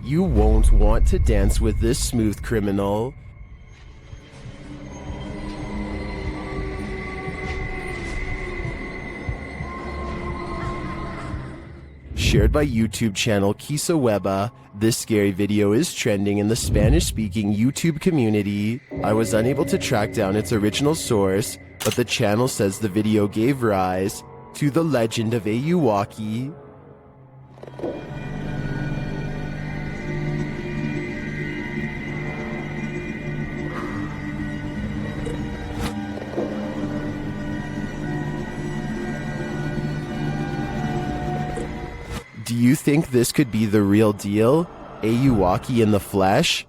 You won't want to dance with this smooth criminal. Shared by YouTube channel Kisaweba, this scary video is trending in the Spanish-speaking YouTube community. I was unable to track down its original source, but the channel says the video gave rise to the legend of Ayuwaki. Do you think this could be the real deal? Ayuwaki in the flesh?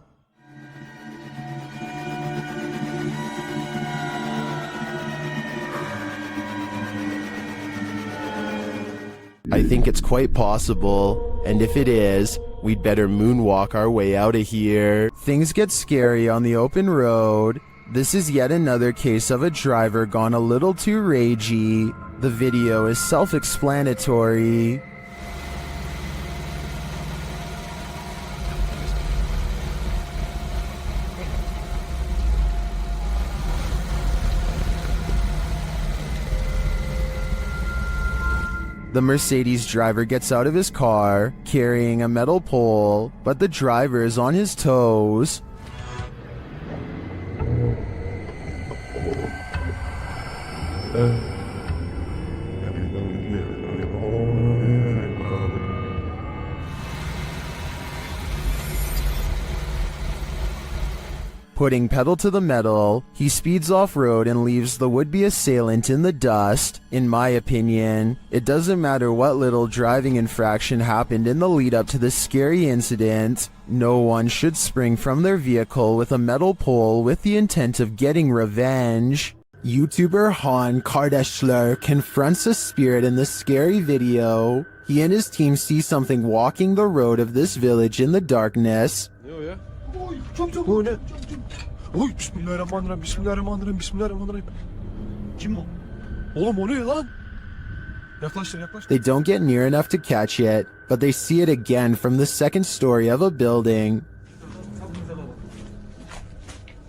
I think it's quite possible, and if it is, we'd better moonwalk our way out of here. Things get scary on the open road. This is yet another case of a driver gone a little too ragey. The video is self-explanatory. The Mercedes driver gets out of his car, carrying a metal pole, but the driver is on his toes. Putting pedal to the metal, he speeds off-road and leaves the would-be assailant in the dust. In my opinion, it doesn't matter what little driving infraction happened in the lead-up to this scary incident. No one should spring from their vehicle with a metal pole with the intent of getting revenge. YouTuber Han Kardashler confronts a spirit in this scary video. He and his team see something walking the road of this village in the darkness. Bu ne? Oy bismillahirrahmanirrahim, bismillahirrahmanirrahim, bismillahirrahmanirrahim. Kim o? Oğlum o ne lan? Yaklaştır, yaklaştır. They don't get near enough to catch it, but they see it again from the second story of a building.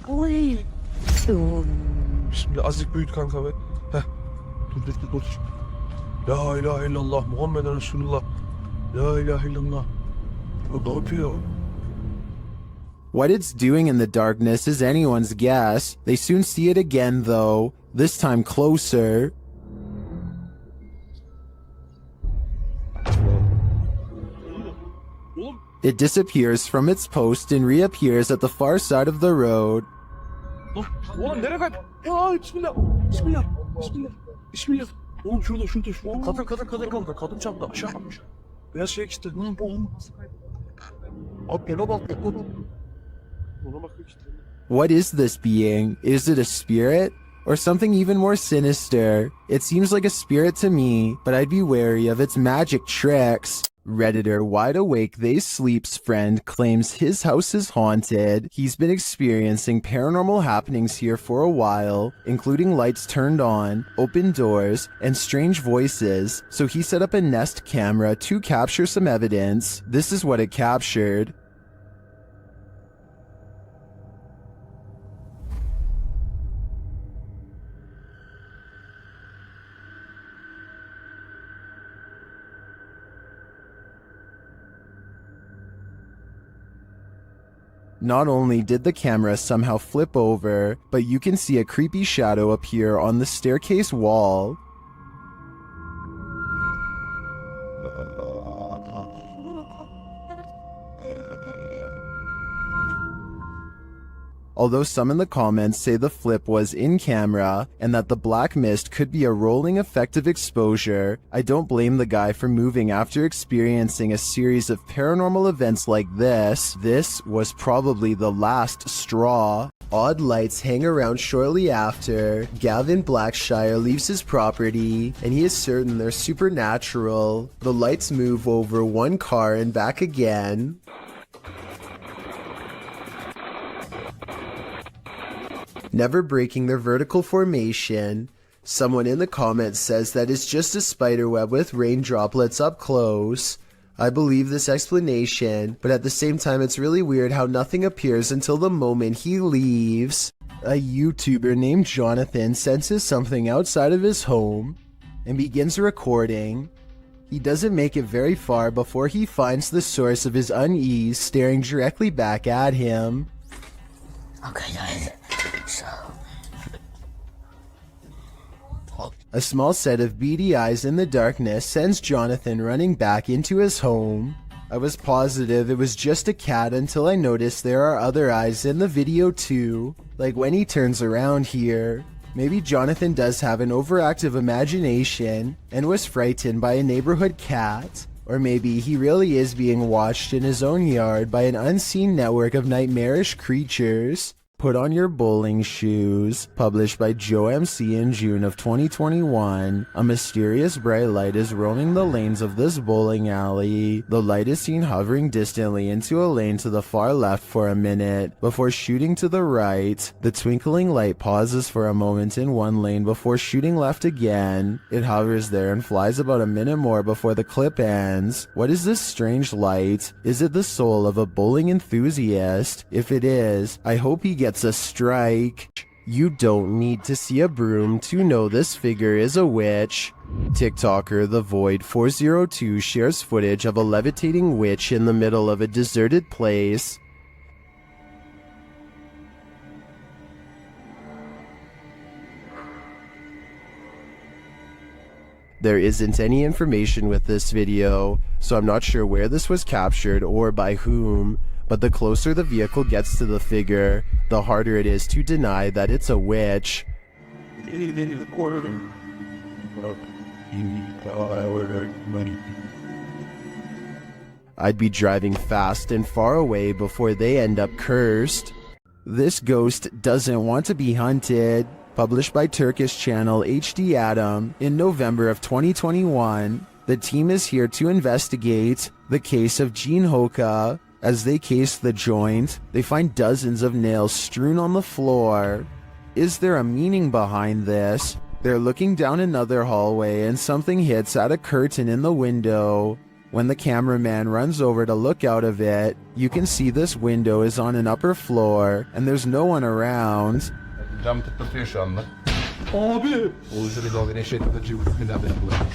Oy. Bismillah, azıcık büyüt kanka be. Heh. Dur. La ilahe illallah, Muhammeden Resulullah. La ilahe illallah. O ne yapıyor? What it's doing in the darkness is anyone's guess. They soon see it again though, this time closer. It disappears from its post and reappears at the far side of the road. Oğlum nereye kayıp? Ya bismillah. Bismillah. Bismillah. Bismillah. Oğlum şurada. Kadın çarptı aşağı atmış. Beyaz şey işte. Abi ne bak. What is this being? Is it a spirit? Or something even more sinister? It seems like a spirit to me, but I'd be wary of its magic tricks. Redditor Wide Awake They Sleep's friend claims his house is haunted. He's been experiencing paranormal happenings here for a while, including lights turned on, open doors, and strange voices, so he set up a Nest camera to capture some evidence. This is what it captured. Not only did the camera somehow flip over, but you can see a creepy shadow appear on the staircase wall. Although some in the comments say the flip was in camera and that the black mist could be a rolling effect of exposure, I don't blame the guy for moving after experiencing a series of paranormal events like this. This was probably the last straw. Odd lights hang around shortly after. Gavin Blackshire leaves his property, and he is certain they're supernatural. The lights move over one car and back again. Never breaking their vertical formation. Someone in the comments says that it's just a spider web with rain droplets up close. I believe this explanation, but at the same time it's really weird how nothing appears until the moment he leaves. A YouTuber named Jonathan senses something outside of his home and begins recording. He doesn't make it very far before he finds the source of his unease staring directly back at him. Okay guys, so... A small set of beady eyes in the darkness sends Jonathan running back into his home. I was positive it was just a cat until I noticed there are other eyes in the video too, like when he turns around here. Maybe Jonathan does have an overactive imagination and was frightened by a neighborhood cat, or maybe he really is being watched in his own yard by an unseen network of nightmarish creatures. Put on your bowling shoes. Published by Joe MC in June of 2021. A mysterious bright light is roaming the lanes of this bowling alley. The light is seen hovering distantly into a lane to the far left for a minute before shooting to the right. The twinkling light pauses for a moment in one lane before shooting left again. It hovers there and flies about a minute more before the clip ends. What is this strange light? Is it the soul of a bowling enthusiast? If it is, I hope he gets a strike. You don't need to see a broom to know this figure is a witch. TikToker The Void 402 shares footage of a levitating witch in the middle of a deserted place. There isn't any information with this video, so I'm not sure where this was captured or by whom. But the closer the vehicle gets to the figure, the harder it is to deny that it's a witch. I'd be driving fast and far away before they end up cursed. This ghost doesn't want to be hunted. Published by Turkish channel HD Adam in November of 2021. The team is here to investigate the case of Jean Hoka. As they case the joint, they find dozens of nails strewn on the floor. Is there a meaning behind this? They're looking down another hallway and something hits at a curtain in the window. When the cameraman runs over to look out of it, you can see this window is on an upper floor and there's no one around. Cam tıklatıyor şu anda. Abi! Uğuzu bir dalga neşet atıcı bismillahirrahmanirrahim.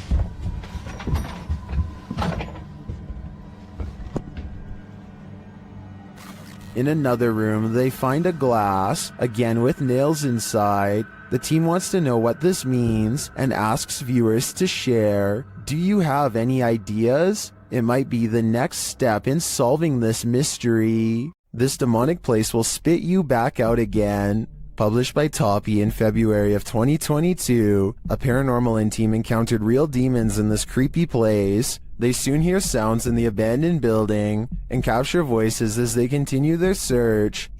In another room, they find a glass, again with nails inside. The team wants to know what this means and asks viewers to share. Do you have any ideas? It might be the next step in solving this mystery. This demonic place will spit you back out again. Published by Toppy in February of 2022, a paranormal team encountered real demons in this creepy place. They soon hear sounds in the abandoned building and capture voices as they continue their search.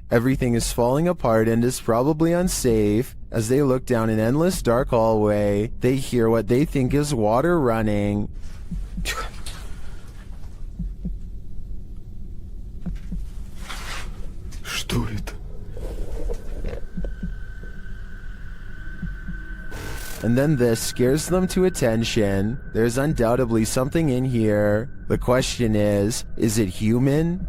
Everything is falling apart and is probably unsafe. As they look down an endless dark hallway, they hear what they think is water running. Что это? And then this scares them to attention. There's undoubtedly something in here. The question is it human?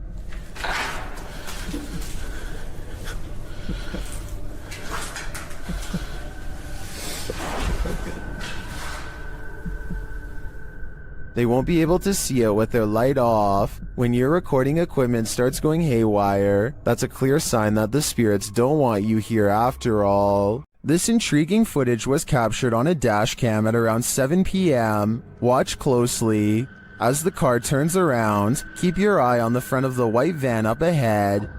They won't be able to see it with their light off. When your recording equipment starts going haywire, that's a clear sign that the spirits don't want you here after all. This intriguing footage was captured on a dash cam at around 7 p.m. Watch closely. As the car turns around, keep your eye on the front of the white van up ahead.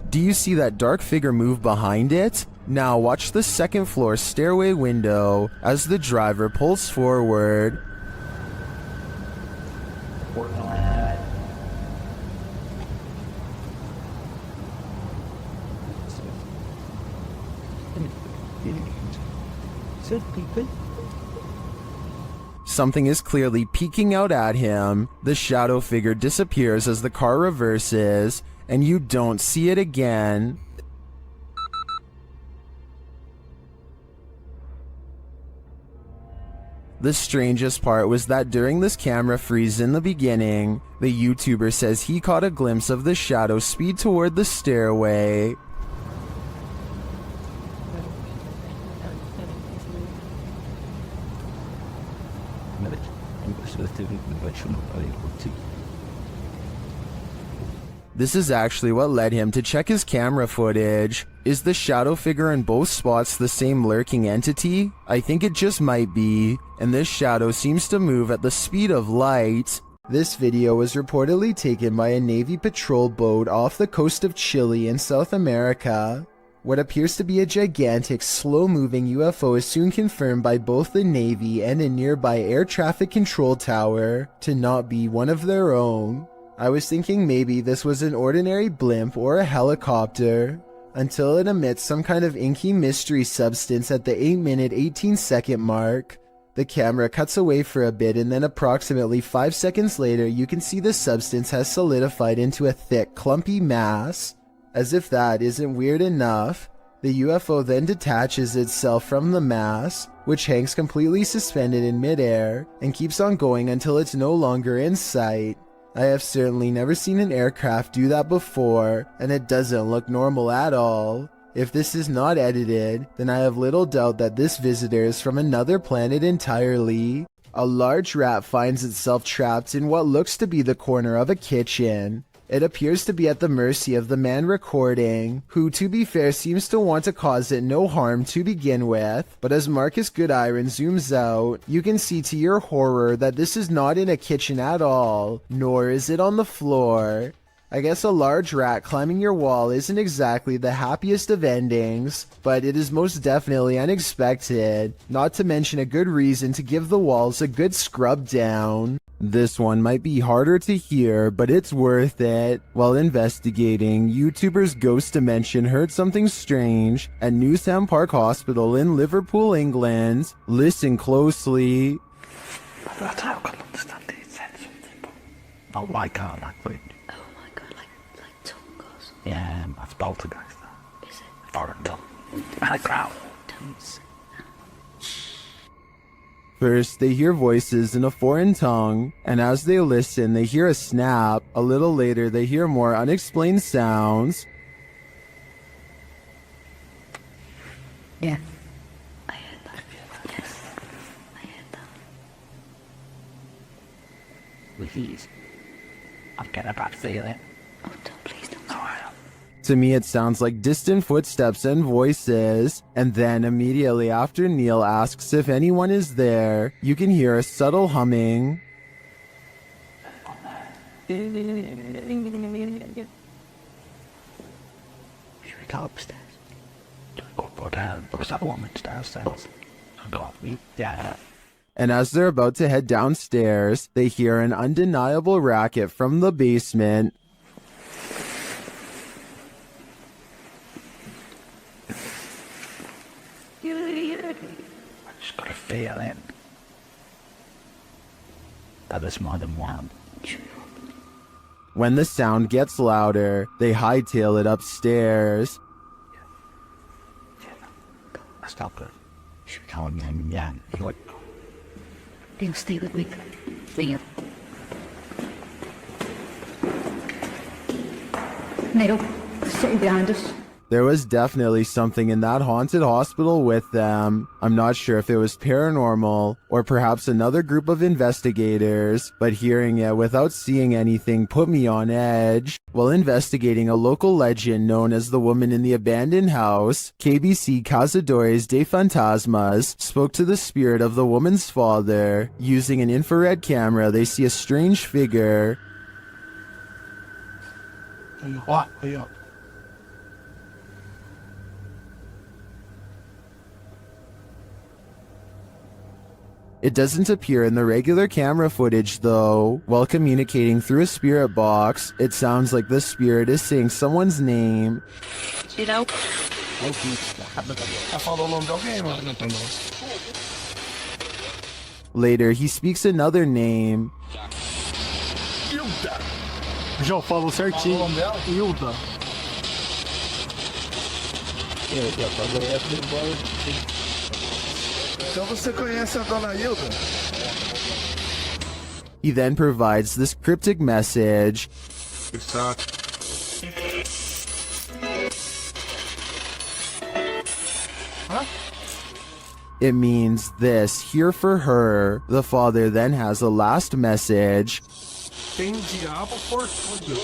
Do you see that dark figure move behind it? Now watch the second floor stairway window as the driver pulls forward. Something is clearly peeking out at him. The shadow figure disappears as the car reverses, and you don't see it again. The strangest part was that during this camera freeze in the beginning, the YouTuber says he caught a glimpse of the shadow speed toward the stairway. This is actually what led him to check his camera footage. Is the shadow figure in both spots the same lurking entity? I think it just might be, and this shadow seems to move at the speed of light. This video was reportedly taken by a Navy patrol boat off the coast of Chile in South America. What appears to be a gigantic, slow-moving UFO is soon confirmed by both the Navy and a nearby air traffic control tower to not be one of their own. I was thinking maybe this was an ordinary blimp or a helicopter, until it emits some kind of inky mystery substance at the 8-minute 18-second mark. The camera cuts away for a bit, and then approximately 5 seconds later you can see the substance has solidified into a thick, clumpy mass. As if that isn't weird enough, the UFO then detaches itself from the mass, which hangs completely suspended in midair, and keeps on going until it's no longer in sight. I have certainly never seen an aircraft do that before, and it doesn't look normal at all. If this is not edited, then I have little doubt that this visitor is from another planet entirely. A large rat finds itself trapped in what looks to be the corner of a kitchen. It appears to be at the mercy of the man recording, who to be fair seems to want to cause it no harm to begin with, but as Marcus Goodiron zooms out, you can see to your horror that this is not in a kitchen at all, nor is it on the floor. I guess a large rat climbing your wall isn't exactly the happiest of endings, but it is most definitely unexpected, not to mention a good reason to give the walls a good scrub down. This one might be harder to hear, but it's worth it. While investigating, YouTubers Ghost Dimension heard something strange at Newsham Park Hospital in Liverpool, England. Listen closely. I can't understand it. It said something, but not like our language. Oh my god, like tongue goes. Yeah, that's poltergeist. Is it? Foreign tongue. And a crowd. Tongues. First, they hear voices in a foreign tongue, and as they listen, they hear a snap. A little later, they hear more unexplained sounds. Yeah. I heard that. Yes. I heard that. Please. I'm getting a bad feeling. Oh, don't, please don't. No, I don't. To me, it sounds like distant footsteps and voices, and then immediately after Neil asks if anyone is there, you can hear a subtle humming. Should we go upstairs? Go down. Because that woman's downstairs. I'll go up. Yeah. And as they're about to head downstairs, they hear an undeniable racket from the basement. I just got a feeling that there's more than one. When the sound gets louder, they hightail it upstairs. I stopped it. Should we call him? Yeah. What? They'll stay with me. Bring it. Neil, sitting behind us. There was definitely something in that haunted hospital with them. I'm not sure if it was paranormal or perhaps another group of investigators, but hearing it without seeing anything put me on edge. While investigating a local legend known as the woman in the abandoned house, KBC Cazadores de Fantasmas spoke to the spirit of the woman's father. Using an infrared camera, they see a strange figure. What? Are you up? It doesn't appear in the regular camera footage though. While communicating through a spirit box, it sounds like the spirit is saying someone's name. You know? Later, he speaks another name. Já falou certinho. Hilda. Então você conhece a dona Hilda? He then provides this cryptic message. Exato. It means this, here for her. The father then has a last message. Tem diabo por tudo.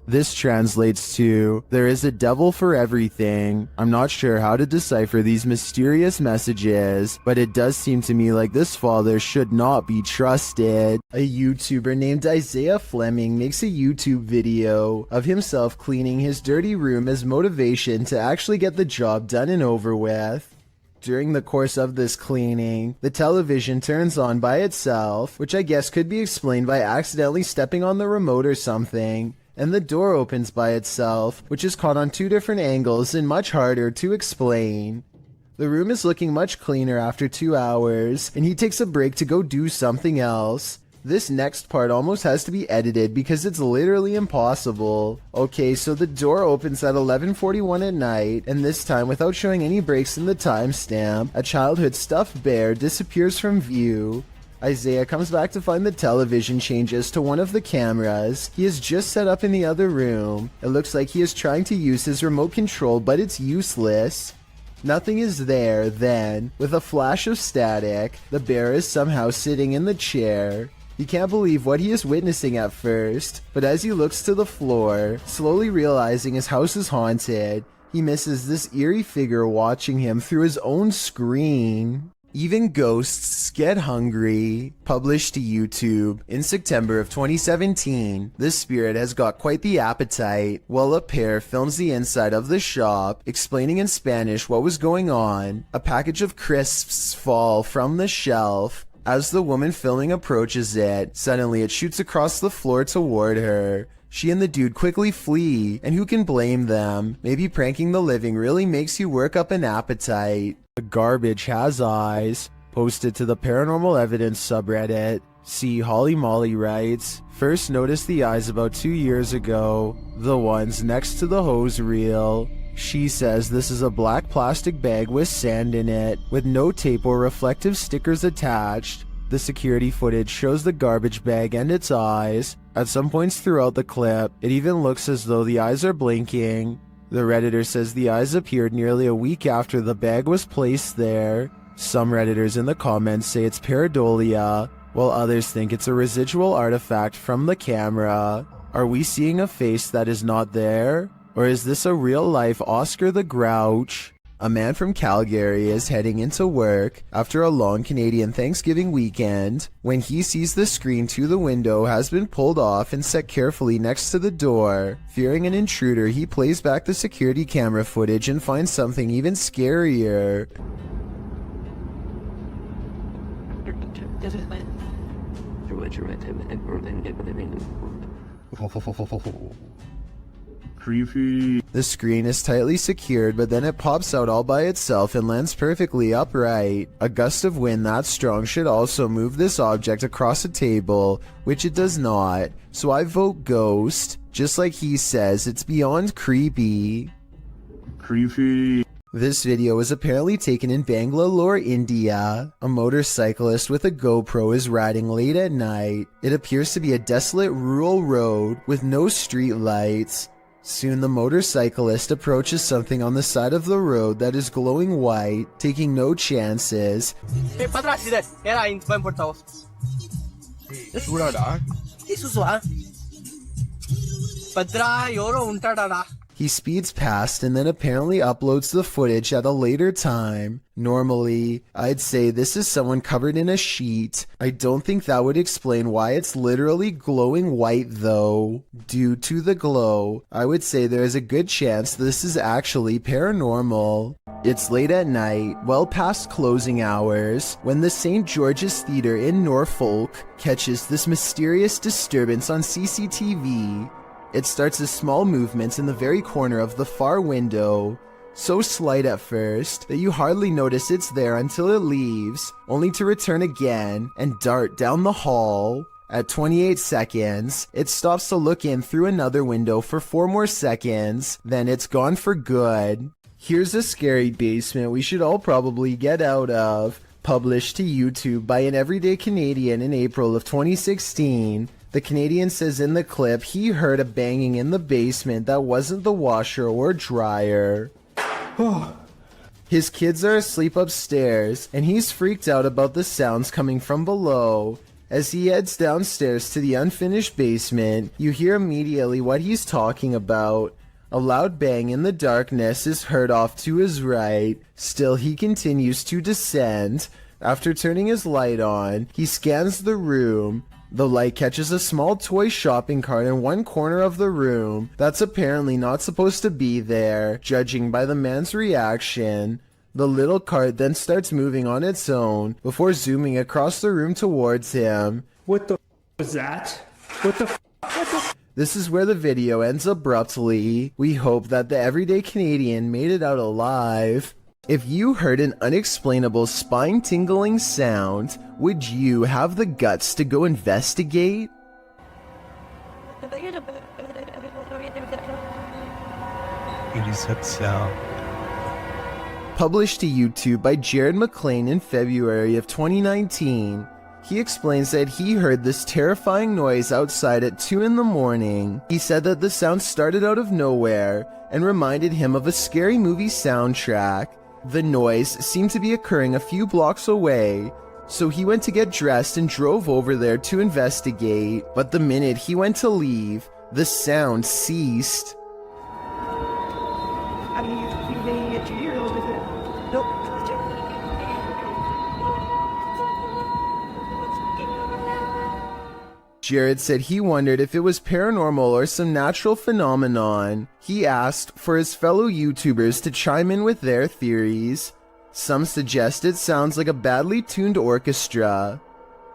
This translates to, there is a devil for everything. I'm not sure how to decipher these mysterious messages, but it does seem to me like this father should not be trusted. A YouTuber named Isaiah Fleming makes a YouTube video of himself cleaning his dirty room as motivation to actually get the job done and over with. During the course of this cleaning, the television turns on by itself, which I guess could be explained by accidentally stepping on the remote or something. And the door opens by itself, which is caught on two different angles and much harder to explain. The room is looking much cleaner after 2 hours, and he takes a break to go do something else. This next part almost has to be edited because it's literally impossible. Okay, so the door opens at 11:41 at night, and this time without showing any breaks in the timestamp, a childhood stuffed bear disappears from view. Isaiah comes back to find the television changes to one of the cameras he has just set up in the other room. It looks like he is trying to use his remote control, but it's useless. Nothing is there then. With a flash of static, the bear is somehow sitting in the chair. He can't believe what he is witnessing at first, but as he looks to the floor, slowly realizing his house is haunted, he misses this eerie figure watching him through his own screen. Even Ghosts Get Hungry, published to YouTube in September of 2017. This spirit has got quite the appetite. While a pair films the inside of the shop, explaining in Spanish what was going on, a package of crisps fall from the shelf. As the woman filming approaches it, suddenly it shoots across the floor toward her. She and the dude quickly flee, and who can blame them? Maybe pranking the living really makes you work up an appetite. The garbage has eyes. Posted to the Paranormal Evidence subreddit. See, Holly Molly writes, first noticed the eyes about 2 years ago. The ones next to the hose reel. She says this is a black plastic bag with sand in it, with no tape or reflective stickers attached. The security footage shows the garbage bag and its eyes. At some points throughout the clip, it even looks as though the eyes are blinking. The Redditor says the eyes appeared nearly a week after the bag was placed there. Some Redditors in the comments say it's pareidolia, while others think it's a residual artifact from the camera. Are we seeing a face that is not there? Or is this a real-life Oscar the Grouch? A man from Calgary is heading into work after a long Canadian Thanksgiving weekend when he sees the screen to the window has been pulled off and set carefully next to the door. Fearing an intruder, he plays back the security camera footage and finds something even scarier. Creepy. The screen is tightly secured, but then it pops out all by itself and lands perfectly upright. A gust of wind that strong should also move this object across a table, which it does not. So I vote ghost. Just like he says, it's beyond creepy. Creepy. This video was apparently taken in Bangalore, India. A motorcyclist with a GoPro is riding late at night. It appears to be a desolate rural road with no street lights. Soon the motorcyclist approaches something on the side of the road that is glowing white, taking no chances. He speeds past and then apparently uploads the footage at a later time. Normally, I'd say this is someone covered in a sheet. I don't think that would explain why it's literally glowing white though. Due to the glow, I would say there is a good chance this is actually paranormal. It's late at night, well past closing hours, when the St. George's Theatre in Norfolk catches this mysterious disturbance on CCTV. It starts as small movements in the very corner of the far window. so slight at first that you hardly notice it's there until it leaves, only to return again and dart down the hall. At 28 seconds, it stops to look in through another window for 4 more seconds, then it's gone for good. Here's a scary basement we should all probably get out of. Published to YouTube by an everyday Canadian in April of 2016. The Canadian says in the clip he heard a banging in the basement that wasn't the washer or dryer. His kids are asleep upstairs, and he's freaked out about the sounds coming from below. As he heads downstairs to the unfinished basement, you hear immediately what he's talking about. A loud bang in the darkness is heard off to his right. Still, he continues to descend. After turning his light on, he scans the room. The light catches a small toy shopping cart in one corner of the room that's apparently not supposed to be there, judging by the man's reaction. The little cart then starts moving on its own before zooming across the room towards him. What the was that? What the This is where the video ends abruptly. We hope that the everyday Canadian made it out alive. If you heard an unexplainable spine-tingling sound, would you have the guts to go investigate? It is that sound. Published to YouTube by Jared McLean in February of 2019. He explains that he heard this terrifying noise outside at 2 in the morning. He said that the sound started out of nowhere and reminded him of a scary movie soundtrack. The noise seemed to be occurring a few blocks away, so he went to get dressed and drove over there to investigate. But the minute he went to leave, the sound ceased. Jared said he wondered if it was paranormal or some natural phenomenon. He asked for his fellow YouTubers to chime in with their theories. Some suggest it sounds like a badly tuned orchestra.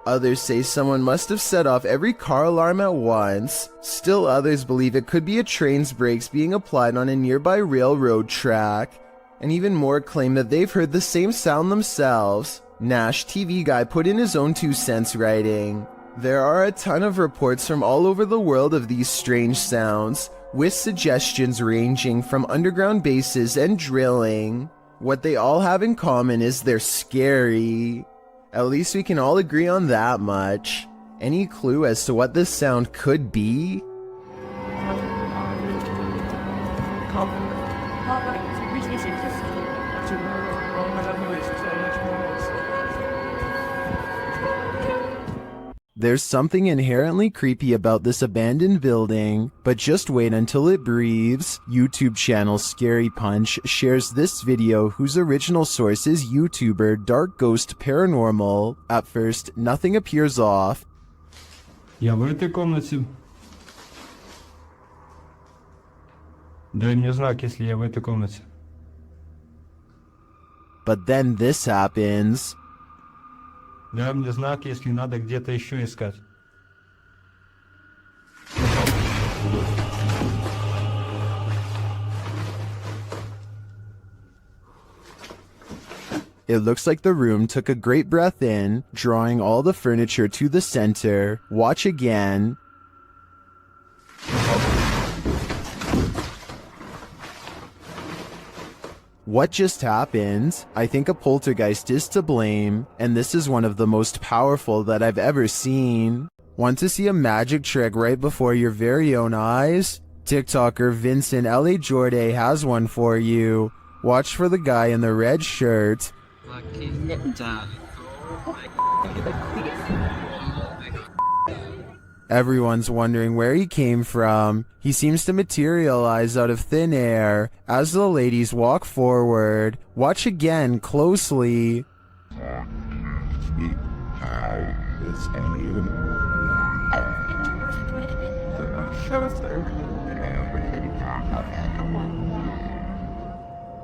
Others say someone must have set off every car alarm at once. Still others believe it could be a train's brakes being applied on a nearby railroad track. And even more claim that they've heard the same sound themselves. Nash TV Guy put in his own 2 cents writing, "There are a ton of reports from all over the world of these strange sounds, with suggestions ranging from underground bases and drilling. What they all have in common is they're scary. At least we can all agree on that much. Any clue as to what this sound could be?" There's something inherently creepy about this abandoned building, but just wait until it breathes. YouTube channel Scary Punch shares this video whose original source is YouTuber Dark Ghost Paranormal. At first, nothing appears off. Я в этой комнате. Дай мне знак, если я в этой комнате. But then this happens. Дай мне знак, если надо где-то еще искать. It looks like the room took a great breath in, drawing all the furniture to the center. Watch again. What just happened? I think a poltergeist is to blame, and this is one of the most powerful that I've ever seen. Want to see a magic trick right before your very own eyes? TikToker Vincent L.A. Jordan has one for you. Watch for the guy in the red shirt. Everyone's wondering where he came from. He seems to materialize out of thin air as the ladies walk forward. Watch again closely.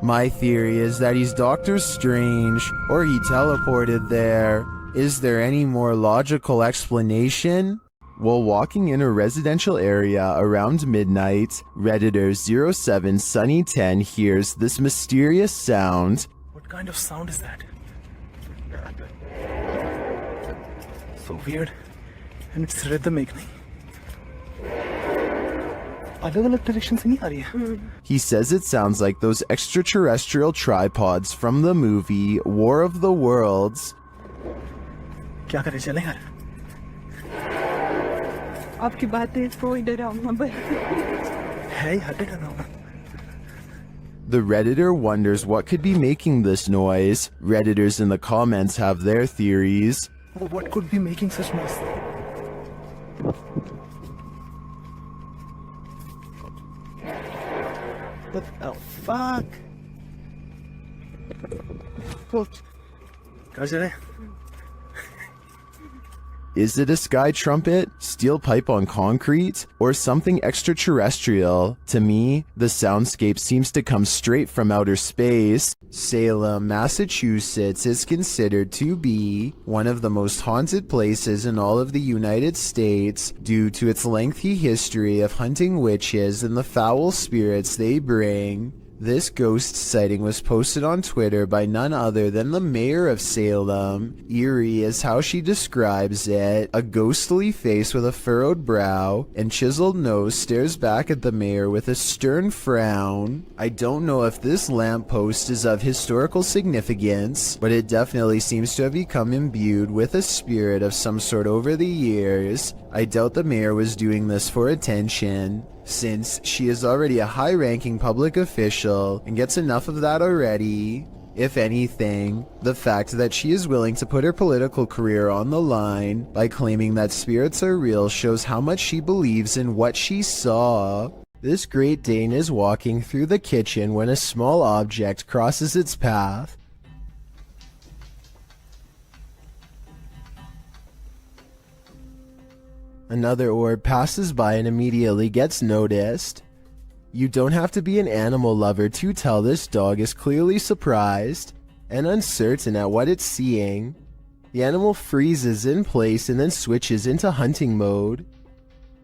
My theory is that he's Doctor Strange, or he teleported there. Is there any more logical explanation? While walking in a residential area around midnight, Redditor 07 Sunny10 hears this mysterious sound. What kind of sound is that? So weird. And it's rhythmic. अलग-अलग direction से नहीं आ रही है. He says it sounds like those extraterrestrial tripods from the movie War of the Worlds. क्या करें चलें यार? आपकी बातें कोई डरावना बन है यार डरावना. The Redditor wonders what could be making this noise. Redditors in the comments have their theories. What could be making such noise? What the fuck? कहाँ चले? Is it a sky trumpet, steel pipe on concrete, or something extraterrestrial? To me, the soundscape seems to come straight from outer space. Salem, Massachusetts is considered to be one of the most haunted places in all of the United States due to its lengthy history of hunting witches and the foul spirits they bring. This ghost sighting was posted on Twitter by none other than the mayor of Salem. Eerie is how she describes it. A ghostly face with a furrowed brow and chiseled nose stares back at the mayor with a stern frown. I don't know if this lamppost is of historical significance, but it definitely seems to have become imbued with a spirit of some sort over the years. I doubt the mayor was doing this for attention, since she is already a high-ranking public official and gets enough of that already. If anything, the fact that she is willing to put her political career on the line by claiming that spirits are real shows how much she believes in what she saw. This Great Dane is walking through the kitchen when a small object crosses its path. Another orb passes by and immediately gets noticed. You don't have to be an animal lover to tell this dog is clearly surprised and uncertain at what it's seeing. The animal freezes in place and then switches into hunting mode,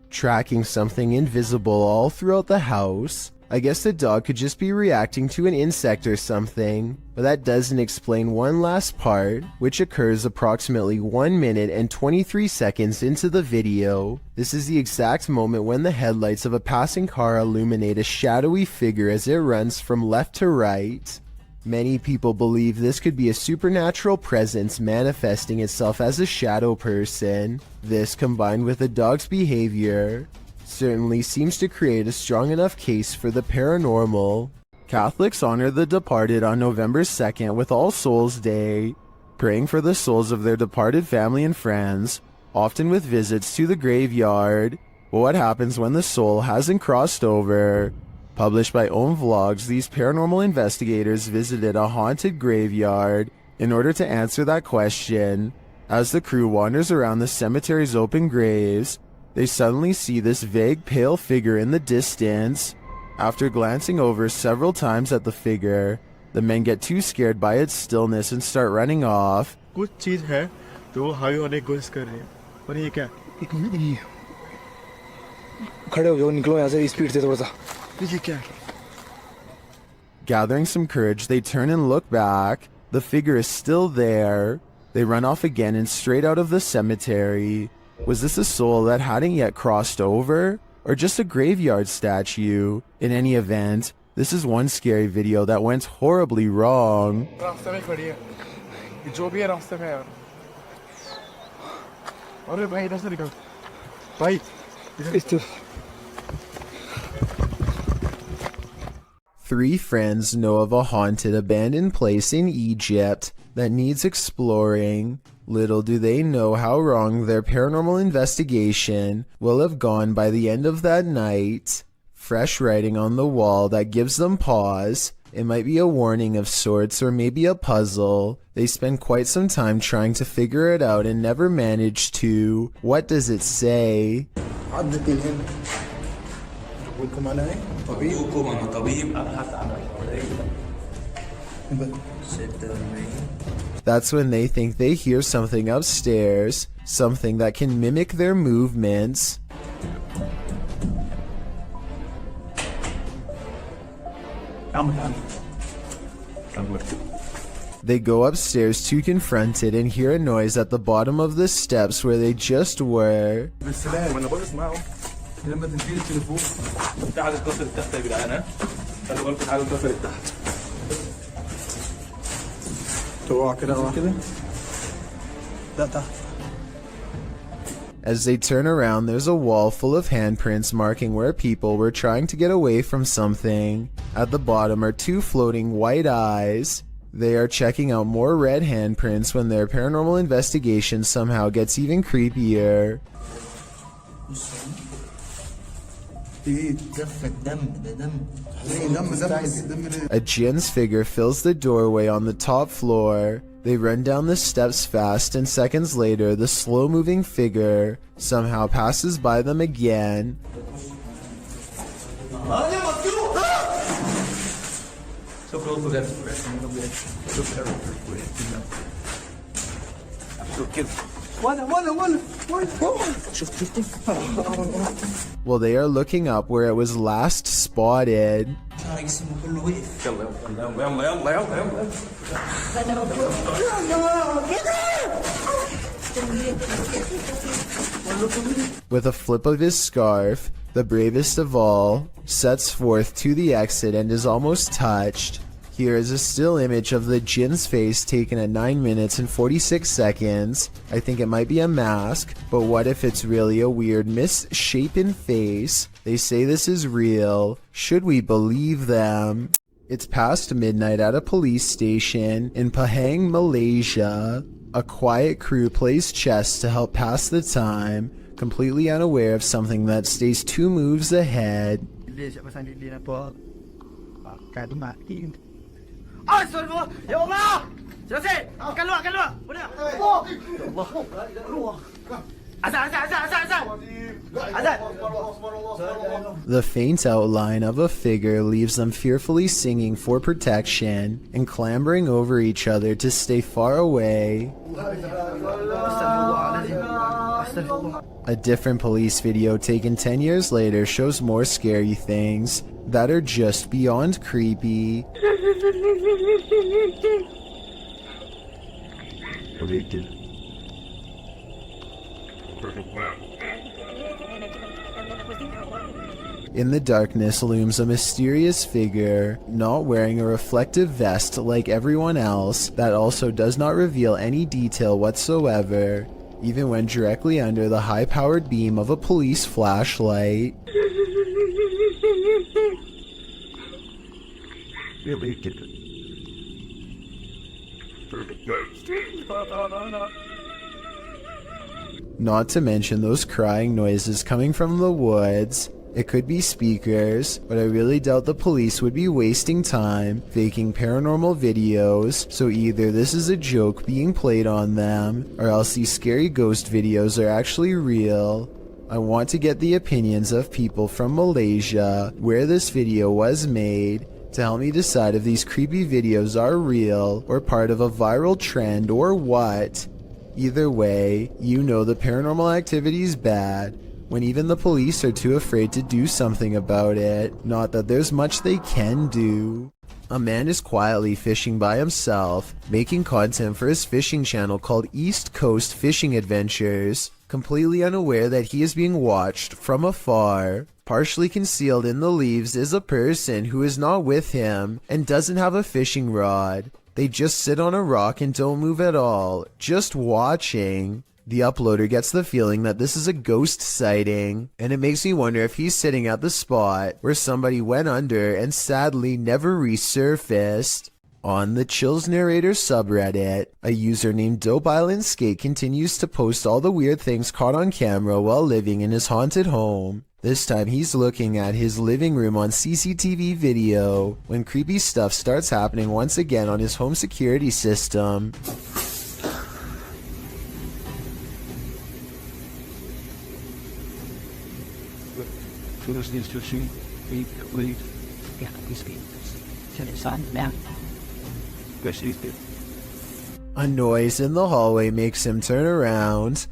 tracking something invisible all throughout the house. I guess the dog could just be reacting to an insect or something, but that doesn't explain one last part, which occurs approximately 1 minute and 23 seconds into the video. This is the exact moment when the headlights of a passing car illuminate a shadowy figure as it runs from left to right. Many people believe this could be a supernatural presence manifesting itself as a shadow person. This, combined with the dog's behavior, certainly seems to create a strong enough case for the paranormal. Catholics honor the departed on November 2nd with All Souls Day, praying for the souls of their departed family and friends, often with visits to the graveyard. But what happens when the soul hasn't crossed over? Published by Own Vlogs, these paranormal investigators visited a haunted graveyard in order to answer that question. As the crew wanders around the cemetery's open graves, they suddenly see this vague pale figure in the distance. After glancing over several times at the figure, the men get too scared by its stillness and start running off. कुछ चीज है तो हावी होने की कोशिश कर रहे हैं पर ये क्या खड़े हो जाओ निकलो यहाँ से स्पीड से थोड़ा सा. ये क्या है Gathering some courage, they turn and look back. The figure is still there. They run off again and straight out of the cemetery. Was this a soul that hadn't yet crossed over? Or just a graveyard statue? In any event, this is one scary video that went horribly wrong. रास्ते में खड़ी है ये जो भी है रास्ते में यार अरे भाई इधर से निकल भाई इधर 3 friends know of a haunted abandoned place in Egypt that needs exploring. Little do they know how wrong their paranormal investigation will have gone by the end of that night. Fresh writing on the wall that gives them pause. It might be a warning of sorts or maybe a puzzle. They spend quite some time trying to figure it out and never manage to. What does it say? That's when they think they hear something upstairs, something that can mimic their movements. They go upstairs to confront it and hear a noise at the bottom of the steps where they just were. As they turn around, there's a wall full of handprints marking where people were trying to get away from something. At the bottom are two floating white eyes. They are checking out more red handprints when their paranormal investigation somehow gets even creepier. A djinn's figure fills the doorway on the top floor. They run down the steps fast, and seconds later, the slow-moving figure somehow passes by them again. Well, they are looking up where it was last spotted. With a flip of his scarf, the bravest of all sets forth to the exit and is almost touched. Here is a still image of the djinn's face taken at 9 minutes and 46 seconds. I think it might be a mask, but what if it's really a weird misshapen face? They say this is real. Should we believe them? It's past midnight at a police station in Pahang, Malaysia. A quiet crew plays chess to help pass the time, completely unaware of something that stays 2 moves ahead. The faint outline of a figure leaves them fearfully singing for protection and clambering over each other to stay far away. A different police video taken 10 years later shows more scary things that are just beyond creepy. In the darkness looms a mysterious figure, not wearing a reflective vest like everyone else, that also does not reveal any detail whatsoever, even when directly under the high-powered beam of a police flashlight. Not to mention those crying noises coming from the woods. It could be speakers, but I really doubt the police would be wasting time faking paranormal videos, so either this is a joke being played on them, or else these scary ghost videos are actually real. I want to get the opinions of people from Malaysia, where this video was made, to help me decide if these creepy videos are real, or part of a viral trend, or what. Either way, you know the paranormal activity's bad, when even the police are too afraid to do something about it. Not that there's much they can do. A man is quietly fishing by himself, making content for his fishing channel called East Coast Fishing Adventures, completely unaware that he is being watched from afar. Partially concealed in the leaves is a person who is not with him and doesn't have a fishing rod. They just sit on a rock and don't move at all, just watching. The uploader gets the feeling that this is a ghost sighting, and it makes me wonder if he's sitting at the spot where somebody went under and sadly never resurfaced. On the Chills Narrator subreddit, a user named Dope Island Skate continues to post all the weird things caught on camera while living in his haunted home. This time he's looking at his living room on CCTV video when creepy stuff starts happening once again on his home security system. A noise in the hallway makes him turn around.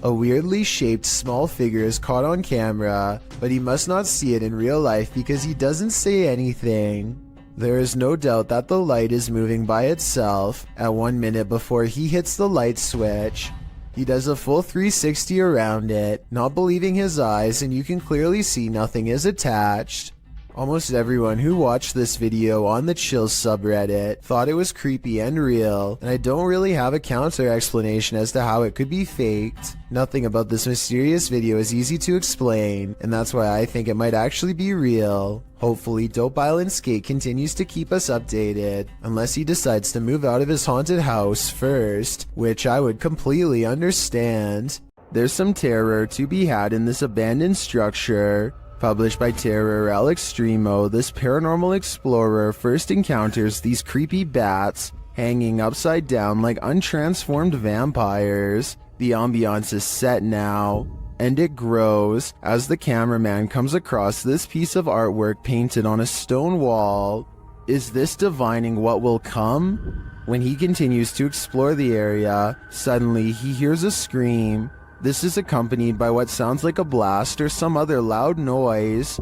A weirdly shaped small figure is caught on camera, but he must not see it in real life because he doesn't say anything. There is no doubt that the light is moving by itself at 1 minute before he hits the light switch. He does a full 360 around it, not believing his eyes, and you can clearly see nothing is attached. Almost everyone who watched this video on the Chills subreddit thought it was creepy and real, and I don't really have a counter explanation as to how it could be faked. Nothing about this mysterious video is easy to explain, and that's why I think it might actually be real. Hopefully, Dope Island Skate continues to keep us updated, unless he decides to move out of his haunted house first, which I would completely understand. There's some terror to be had in this abandoned structure. Published by Terror El Extremo, this paranormal explorer first encounters these creepy bats hanging upside down like untransformed vampires. The ambiance is set now, and it grows as the cameraman comes across this piece of artwork painted on a stone wall. Is this divining what will come? When he continues to explore the area, suddenly he hears a scream. This is accompanied by what sounds like a blast or some other loud noise.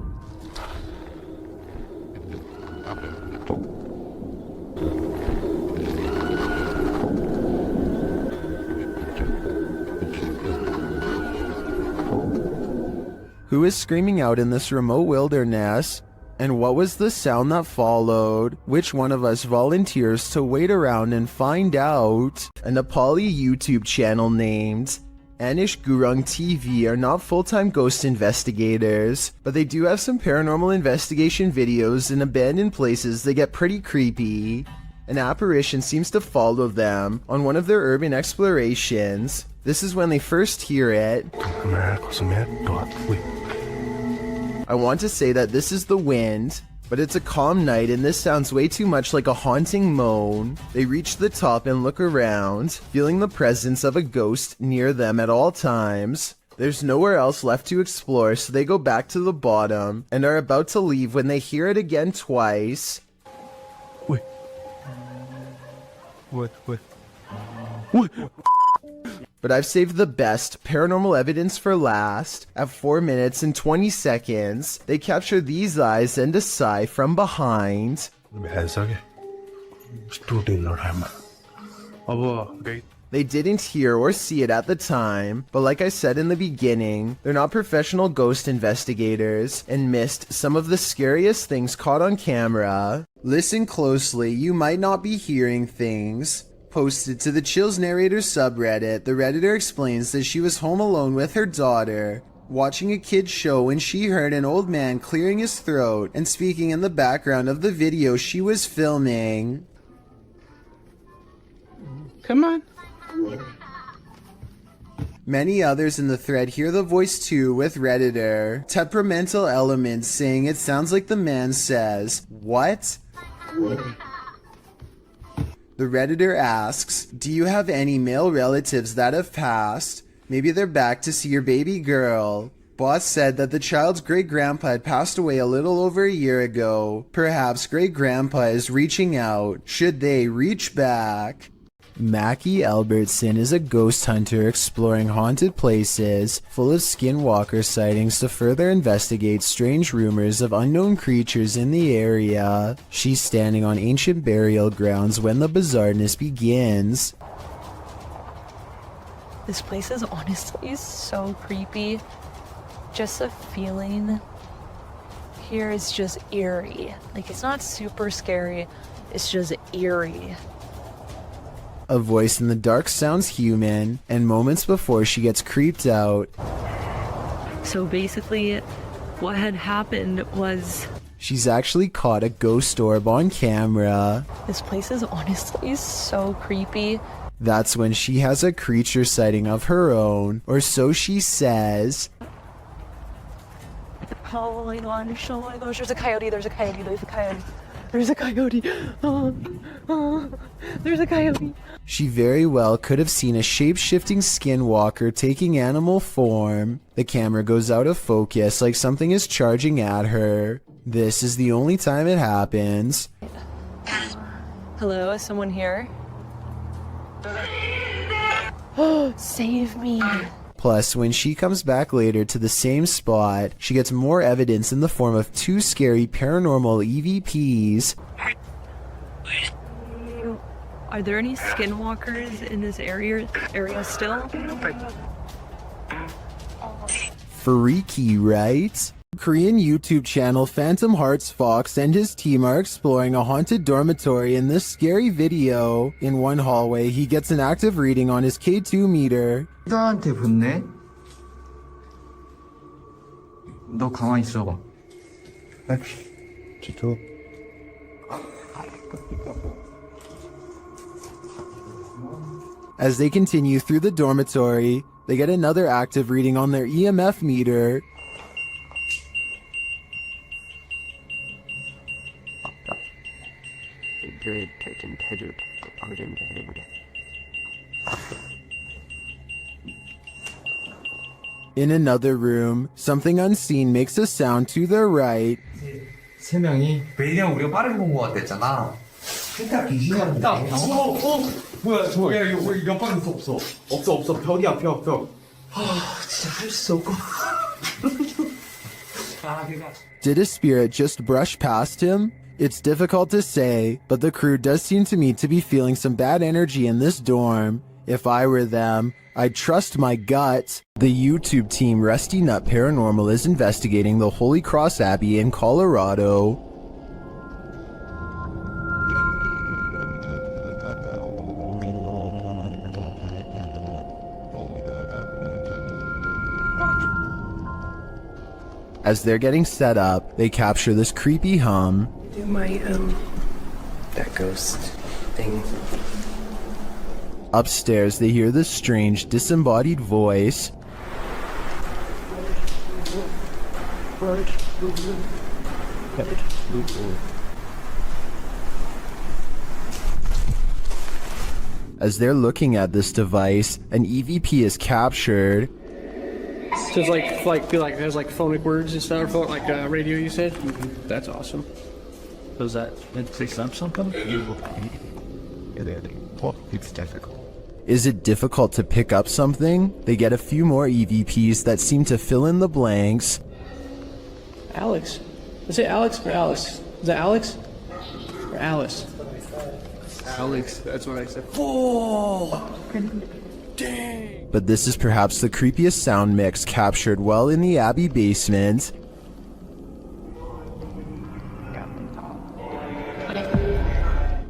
Who is screaming out in this remote wilderness? And what was the sound that followed? Which one of us volunteers to wait around and find out? A Nepali YouTube channel named Anish Gurung TV are not full-time ghost investigators, but they do have some paranormal investigation videos in abandoned places that get pretty creepy. An apparition seems to follow them on one of their urban explorations. This is when they first hear it. I want to say that this is the wind, but it's a calm night and this sounds way too much like a haunting moan. They reach the top and look around, feeling the presence of a ghost near them at all times. There's nowhere else left to explore, so they go back to the bottom and are about to leave when they hear it again twice. Wait. What? But I've saved the best paranormal evidence for last. At 4 minutes and 20 seconds, they capture these eyes and a sigh from behind. They didn't hear or see it at the time, but like I said in the beginning, they're not professional ghost investigators and missed some of the scariest things caught on camera. Listen closely, you might not be hearing things. Posted to the Chills Narrator subreddit, the Redditor explains that she was home alone with her daughter, watching a kid's show when she heard an old man clearing his throat and speaking in the background of the video she was filming. Come on. Many others in the thread hear the voice too, with Redditor temperamental elements saying it sounds like the man says, "What?" The Redditor asks, do you have any male relatives that have passed? Maybe they're back to see your baby girl. Boss said that the child's great-grandpa had passed away a little over a year ago. Perhaps great-grandpa is reaching out. Should they reach back? Mackie Albertson is a ghost hunter exploring haunted places full of skinwalker sightings to further investigate strange rumors of unknown creatures in the area. She's standing on ancient burial grounds when the bizarreness begins. This place is honestly so creepy. Just the feeling here is just eerie. Like, it's not super scary, it's just eerie. A voice in the dark sounds human, and moments before she gets creeped out. So basically, what had happened was... She's actually caught a ghost orb on camera. This place is honestly so creepy. That's when she has a creature sighting of her own, or so she says. Oh my gosh, there's a coyote, there's a coyote. There's a coyote. There's a coyote. She very well could have seen a shape-shifting skinwalker taking animal form. The camera goes out of focus like something is charging at her. This is the only time it happens. Hello, is someone here? Save me. Plus, when she comes back later to the same spot, she gets more evidence in the form of 2 scary paranormal EVPs. Are there any skinwalkers in this area still? Freaky, right? Korean YouTube channel Phantom Hearts Fox and his team are exploring a haunted dormitory in this scary video. In one hallway, he gets an active reading on his K2 meter. 리더한테 붙네? 너 가만히 있어봐. 지도. As they continue through the dormitory, they get another active reading on their EMF meter. In another room, something unseen makes a sound to their right. 세 명이 왜냐면 우리가 빠르게 본 것 같았잖아. 일단 귀신이랑 뭐야 저거 야 이거 옆방 없어 벽이야 벽 진짜 할 수 없고 Did a spirit just brush past him? It's difficult to say, but the crew does seem to me to be feeling some bad energy in this dorm. If I were them, I'd trust my gut. The YouTube team Rusty Nut Paranormal is investigating the Holy Cross Abbey in Colorado. As they're getting set up, they capture this creepy hum. Do my, that ghost thing. Upstairs, they hear this strange, disembodied voice. As they're looking at this device, an EVP is captured. So it's like there's like phonic words and stuff, or like radio, you said? That's awesome. Does that say something? It's difficult. Is it difficult to pick up something? They get a few more EVPs that seem to fill in the blanks. Alex. Is it Alex or Alice? Is that Alex? Or Alice? Alex, that's what I said. Oh! Dang! But this is perhaps the creepiest sound mix captured well in the Abbey basement.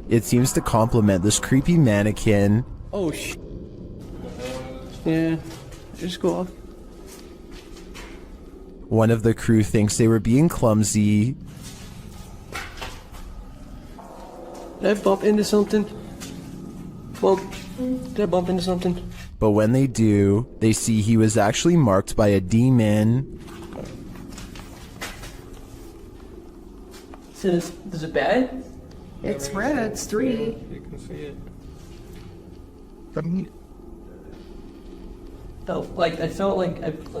It seems to complement this creepy mannequin. Oh, yeah, just go off. One of the crew thinks they were being clumsy. Did I bump into something? Well, did I bump into something? But when they do, they see he was actually marked by a demon. So is it bad? It's red, it's 3. You can see it. I felt like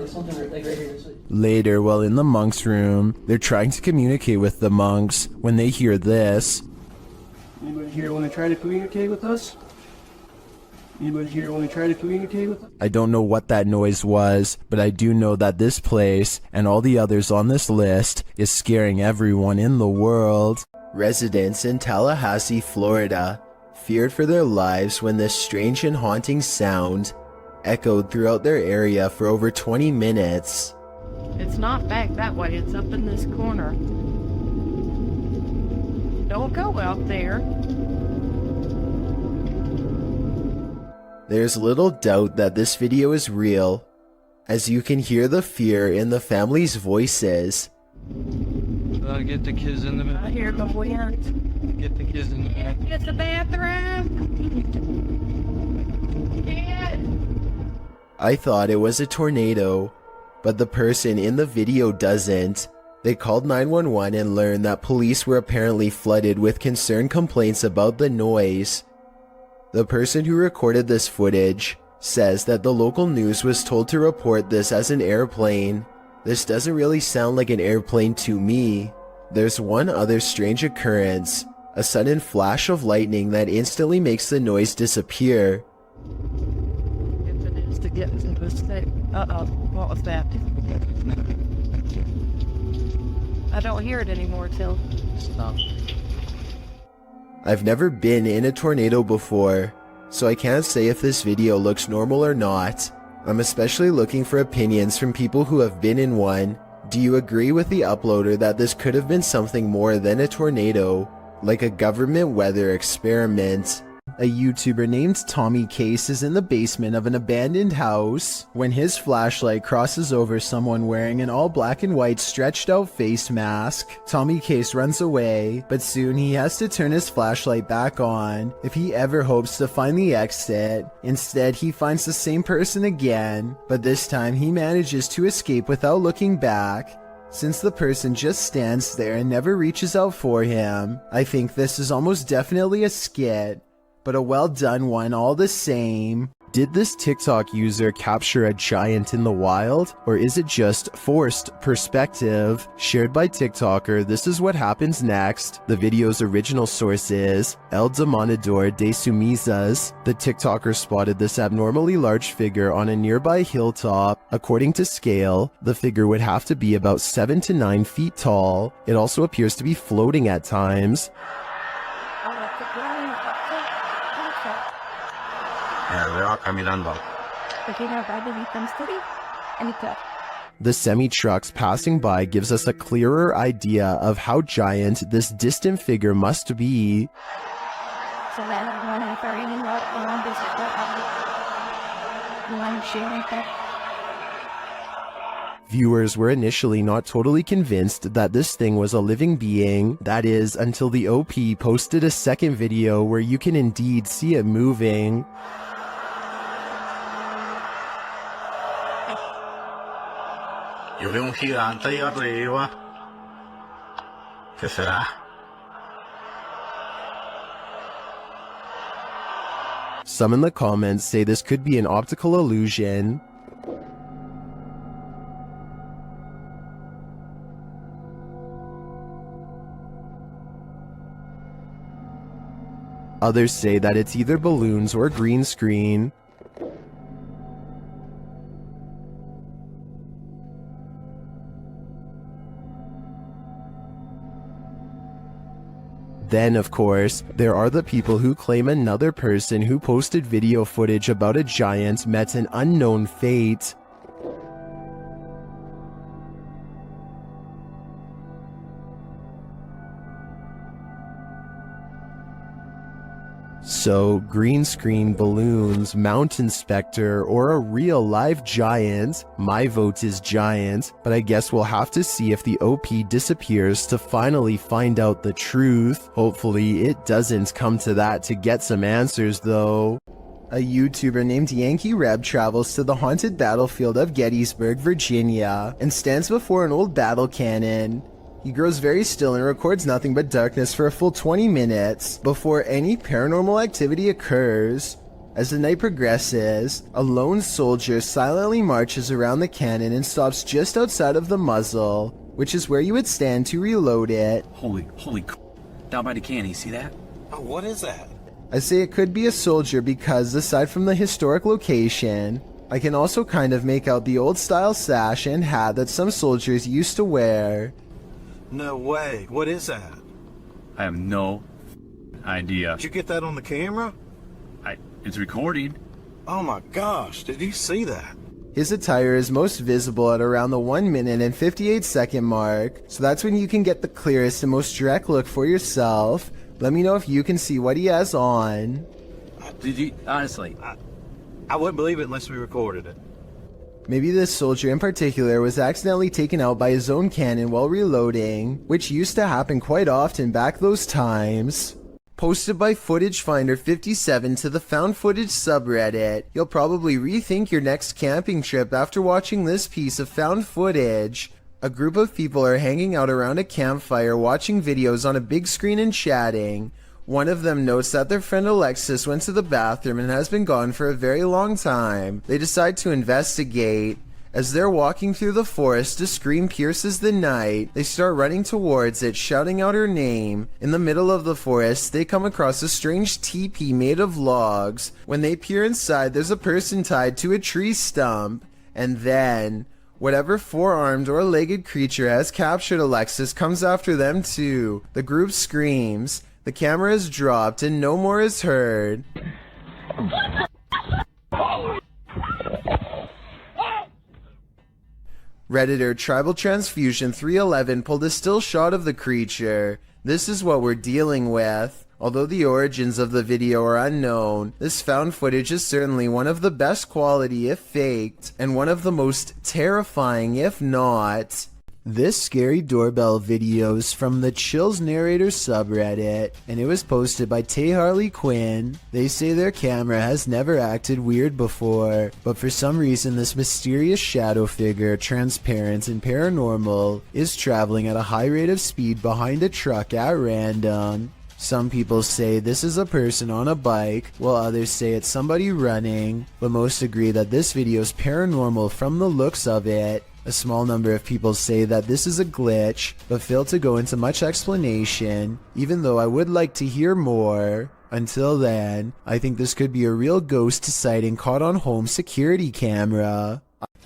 something like right here. Later, while in the monks' room, they're trying to communicate with the monks when they hear this. Anybody here want to try to communicate with us? Anybody here want to try to communicate with us? I don't know what that noise was, but I do know that this place, and all the others on this list, is scaring everyone in the world. Residents in Tallahassee, Florida, feared for their lives when this strange and haunting sound echoed throughout their area for over 20 minutes. It's not back that way, it's up in this corner. Don't go out there. There's little doubt that this video is real, as you can hear the fear in the family's voices. Get the kids in the bathroom. I hear the wind. Get the kids in the bathroom. Get the bathroom. Get. I thought it was a tornado, but the person in the video doesn't. They called 911 and learned that police were apparently flooded with concerned complaints about the noise. The person who recorded this footage says that the local news was told to report this as an airplane. This doesn't really sound like an airplane to me. There's one other strange occurrence, a sudden flash of lightning that instantly makes the noise disappear. To get into a state. Uh-oh, what was that? I don't hear it anymore, Till. Stop. I've never been in a tornado before, so I can't say if this video looks normal or not. I'm especially looking for opinions from people who have been in one. Do you agree with the uploader that this could have been something more than a tornado, like a government weather experiment? A YouTuber named Tommy Case is in the basement of an abandoned house when his flashlight crosses over someone wearing an all black and white stretched out face mask. Tommy Case runs away, but soon he has to turn his flashlight back on if he ever hopes to find the exit. Instead, he finds the same person again, but this time he manages to escape without looking back. Since the person just stands there and never reaches out for him, I think this is almost definitely a skit, but a well done one all the same. Did this TikTok user capture a giant in the wild, or is it just forced perspective? Shared by TikToker, this is what happens next. The video's original source is El Demonador de Sumizas. The TikToker spotted this abnormally large figure on a nearby hilltop. According to scale, the figure would have to be about 7 to 9 feet tall. It also appears to be floating at times. The semi-trucks passing by gives us a clearer idea of how giant this distant figure must be. Viewers were initially not totally convinced that this thing was a living being, that is, until the OP posted a second video where you can indeed see it moving. Yo veo un gigante ahí arriba. ¿Qué será? Some in the comments say this could be an optical illusion. Others say that it's either balloons or green screen. Then, of course, there are the people who claim another person who posted video footage about a giant met an unknown fate. So, green screen, balloons, mountain specter, or a real live giant? My vote is giant, but I guess we'll have to see if the OP disappears to finally find out the truth. Hopefully it doesn't come to that to get some answers though. A YouTuber named Yankee Reb travels to the haunted battlefield of Gettysburg, Virginia, and stands before an old battle cannon. He grows very still and records nothing but darkness for a full 20 minutes before any paranormal activity occurs. As the night progresses, a lone soldier silently marches around the cannon and stops just outside of the muzzle, which is where you would stand to reload it. Holy down by the cannon, you see that? Oh, what is that? I say it could be a soldier because, aside from the historic location, I can also kind of make out the old style sash and hat that some soldiers used to wear. No way. What is that? I have no idea. Did you get that on the camera? It's recording. Oh my gosh, did you see that? His attire is most visible at around the 1 minute and 58 second mark, so that's when you can get the clearest and most direct look for yourself. Let me know if you can see what he has on. Did you, honestly? I wouldn't believe it unless we recorded it. Maybe this soldier in particular was accidentally taken out by his own cannon while reloading, which used to happen quite often back those times. Posted by Footage Finder 57 to the Found Footage subreddit, you'll probably rethink your next camping trip after watching this piece of found footage. A group of people are hanging out around a campfire watching videos on a big screen and chatting. One of them notes that their friend Alexis went to the bathroom and has been gone for a very long time. They decide to investigate. As they're walking through the forest, a scream pierces the night. They start running towards it, shouting out her name. In the middle of the forest, they come across a strange teepee made of logs. When they peer inside, there's a person tied to a tree stump. And then, whatever four-armed or legged creature has captured Alexis comes after them too. The group screams. The camera is dropped and no more is heard. Redditor Tribal Transfusion 311 pulled a still shot of the creature. This is what we're dealing with. Although the origins of the video are unknown, this found footage is certainly one of the best quality if faked, and one of the most terrifying if not. This scary doorbell video is from the Chills Narrator subreddit, and it was posted by Tay Harley Quinn. They say their camera has never acted weird before, but for some reason this mysterious shadow figure, transparent and paranormal, is traveling at a high rate of speed behind a truck at random. Some people say this is a person on a bike, while others say it's somebody running, but most agree that this video is paranormal from the looks of it. A small number of people say that this is a glitch, but fail to go into much explanation, even though I would like to hear more. Until then, I think this could be a real ghost sighting caught on home security camera.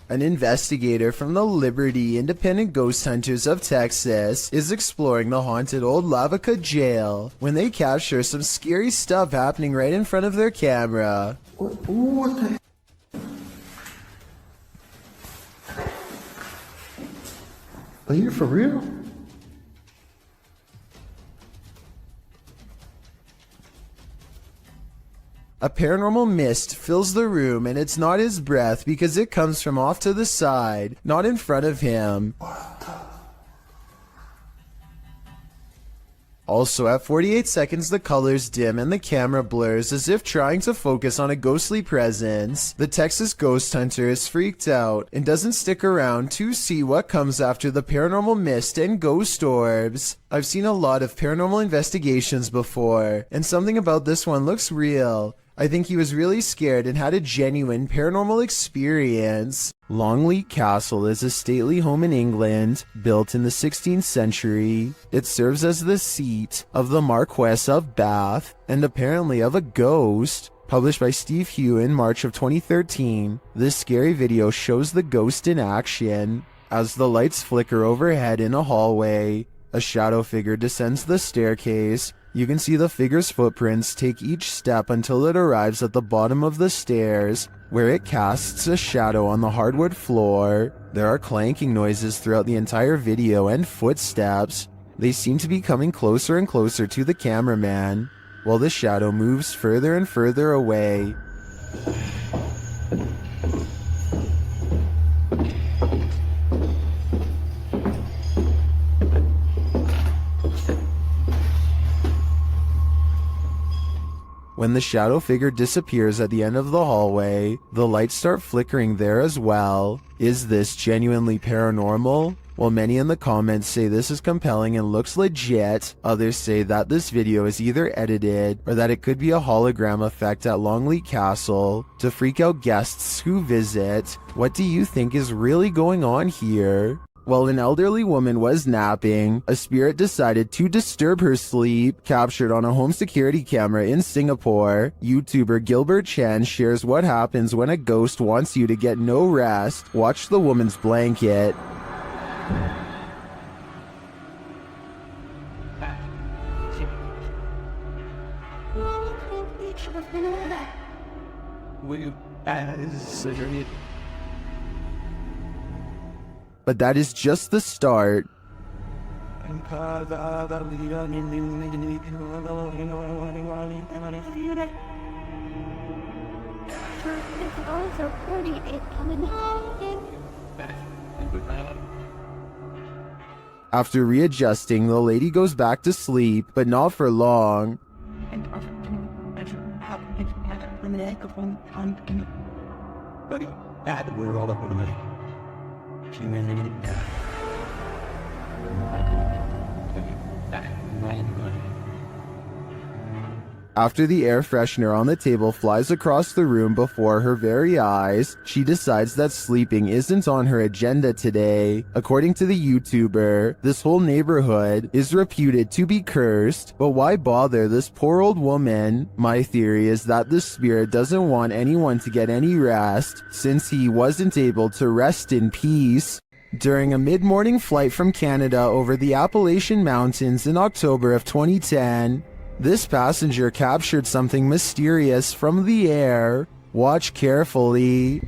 An investigator from the Liberty Independent Ghost Hunters of Texas is exploring the haunted old Lavaca jail when they capture some scary stuff happening right in front of their camera. What the? Are you for real? A paranormal mist fills the room, and it's not his breath because it comes from off to the side, not in front of him. Also, at 48 seconds, the colors dim and the camera blurs as if trying to focus on a ghostly presence. The Texas ghost hunter is freaked out and doesn't stick around to see what comes after the paranormal mist and ghost orbs. I've seen a lot of paranormal investigations before, and something about this one looks real. I think he was really scared and had a genuine paranormal experience. Longleat Castle is a stately home in England, built in the 16th century. It serves as the seat of the Marquess of Bath, and apparently of a ghost. Published by Steve Hugh in March of 2013, this scary video shows the ghost in action. As the lights flicker overhead in a hallway, a shadow figure descends the staircase. You can see the figure's footprints take each step until it arrives at the bottom of the stairs, where it casts a shadow on the hardwood floor. There are clanking noises throughout the entire video and footsteps. They seem to be coming closer and closer to the cameraman, while the shadow moves further and further away. When the shadow figure disappears at the end of the hallway, the lights start flickering there as well. Is this genuinely paranormal? While many in the comments say this is compelling and looks legit, others say that this video is either edited or that it could be a hologram effect at Longleat Castle to freak out guests who visit. What do you think is really going on here? While an elderly woman was napping, a spirit decided to disturb her sleep. Captured on a home security camera in Singapore, YouTuber Gilbert Chan shares what happens when a ghost wants you to get no rest. Watch the woman's blanket. But that is just the start. After readjusting, the lady goes back to sleep, but not for long. After the air freshener on the table flies across the room before her very eyes, she decides that sleeping isn't on her agenda today. According to the YouTuber, this whole neighborhood is reputed to be cursed, but why bother this poor old woman? My theory is that the spirit doesn't want anyone to get any rest, since he wasn't able to rest in peace. During a mid-morning flight from Canada over the Appalachian Mountains in October of 2010, this passenger captured something mysterious from the air. Watch carefully.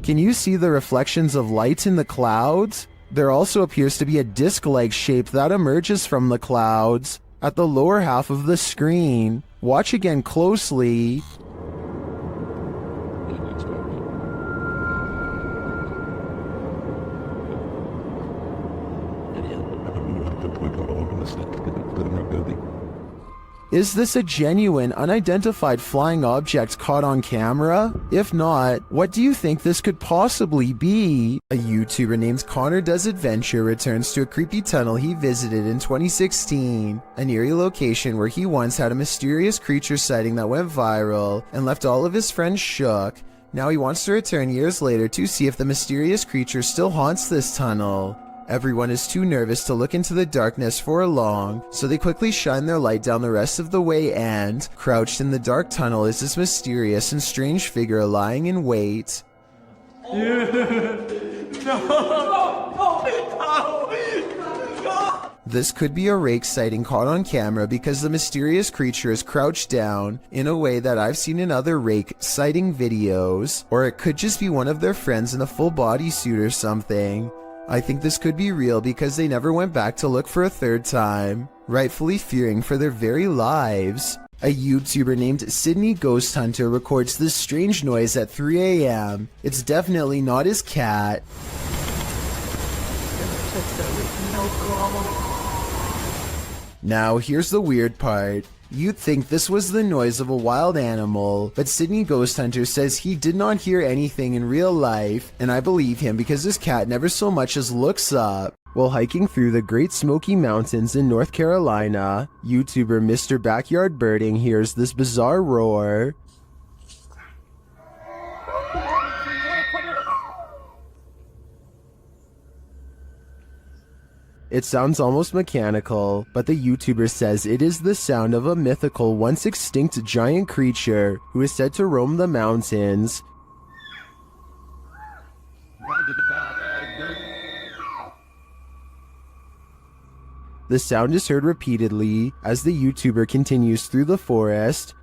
Can you see the reflections of light in the clouds? There also appears to be a disc-like shape that emerges from the clouds at the lower half of the screen. Watch again closely. Is this a genuine, unidentified flying object caught on camera? If not, what do you think this could possibly be? A YouTuber named Connor Does Adventure returns to a creepy tunnel he visited in 2016, an eerie location where he once had a mysterious creature sighting that went viral and left all of his friends shook. Now he wants to return years later to see if the mysterious creature still haunts this tunnel. Everyone is too nervous to look into the darkness for long, so they quickly shine their light down the rest of the way and, crouched in the dark tunnel is this mysterious and strange figure lying in wait. This could be a rake sighting caught on camera because the mysterious creature is crouched down in a way that I've seen in other rake sighting videos, or it could just be one of their friends in a full bodysuit or something. I think this could be real because they never went back to look for a third time, rightfully fearing for their very lives. A YouTuber named Sydney Ghost Hunter records this strange noise at 3 a.m. It's definitely not his cat. Now here's the weird part. You'd think this was the noise of a wild animal, but Sydney Ghost Hunter says he did not hear anything in real life, and I believe him because his cat never so much as looks up. While hiking through the Great Smoky Mountains in North Carolina, YouTuber Mr. Backyard Birding hears this bizarre roar. It sounds almost mechanical, but the YouTuber says it is the sound of a mythical, once extinct giant creature who is said to roam the mountains. The sound is heard repeatedly as the YouTuber continues through the forest.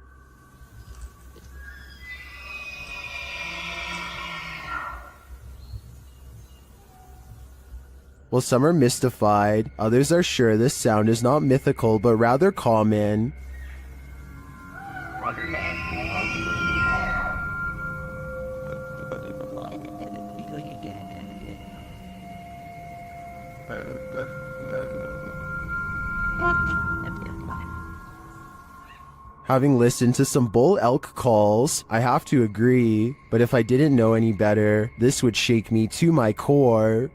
While some are mystified, others are sure this sound is not mythical but rather common. Having listened to some bull elk calls, I have to agree, but if I didn't know any better, this would shake me to my core.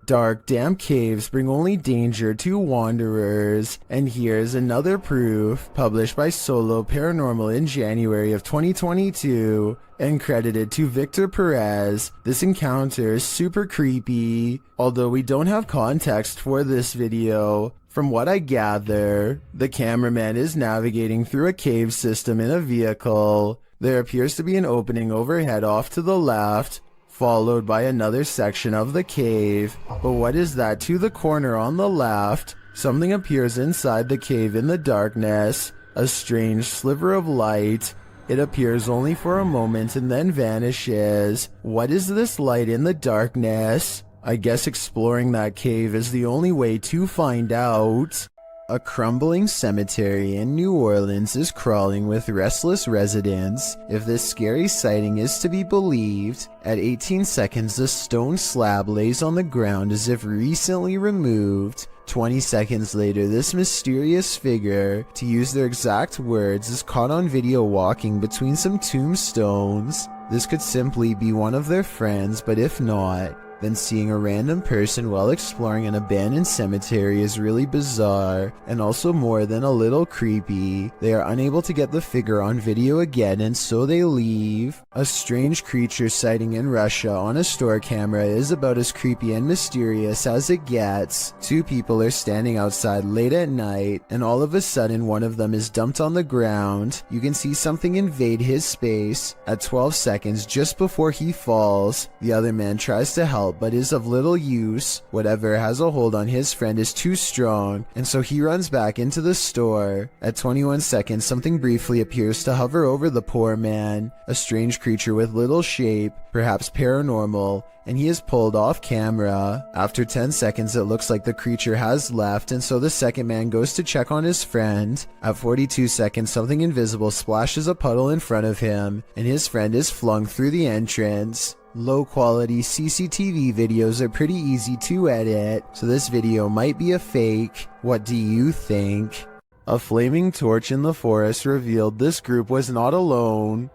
Dark, damp caves bring only danger to wanderers, and here's another proof, published by Solo Paranormal in January of 2022, and credited to Victor Perez. This encounter is super creepy, although we don't have context for this video. From what I gather, the cameraman is navigating through a cave system in a vehicle. There appears to be an opening overhead off to the left, followed by another section of the cave. But what is that to the corner on the left? Something appears inside the cave in the darkness, a strange sliver of light. It appears only for a moment and then vanishes. What is this light in the darkness? I guess exploring that cave is the only way to find out. A crumbling cemetery in New Orleans is crawling with restless residents. If this scary sighting is to be believed, at 18 seconds a stone slab lays on the ground as if recently removed. 20 seconds later, this mysterious figure, to use their exact words, is caught on video walking between some tombstones. This could simply be one of their friends, but if not, then seeing a random person while exploring an abandoned cemetery is really bizarre, and also more than a little creepy. They are unable to get the figure on video again, and so they leave. A strange creature sighting in Russia on a store camera is about as creepy and mysterious as it gets. Two people are standing outside late at night, and all of a sudden one of them is dumped on the ground. You can see something invade his space. At 12 seconds, just before he falls, the other man tries to help but is of little use. Whatever has a hold on his friend is too strong, and so he runs back into the store. At 21 seconds, something briefly appears to hover over the poor man, a strange creature with little shape, perhaps paranormal, and he is pulled off camera. After 10 seconds, it looks like the creature has left, and so the second man goes to check on his friend. At 42 seconds, something invisible splashes a puddle in front of him, and his friend is flung through the entrance. Low quality CCTV videos are pretty easy to edit, so this video might be a fake. What do you think? A flaming torch in the forest revealed this group was not alone.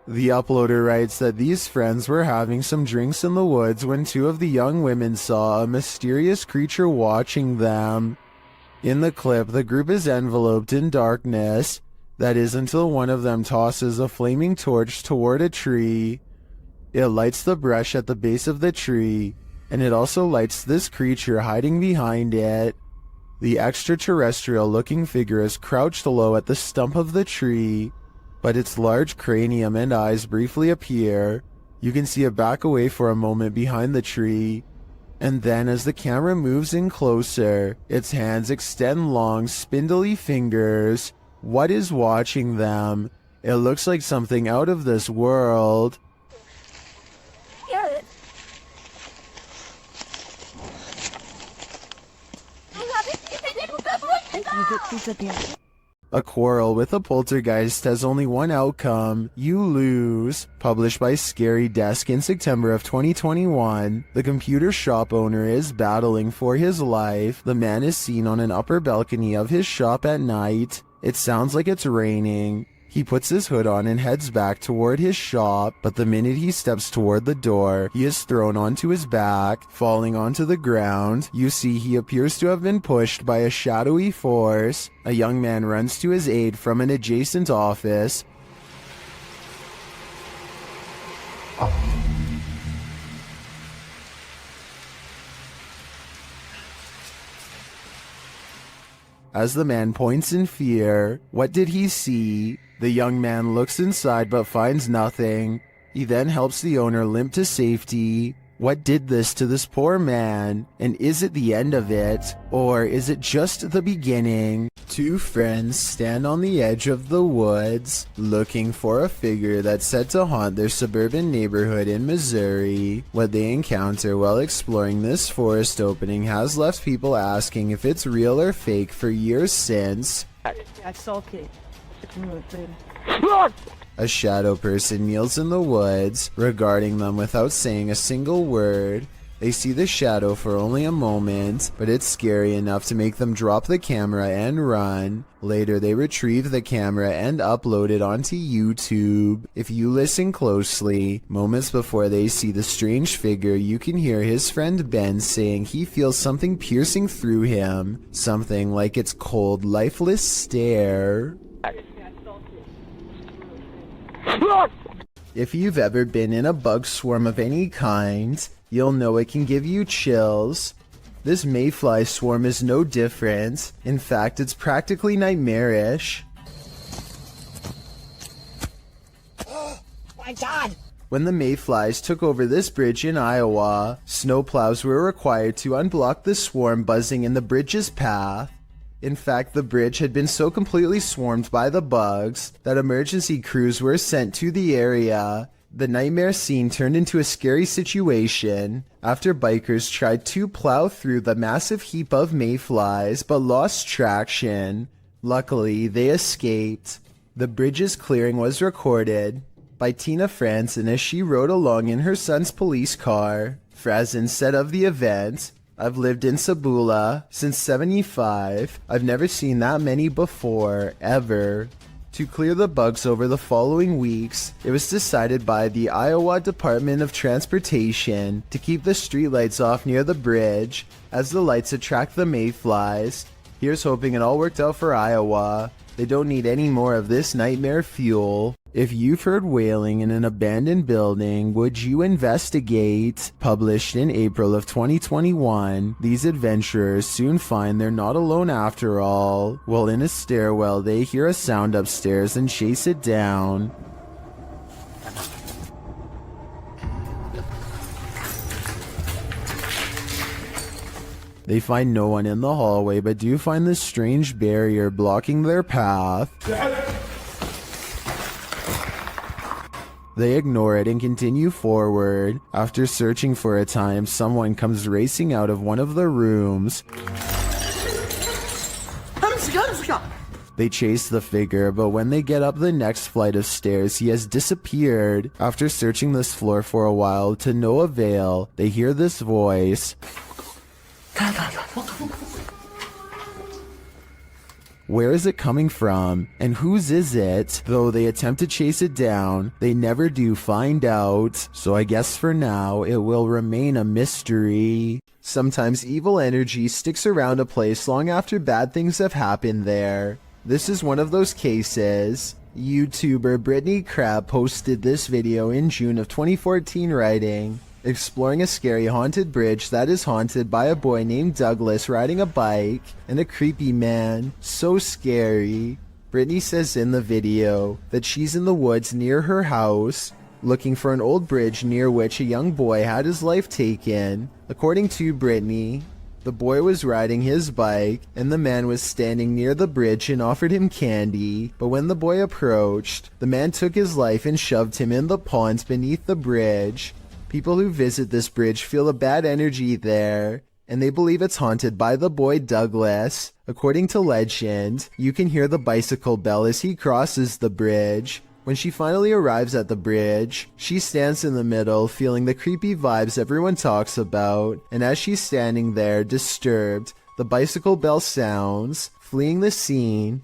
The uploader writes that these friends were having some drinks in the woods when two of the young women saw a mysterious creature watching them. In the clip, the group is enveloped in darkness, that is until one of them tosses a flaming torch toward a tree. It lights the brush at the base of the tree, and it also lights this creature hiding behind it. The extraterrestrial-looking figure is crouched low at the stump of the tree, but its large cranium and eyes briefly appear. You can see it back away for a moment behind the tree, and then as the camera moves in closer, its hands extend long, spindly fingers. What is watching them? It looks like something out of this world. A quarrel with a poltergeist has only one outcome: you lose. Published by Scary Desk in September of 2021, the computer shop owner is battling for his life. The man is seen on an upper balcony of his shop at night. It sounds like it's raining. He puts his hood on and heads back toward his shop, but the minute he steps toward the door, he is thrown onto his back, falling onto the ground. You see he appears to have been pushed by a shadowy force. A young man runs to his aid from an adjacent office. As the man points in fear, what did he see? The young man looks inside but finds nothing. He then helps the owner limp to safety. What did this to this poor man? And is it the end of it? Or is it just the beginning? Two friends stand on the edge of the woods, looking for a figure that's said to haunt their suburban neighborhood in Missouri. What they encounter while exploring this forest opening has left people asking if it's real or fake for years since. A shadow person kneels in the woods, regarding them without saying a single word. They see the shadow for only a moment, but it's scary enough to make them drop the camera and run. Later, they retrieve the camera and upload it onto YouTube. If you listen closely, moments before they see the strange figure, you can hear his friend Ben saying he feels something piercing through him, something like its cold, lifeless stare. If you've ever been in a bug swarm of any kind, you'll know it can give you chills. This mayfly swarm is no different. In fact, it's practically nightmarish. Oh my God! When the mayflies took over this bridge in Iowa, snowplows were required to unblock the swarm buzzing in the bridge's path. In fact, the bridge had been so completely swarmed by the bugs that emergency crews were sent to the area. The nightmare scene turned into a scary situation after bikers tried to plow through the massive heap of mayflies but lost traction. Luckily, they escaped. The bridge's clearing was recorded by Tina Franzen as she rode along in her son's police car. Franzen said of the event, I've lived in Sabula since 75. I've never seen that many before, ever. To clear the bugs over the following weeks, it was decided by the Iowa Department of Transportation to keep the streetlights off near the bridge, as the lights attract the mayflies. Here's hoping it all worked out for Iowa. They don't need any more of this nightmare fuel. If you've heard wailing in an abandoned building, would you investigate? Published in April of 2021, these adventurers soon find they're not alone after all. While in a stairwell, they hear a sound upstairs and chase it down. They find no one in the hallway, but do find this strange barrier blocking their path. They ignore it and continue forward. After searching for a time, someone comes racing out of one of the rooms. They chase the figure, but when they get up the next flight of stairs, he has disappeared. After searching this floor for a while to no avail, they hear this voice. Where is it coming from? And whose is it? Though they attempt to chase it down, they never do find out. So I guess for now, it will remain a mystery. Sometimes evil energy sticks around a place long after bad things have happened there. This is one of those cases. YouTuber Brittany Crab posted this video in June of 2014 writing, exploring a scary haunted bridge that is haunted by a boy named Douglas riding a bike and a creepy man. So scary. Brittany says in the video that she's in the woods near her house looking for an old bridge near which a young boy had his life taken. According to Brittany, the boy was riding his bike and the man was standing near the bridge and offered him candy, but when the boy approached, the man took his life and shoved him in the pond beneath the bridge. People who visit this bridge feel a bad energy there, and they believe it's haunted by the boy Douglas. According to legend, you can hear the bicycle bell as he crosses the bridge. When she finally arrives at the bridge, she stands in the middle, feeling the creepy vibes everyone talks about, and as she's standing there, disturbed, the bicycle bell sounds. Fleeing the scene,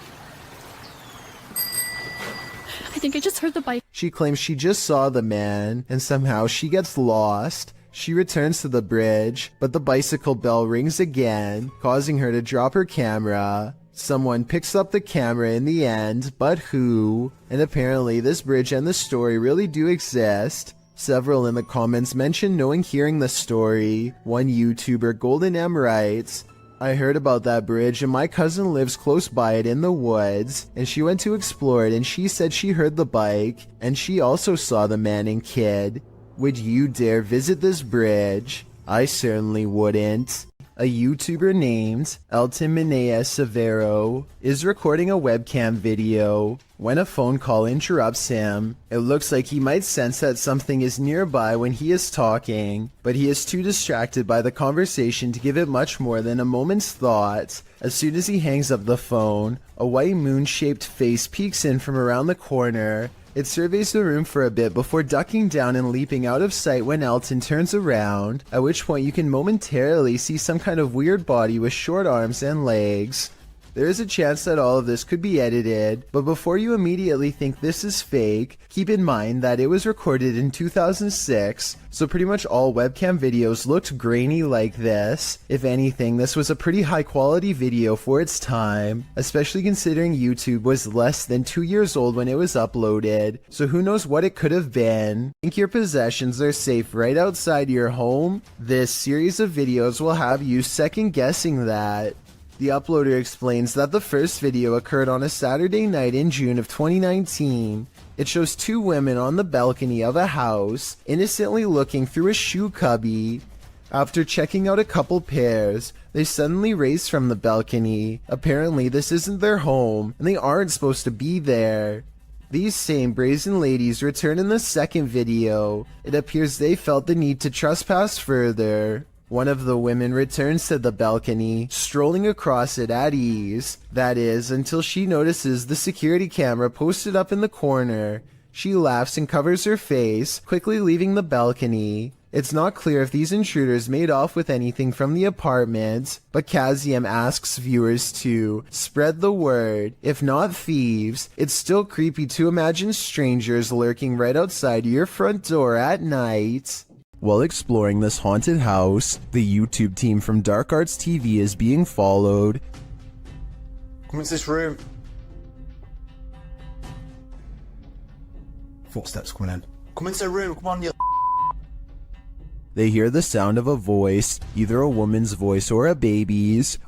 I think I just heard the bike. She claims she just saw the man, and somehow she gets lost. She returns to the bridge, but the bicycle bell rings again, causing her to drop her camera. Someone picks up the camera in the end, but who? And apparently this bridge and the story really do exist. Several in the comments mention knowing hearing the story. One YouTuber, Golden M, writes, I heard about that bridge and my cousin lives close by it in the woods, and she went to explore it and she said she heard the bike, and she also saw the man and kid. Would you dare visit this bridge? I certainly wouldn't. A YouTuber named Elton Minea Severo is recording a webcam video. When a phone call interrupts him, it looks like he might sense that something is nearby when he is talking, but he is too distracted by the conversation to give it much more than a moment's thought. As soon as he hangs up the phone, a white moon-shaped face peeks in from around the corner. It surveys the room for a bit before ducking down and leaping out of sight when Elton turns around, at which point you can momentarily see some kind of weird body with short arms and legs. There is a chance that all of this could be edited, but before you immediately think this is fake, keep in mind that it was recorded in 2006, so pretty much all webcam videos looked grainy like this. If anything, this was a pretty high quality video for its time, especially considering YouTube was less than 2 years old when it was uploaded, so who knows what it could have been. Think your possessions are safe right outside your home? This series of videos will have you second guessing that. The uploader explains that the first video occurred on a Saturday night in June of 2019. It shows two women on the balcony of a house, innocently looking through a shoe cubby. After checking out a couple pairs, they suddenly race from the balcony. Apparently this isn't their home, and they aren't supposed to be there. These same brazen ladies return in the second video. It appears they felt the need to trespass further. One of the women returns to the balcony, strolling across it at ease. That is, until she notices the security camera posted up in the corner. She laughs and covers her face, quickly leaving the balcony. It's not clear if these intruders made off with anything from the apartment, but Kazium asks viewers to spread the word. If not thieves, it's still creepy to imagine strangers lurking right outside your front door at night. While exploring this haunted house, the YouTube team from Dark Arts TV is being followed. Come into this room. Footsteps coming in. Come into the room. Come on, you. They hear the sound of a voice, either a woman's voice or a baby's.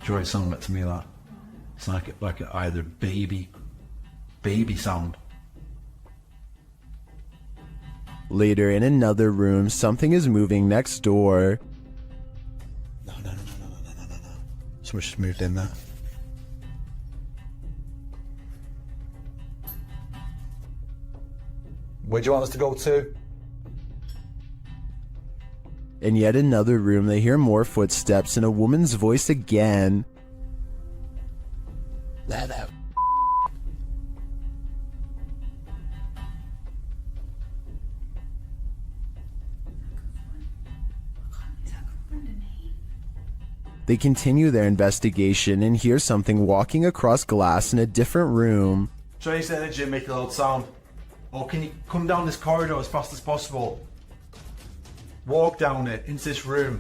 Joy sound like to me that. It's like either baby sound. Later in another room, something is moving next door. No. Someone's just moved in there. Where do you want us to go to? In yet another room, they hear more footsteps and a woman's voice again. There. They continue their investigation and hear something walking across glass in a different room. Try to energy and make a loud sound. Or can you come down this corridor as fast as possible? Walk down it, into this room.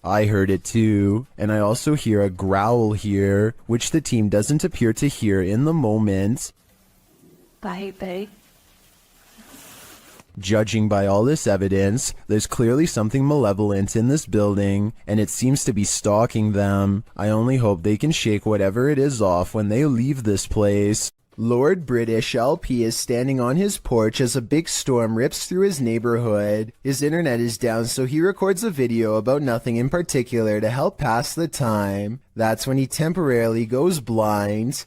I heard it too, and I also hear a growl here, which the team doesn't appear to hear in the moment. Baby. Judging by all this evidence, there's clearly something malevolent in this building, and it seems to be stalking them. I only hope they can shake whatever it is off when they leave this place. Lord British LP is standing on his porch as a big storm rips through his neighborhood. His internet is down, so he records a video about nothing in particular to help pass the time. That's when he temporarily goes blind.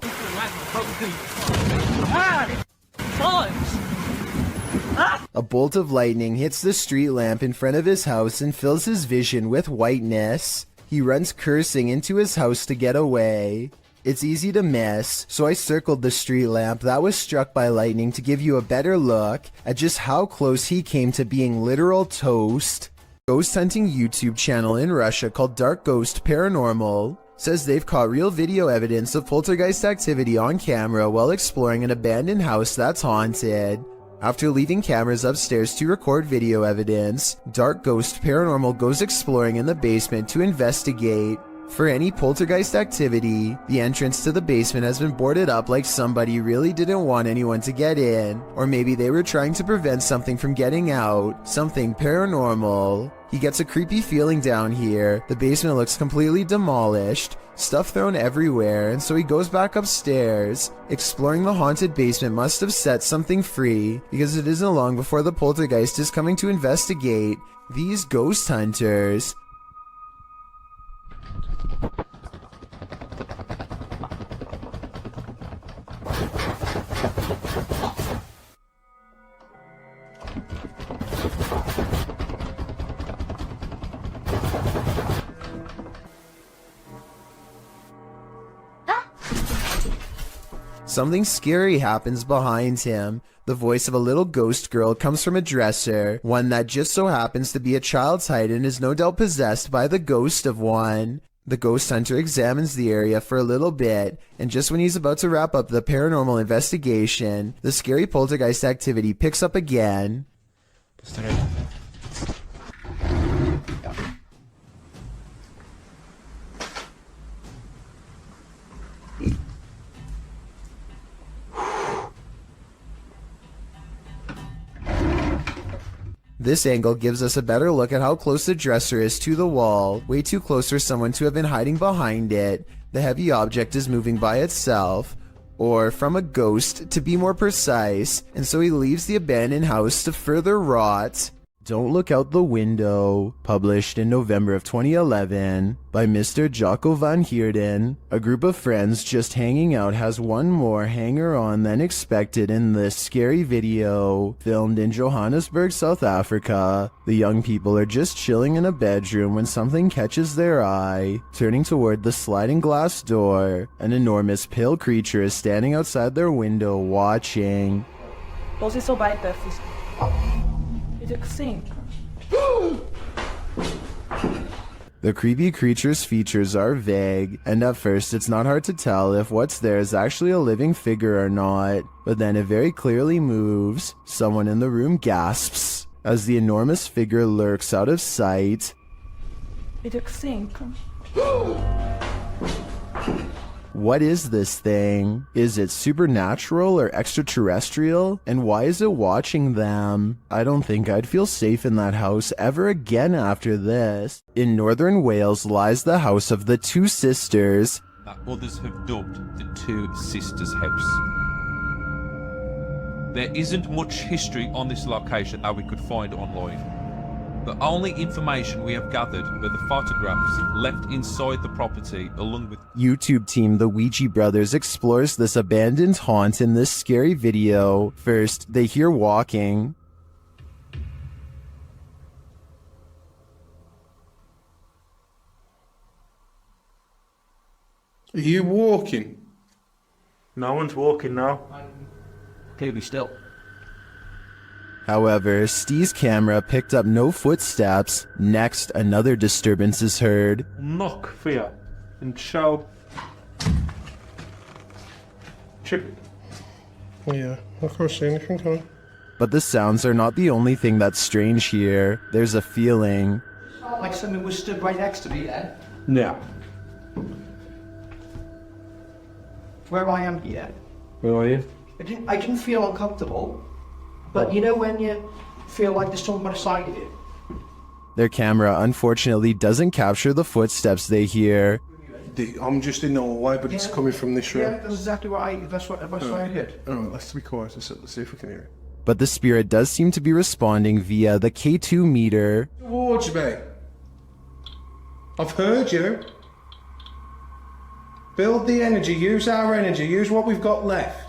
A bolt of lightning hits the street lamp in front of his house and fills his vision with whiteness. He runs cursing into his house to get away. It's easy to miss, so I circled the street lamp that was struck by lightning to give you a better look at just how close he came to being literal toast. Ghost hunting YouTube channel in Russia called Dark Ghost Paranormal says they've caught real video evidence of poltergeist activity on camera while exploring an abandoned house that's haunted. After leaving cameras upstairs to record video evidence, Dark Ghost Paranormal goes exploring in the basement to investigate for any poltergeist activity. The entrance to the basement has been boarded up like somebody really didn't want anyone to get in, or maybe they were trying to prevent something from getting out, something paranormal. He gets a creepy feeling down here. The basement looks completely demolished, stuff thrown everywhere, and so he goes back upstairs. Exploring the haunted basement must have set something free, because it isn't long before the poltergeist is coming to investigate these ghost hunters. Something scary happens behind him. The voice of a little ghost girl comes from a dresser, one that just so happens to be a child's height and is no doubt possessed by the ghost of one. The ghost hunter examines the area for a little bit, and just when he's about to wrap up the paranormal investigation, the scary poltergeist activity picks up again. This angle gives us a better look at how close the dresser is to the wall, way too close for someone to have been hiding behind it. The heavy object is moving by itself, or from a ghost to be more precise, and so he leaves the abandoned house to further rot. Don't Look Out the Window, published in November of 2011 by Mr. Jocko van Heerden. A group of friends just hanging out has one more hanger-on than expected in this scary video, filmed in Johannesburg, South Africa. The young people are just chilling in a bedroom when something catches their eye. Turning toward the sliding glass door, an enormous pale creature is standing outside their window watching. Posição baita, sim. The creepy creature's features are vague, and at first it's not hard to tell if what's there is actually a living figure or not, but then it very clearly moves. Someone in the room gasps as the enormous figure lurks out of sight. What is this thing? Is it supernatural or extraterrestrial? And why is it watching them? I don't think I'd feel safe in that house ever again after this. In northern Wales lies the house of the two sisters. That others have dubbed the Two Sisters House. There isn't much history on this location that we could find online. The only information we have gathered are the photographs left inside the property along with YouTube team The Ouija Brothers explores this abandoned haunt in this scary video. First, they hear walking. Are you walking? No one's walking now. Clearly still. However, Steve's camera picked up no footsteps. Next, another disturbance is heard. Knock for you and show. Chip. Yeah, I can't see anything, can I? But the sounds are not the only thing that's strange here. There's a feeling. Like something was stood right next to me then. Yeah. Where I am here. Where are you? I didn't feel uncomfortable. But you know when you feel like there's someone beside you? Their camera unfortunately doesn't capture the footsteps they hear. I'm just in the hallway, but it's coming from this room. Yeah, that's exactly what I heard. Alright, let's be quiet. Let's see if we can hear it. But the spirit does seem to be responding via the K2 meter. Towards me. I've heard you. Build the energy, use our energy, use what we've got left.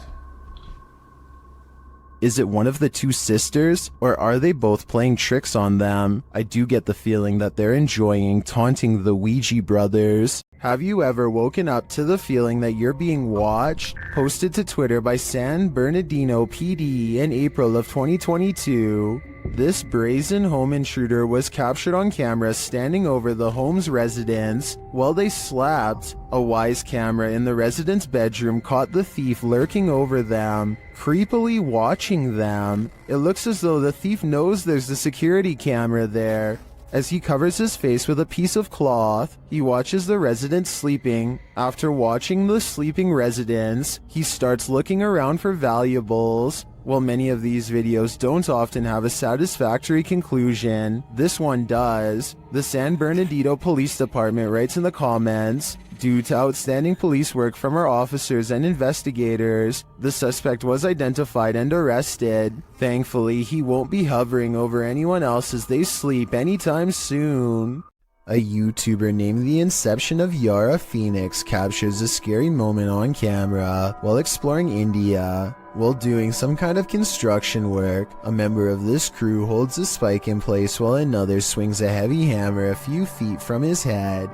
Is it one of the two sisters, or are they both playing tricks on them? I do get the feeling that they're enjoying taunting the Ouija brothers. Have you ever woken up to the feeling that you're being watched? Posted to Twitter by San Bernardino PD in April of 2022. This brazen home intruder was captured on camera standing over the home's residents while they slept. A wise camera in the resident's bedroom caught the thief lurking over them, creepily watching them. It looks as though the thief knows there's a security camera there. As he covers his face with a piece of cloth, he watches the resident sleeping. After watching the sleeping residents, he starts looking around for valuables. While many of these videos don't often have a satisfactory conclusion, this one does. The San Bernardino Police Department writes in the comments, "Due to outstanding police work from our officers and investigators, the suspect was identified and arrested. Thankfully, he won't be hovering over anyone else as they sleep anytime soon." A YouTuber named The Inception of Yara Phoenix captures a scary moment on camera while exploring India. While doing some kind of construction work, a member of this crew holds a spike in place while another swings a heavy hammer a few feet from his head.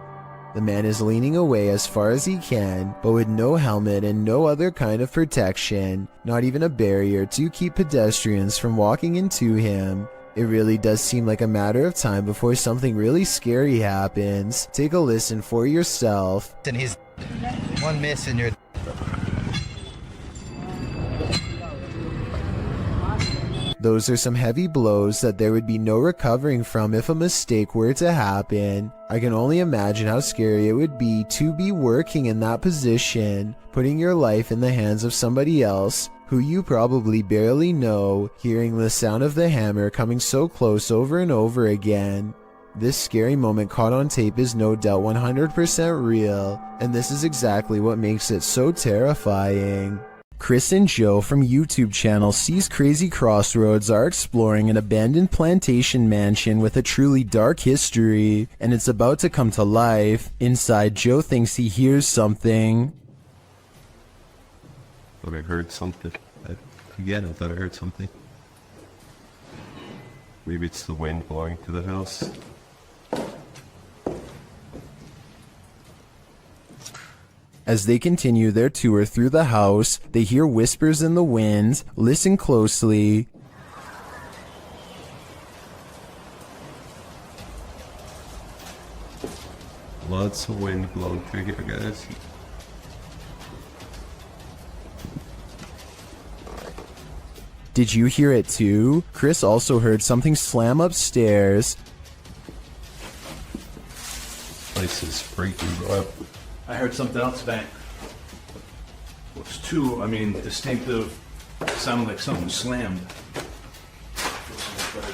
The man is leaning away as far as he can, but with no helmet and no other kind of protection, not even a barrier to keep pedestrians from walking into him. It really does seem like a matter of time before something really scary happens. Take a listen for yourself. And he's one miss and you're... Those are some heavy blows that there would be no recovering from if a mistake were to happen. I can only imagine how scary it would be to be working in that position, putting your life in the hands of somebody else who you probably barely know, hearing the sound of the hammer coming so close over and over again. This scary moment caught on tape is no doubt 100% real, and this is exactly what makes it so terrifying. Chris and Joe from YouTube channel Sees Crazy Crossroads are exploring an abandoned plantation mansion with a truly dark history, and it's about to come to life. Inside, Joe thinks he hears something. I thought I heard something. Again, I thought I heard something. Maybe it's the wind blowing to the house. As they continue their tour through the house, they hear whispers in the wind. Listen closely. Lots of wind blowing through here, guys. Did you hear it too? Chris also heard something slam upstairs. Place is freaking up. I heard something else bang. It was too, distinctive. It sounded like something slammed.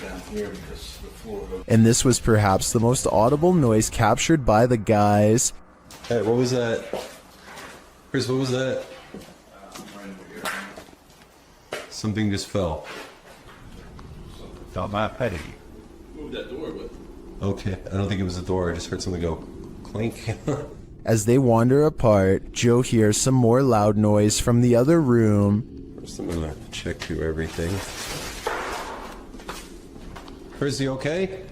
Down here because the floor. And this was perhaps the most audible noise captured by the guys. Hey, what was that? Chris, what was that? Something just fell. Got my petty. Move that door, but. Okay, I don't think it was the door. I just heard something go clink. As they wander apart, Joe hears some more loud noise from the other room. First, I'm gonna check through everything. Chris, you okay?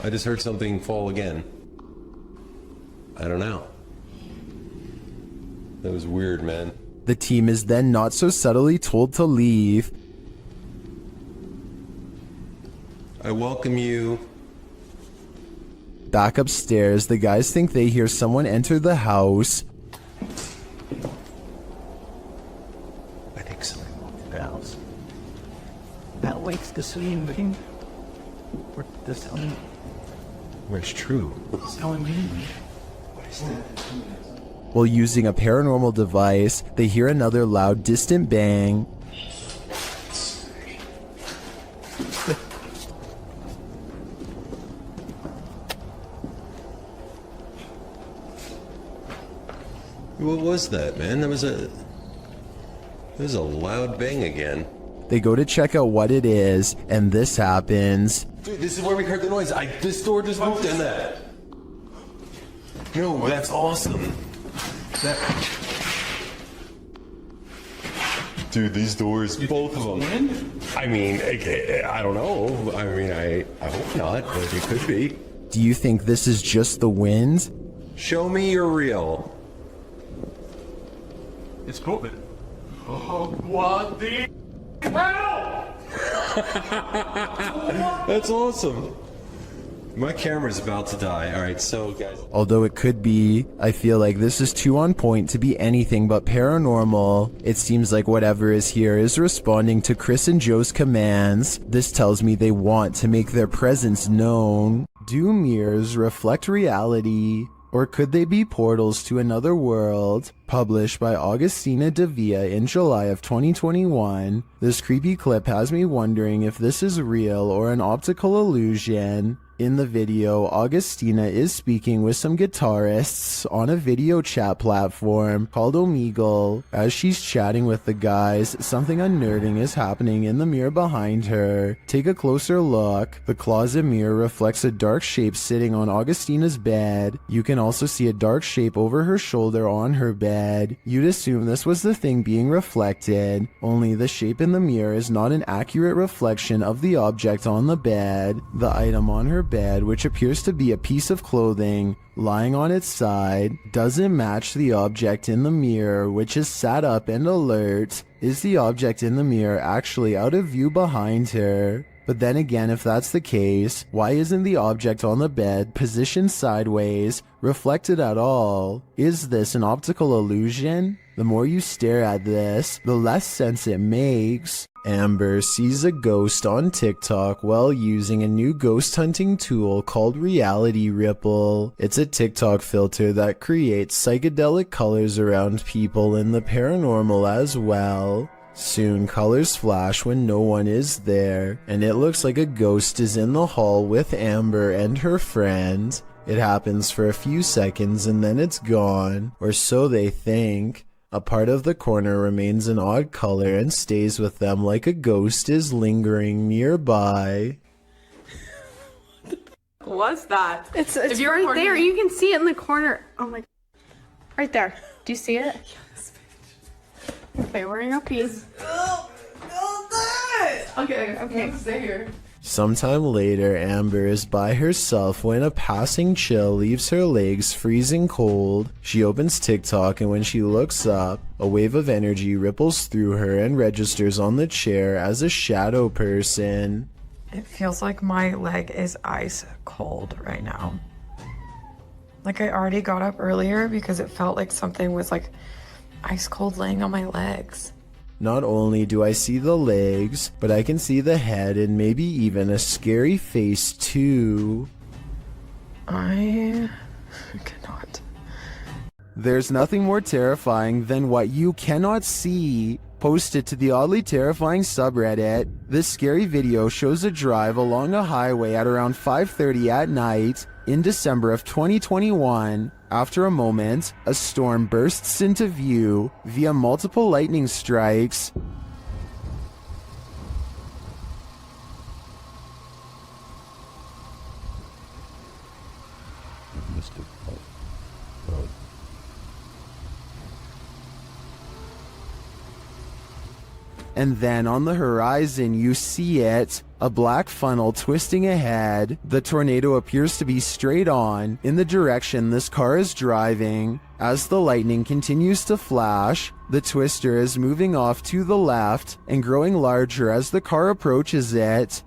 I just heard something fall again. I don't know. That was weird, man. The team is then not so subtly told to leave. I welcome you. Back upstairs, the guys think they hear someone enter the house. I think somebody walked in the house. That wakes the sleeping. What does tell me? Where's true? It's telling me. What is that? While using a paranormal device, they hear another loud, distant bang. What was that, man? That was a loud bang again. They go to check out what it is, and this happens. Dude, this is where we heard the noise. This door just moved in that. No, that's awesome. Dude, these doors, both of them. I mean, I don't know. I mean, I hope not, but it could be. Do you think this is just the wind? Show me you're real. It's COVID. Oh, what the hell? That's awesome. My camera's about to die. Alright, so guys. Although it could be, I feel like this is too on point to be anything but paranormal. It seems like whatever is here is responding to Chris and Joe's commands. This tells me they want to make their presence known. Do mirrors reflect reality? Or could they be portals to another world? Published by Augustina Devia in July of 2021. This creepy clip has me wondering if this is real or an optical illusion. In the video, Augustina is speaking with some guitarists on a video chat platform called Omegle. As she's chatting with the guys, something unnerving is happening in the mirror behind her. Take a closer look. The closet mirror reflects a dark shape sitting on Augustina's bed. You can also see a dark shape over her shoulder on her bed. You'd assume this was the thing being reflected, only the shape in the mirror is not an accurate reflection of the object on the bed. The item on her bed, which appears to be a piece of clothing lying on its side, doesn't match the object in the mirror, which is sat up and alert. Is the object in the mirror actually out of view behind her? But then again, if that's the case, why isn't the object on the bed positioned sideways, reflected at all? Is this an optical illusion? The more you stare at this, the less sense it makes. Amber sees a ghost on TikTok while using a new ghost hunting tool called Reality Ripple. It's a TikTok filter that creates psychedelic colors around people in the paranormal as well. Soon colors flash when no one is there, and it looks like a ghost is in the hall with Amber and her friend. It happens for a few seconds and then it's gone, or so they think. A part of the corner remains an odd color and stays with them like a ghost is lingering nearby. What's that? It's If you're right recording there. it- You can see it in the corner. Oh my. Right there. Do you see it? Yes. Okay, we're gonna go pee. Okay, stay here. Sometime later, Amber is by herself when a passing chill leaves her legs freezing cold. She opens TikTok, and when she looks up, a wave of energy ripples through her and registers on the chair as a shadow person. It feels like my leg is ice cold right now. Like I already got up earlier because it felt like something was like ice cold laying on my legs. Not only do I see the legs, but I can see the head and maybe even a scary face too. I cannot. There's nothing more terrifying than what you cannot see. Posted to the oddly terrifying subreddit, this scary video shows a drive along a highway at around 5:30 at night in December of 2021. After a moment, a storm bursts into view via multiple lightning strikes. And then on the horizon you see it, a black funnel twisting ahead. The tornado appears to be straight on in the direction this car is driving. As the lightning continues to flash, the twister is moving off to the left and growing larger as the car approaches it.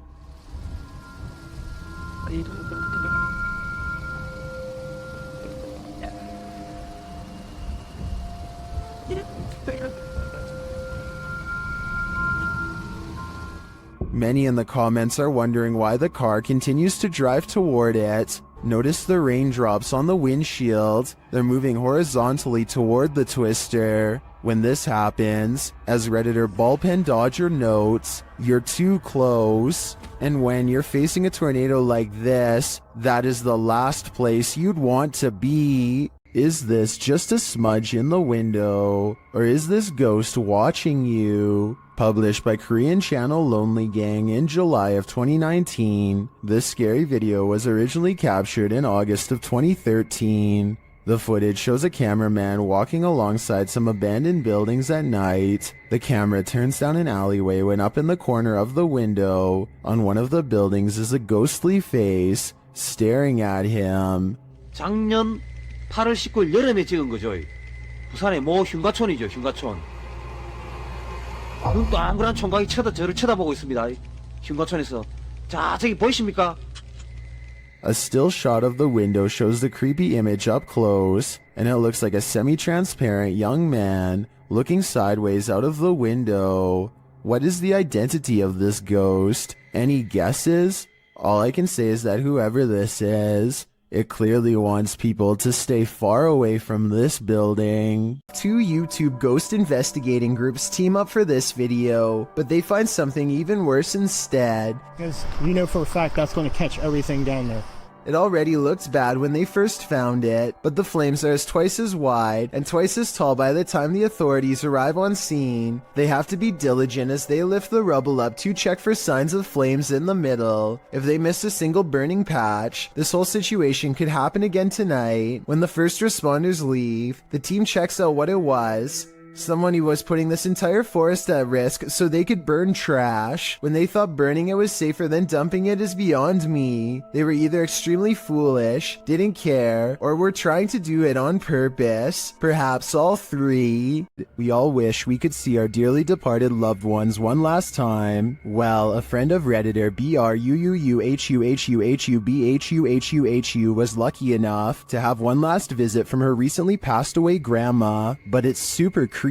Many in the comments are wondering why the car continues to drive toward it. Notice the raindrops on the windshield. They're moving horizontally toward the twister. When this happens, as Redditor Ballpen Dodger notes, you're too close. And when you're facing a tornado like this, that is the last place you'd want to be. Is this just a smudge in the window? Or is this ghost watching you? Published by Korean channel Lonely Gang in July of 2019, this scary video was originally captured in August of 2013. The footage shows a cameraman walking alongside some abandoned buildings at night. The camera turns down an alleyway when up in the corner of the window, on one of the buildings is a ghostly face staring at him. 작년 8월 19일 여름에 찍은 거죠. 부산의 모 흉가촌이죠, 흉가촌. 눈 동그란 총각이 저를 쳐다보고 있습니다. 흉가촌에서. 자, 저기 보이십니까? A still shot of the window shows the creepy image up close, and it looks like a semi-transparent young man looking sideways out of the window. What is the identity of this ghost? Any guesses? All I can say is that whoever this is, it clearly wants people to stay far away from this building. Two YouTube ghost investigating groups team up for this video, but they find something even worse instead. Because you know for a fact that's going to catch everything down there. It already looked bad when they first found it, but the flames are twice as wide and twice as tall by the time the authorities arrive on scene. They have to be diligent as they lift the rubble up to check for signs of flames in the middle. If they miss a single burning patch, this whole situation could happen again tonight. When the first responders leave, the team checks out what it was. Someone who was putting this entire forest at risk so they could burn trash. When they thought burning it was safer than dumping it is beyond me. They were either extremely foolish, didn't care, or were trying to do it on purpose. Perhaps all three. We all wish we could see our dearly departed loved ones one last time. Well, a friend of Redditor BRUUHUHUHUBHUHUHU was lucky enough to have one last visit from her recently passed away grandma, but it's super creepy.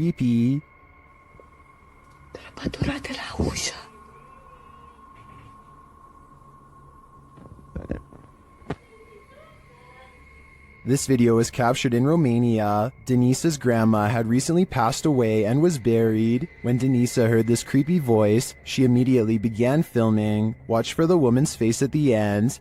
This video was captured in Romania. Denise's grandma had recently passed away and was buried. When Denise heard this creepy voice, she immediately began filming. Watch for the woman's face at the end.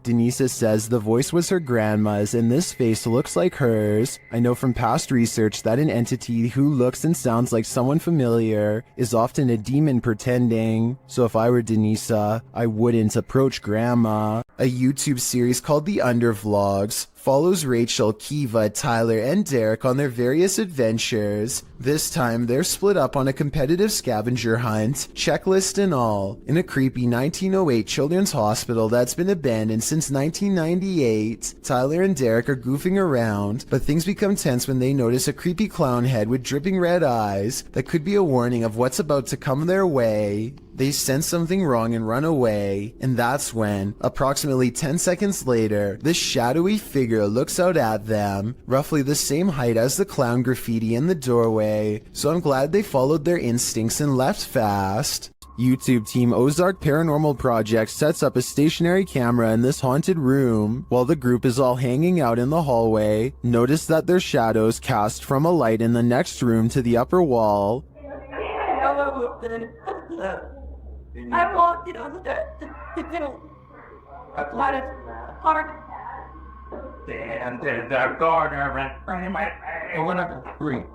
Denisa says the voice was her grandma's and this face looks like hers. I know from past research that an entity who looks and sounds like someone familiar is often a demon pretending. So if I were Denisa, I wouldn't approach grandma. A YouTube series called The Undervlogs follows Rachel, Kiva, Tyler, and Derek on their various adventures. This time, they're split up on a competitive scavenger hunt, checklist and all, in a creepy 1908 children's hospital that's been abandoned since 1998. Tyler and Derek are goofing around, but things become tense when they notice a creepy clown head with dripping red eyes that could be a warning of what's about to come their way. They sense something wrong and run away, and that's when, approximately 10 seconds later, this shadowy figure looks out at them, roughly the same height as the clown graffiti in the doorway, so I'm glad they followed their instincts and left fast. YouTube team Ozark Paranormal Project sets up a stationary camera in this haunted room. While the group is all hanging out in the hallway, notice that their shadows cast from a light in the next room to the upper wall. I walked it on the park. And there's a gardener in my green.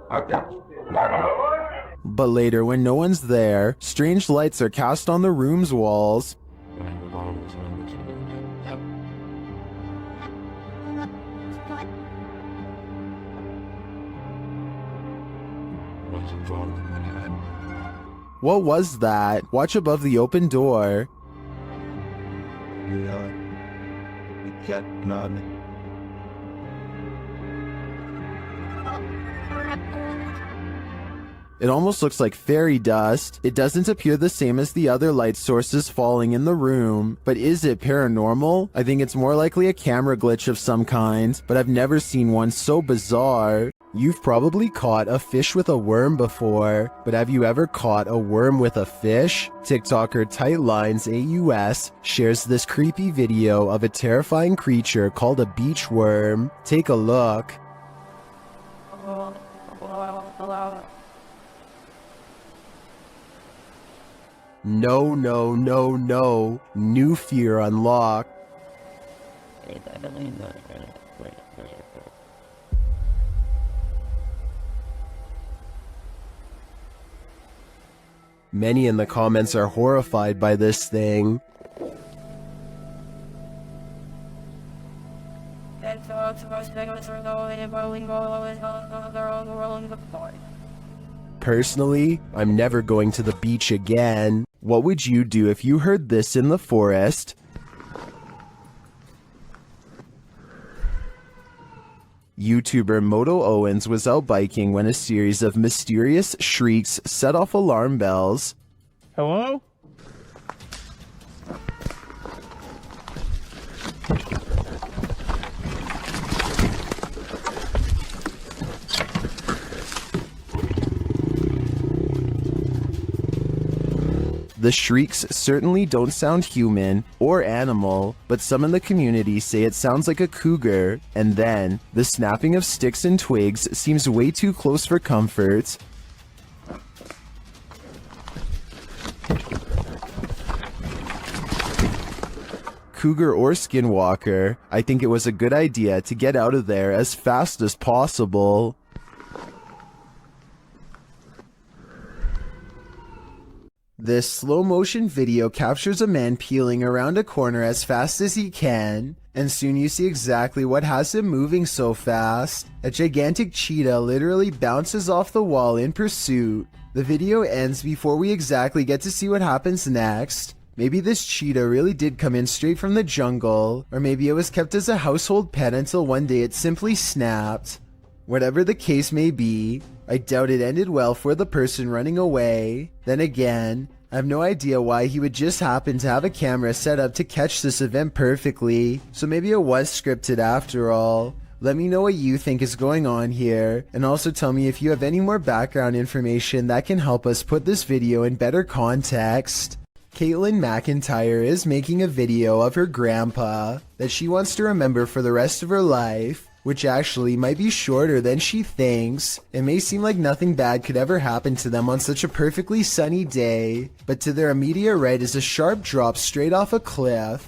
But later, when no one's there, strange lights are cast on the room's walls. What was that? Watch above the open door. It almost looks like fairy dust. It doesn't appear the same as the other light sources falling in the room. But is it paranormal? I think it's more likely a camera glitch of some kind, but I've never seen one so bizarre. You've probably caught a fish with a worm before, but have you ever caught a worm with a fish? TikToker Tightlines AUS shares this creepy video of a terrifying creature called a beach worm. Take a look. No, no, no, no. New fear unlocked. Many in the comments are horrified by this thing. Personally, I'm never going to the beach again. What would you do if you heard this in the forest? YouTuber Moto Owens was out biking when a series of mysterious shrieks set off alarm bells. Hello? The shrieks certainly don't sound human or animal, but some in the community say it sounds like a cougar, and then the snapping of sticks and twigs seems way too close for comfort. Cougar or skinwalker, I think it was a good idea to get out of there as fast as possible. This slow-motion video captures a man peeling around a corner as fast as he can, and soon you see exactly what has him moving so fast. A gigantic cheetah literally bounces off the wall in pursuit. The video ends before we exactly get to see what happens next. Maybe this cheetah really did come in straight from the jungle, or maybe it was kept as a household pet until one day it simply snapped. Whatever the case may be, I doubt it ended well for the person running away. Then again, I have no idea why he would just happen to have a camera set up to catch this event perfectly, so maybe it was scripted after all. Let me know what you think is going on here, and also tell me if you have any more background information that can help us put this video in better context. Caitlin McIntyre is making a video of her grandpa that she wants to remember for the rest of her life, which actually might be shorter than she thinks. It may seem like nothing bad could ever happen to them on such a perfectly sunny day, but to their immediate right is a sharp drop straight off a cliff.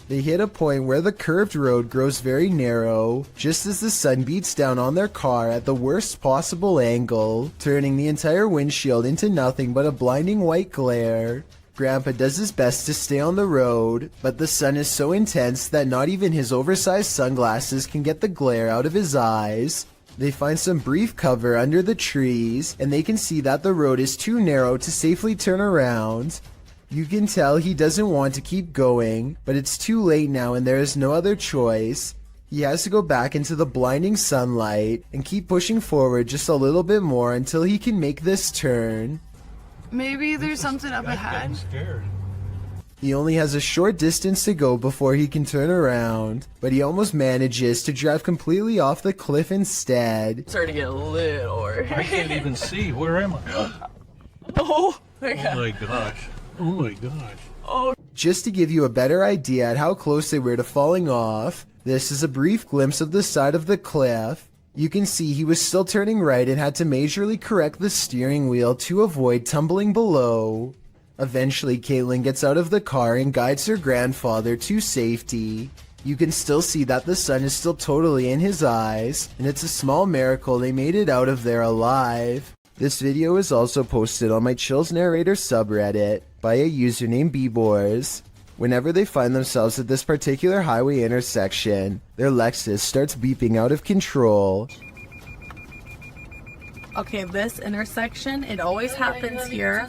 They hit a point where the curved road grows very narrow, just as the sun beats down on their car at the worst possible angle, turning the entire windshield into nothing but a blinding white glare. Grandpa does his best to stay on the road, but the sun is so intense that not even his oversized sunglasses can get the glare out of his eyes. They find some brief cover under the trees, and they can see that the road is too narrow to safely turn around. You can tell he doesn't want to keep going, but it's too late now and there is no other choice. He has to go back into the blinding sunlight and keep pushing forward just a little bit more until he can make this turn. Maybe there's something up ahead. He only has a short distance to go before he can turn around, but he almost manages to drive completely off the cliff instead. Starting to get a little worried. I can't even see. Where am I? Oh my Oh my gosh. Oh my gosh. Oh. Just to give you a better idea at how close they were to falling off, this is a brief glimpse of the side of the cliff. You can see he was still turning right and had to majorly correct the steering wheel to avoid tumbling below. Eventually, Caitlin gets out of the car and guides her grandfather to safety. You can still see that the sun is still totally in his eyes, and it's a small miracle they made it out of there alive. This video is also posted on my Chills Narrator subreddit by a user named Bbors. Whenever they find themselves at this particular highway intersection, their Lexus starts beeping out of control. Okay, this intersection, it always happens here.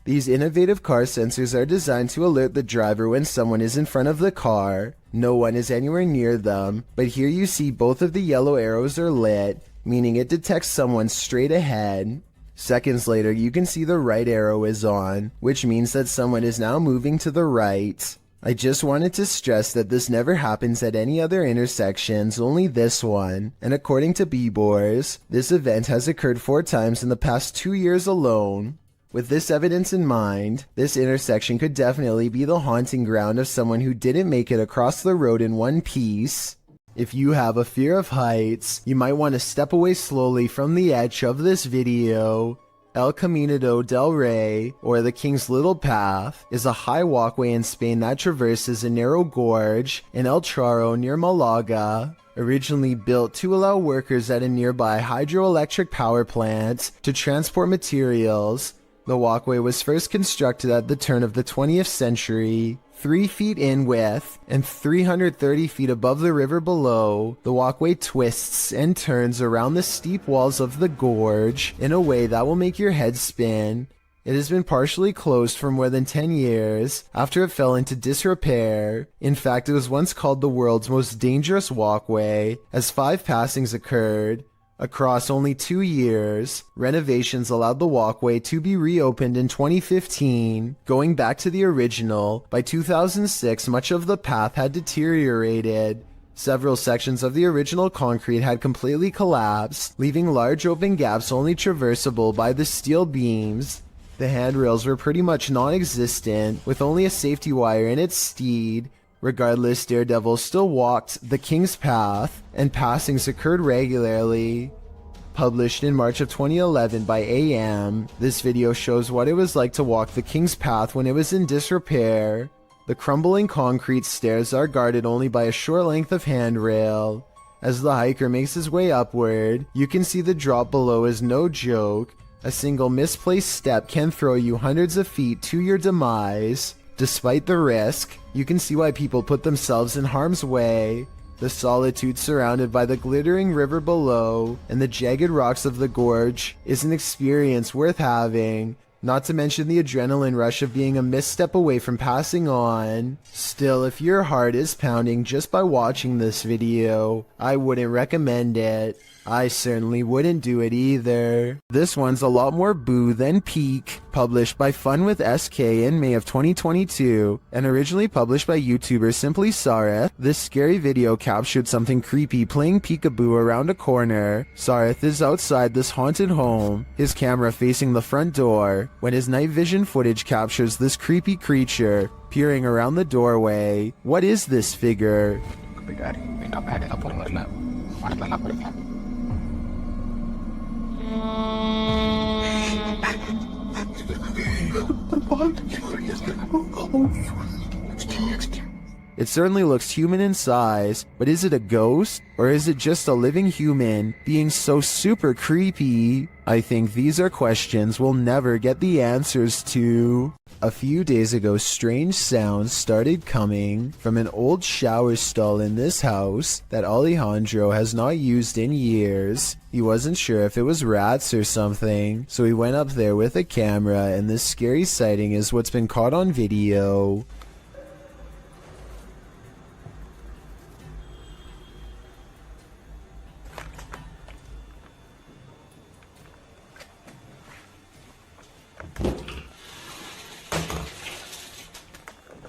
These innovative car sensors are designed to alert the driver when someone is in front of the car. No one is anywhere near them, but here you see both of the yellow arrows are lit, meaning it detects someone straight ahead. Seconds later, you can see the right arrow is on, which means that someone is now moving to the right. I just wanted to stress that this never happens at any other intersections, only this one. And according to Bbors, this event has occurred 4 times in the past 2 years alone. With this evidence in mind, this intersection could definitely be the haunting ground of someone who didn't make it across the road in one piece. If you have a fear of heights, you might want to step away slowly from the edge of this video. El Camino del Rey, or the King's Little Path, is a high walkway in Spain that traverses a narrow gorge in El Charro near Malaga. Originally built to allow workers at a nearby hydroelectric power plant to transport materials, the walkway was first constructed at the turn of the 20th century. 3 feet in width and 330 feet above the river below, the walkway twists and turns around the steep walls of the gorge in a way that will make your head spin. It has been partially closed for more than 10 years after it fell into disrepair. In fact, it was once called the world's most dangerous walkway, as 5 passings occurred. Across only 2 years, renovations allowed the walkway to be reopened in 2015. Going back to the original, by 2006 much of the path had deteriorated. Several sections of the original concrete had completely collapsed, leaving large open gaps only traversable by the steel beams. The handrails were pretty much non-existent, with only a safety wire in its steed. Regardless, Daredevil still walked the King's Path, and passings occurred regularly. Published in March of 2011 by AM, this video shows what it was like to walk the King's Path when it was in disrepair. The crumbling concrete stairs are guarded only by a short length of handrail. As the hiker makes his way upward, you can see the drop below is no joke. A single misplaced step can throw you hundreds of feet to your demise. Despite the risk, you can see why people put themselves in harm's way. The solitude surrounded by the glittering river below and the jagged rocks of the gorge is an experience worth having, not to mention the adrenaline rush of being a misstep away from passing on. Still, if your heart is pounding just by watching this video, I wouldn't recommend it. I certainly wouldn't do it either. This one's a lot more boo than peak. Published by Fun with SK in May of 2022, and originally published by YouTuber Simply Sareth, this scary video captured something creepy playing peekaboo around a corner. Sareth is outside this haunted home, his camera facing the front door, when his night vision footage captures this creepy creature peering around the doorway. What is this figure? It certainly looks human in size, but is it a ghost? Or is it just a living human being so super creepy? I think these are questions we'll never get the answers to. A few days ago, strange sounds started coming from an old shower stall in this house that Alejandro has not used in years. He wasn't sure if it was rats or something, so he went up there with a camera, and this scary sighting is what's been caught on video.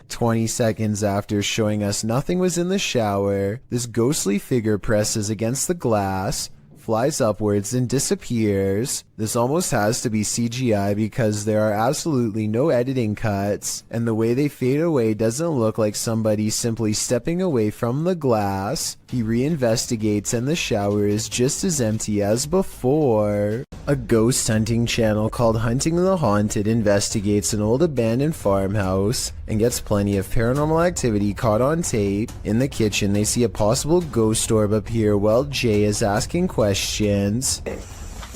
"20 seconds after showing us nothing was in the shower, this ghostly figure presses against the glass, flies upwards and disappears. This almost has to be CGI because there are absolutely no editing cuts, and the way they fade away doesn't look like somebody simply stepping away from the glass. He reinvestigates and the shower is just as empty as before." A ghost hunting channel called Hunting the Haunted investigates an old abandoned farmhouse and gets plenty of paranormal activity caught on tape. In the kitchen, they see a possible ghost orb appear while Jay is asking questions.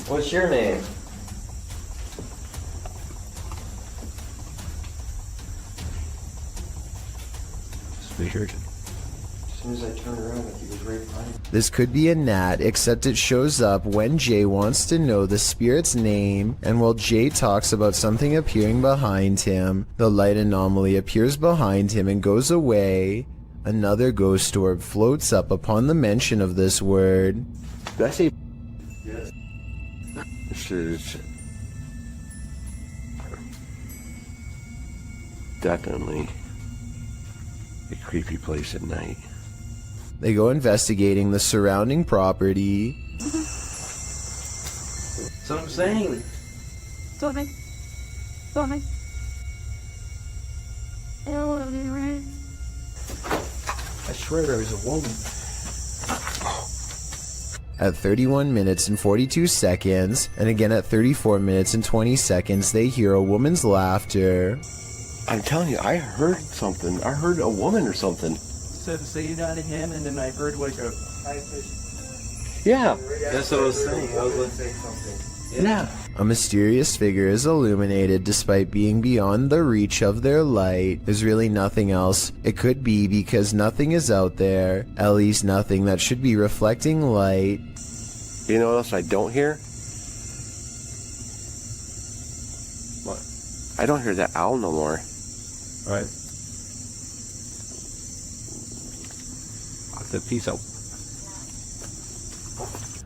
What's your name? Speak urgent. As soon as I turned around, he was right behind me. This could be a gnat, except it shows up when Jay wants to know the spirit's name, and while Jay talks about something appearing behind him, the light anomaly appears behind him and goes away. Another ghost orb floats up upon the mention of this word. Did I say? Yes. This is definitely a creepy place at night. They go investigating the surrounding property. That's what I'm saying. Sorry. Sorry. I swear there was a woman. At 31 minutes and 42 seconds, and again at 34 minutes and 20 seconds, they hear a woman's laughter. I'm telling you, I heard something. I heard a woman or something. Said say you nodded him, and then I heard like a high pitch. Yeah, that's what I was saying. I was going to say something. Yeah. A mysterious figure is illuminated despite being beyond the reach of their light. There's really nothing else it could be because nothing is out there, at least nothing that should be reflecting light. You know what else I don't hear? What? I don't hear that owl no more. Right. The peace out.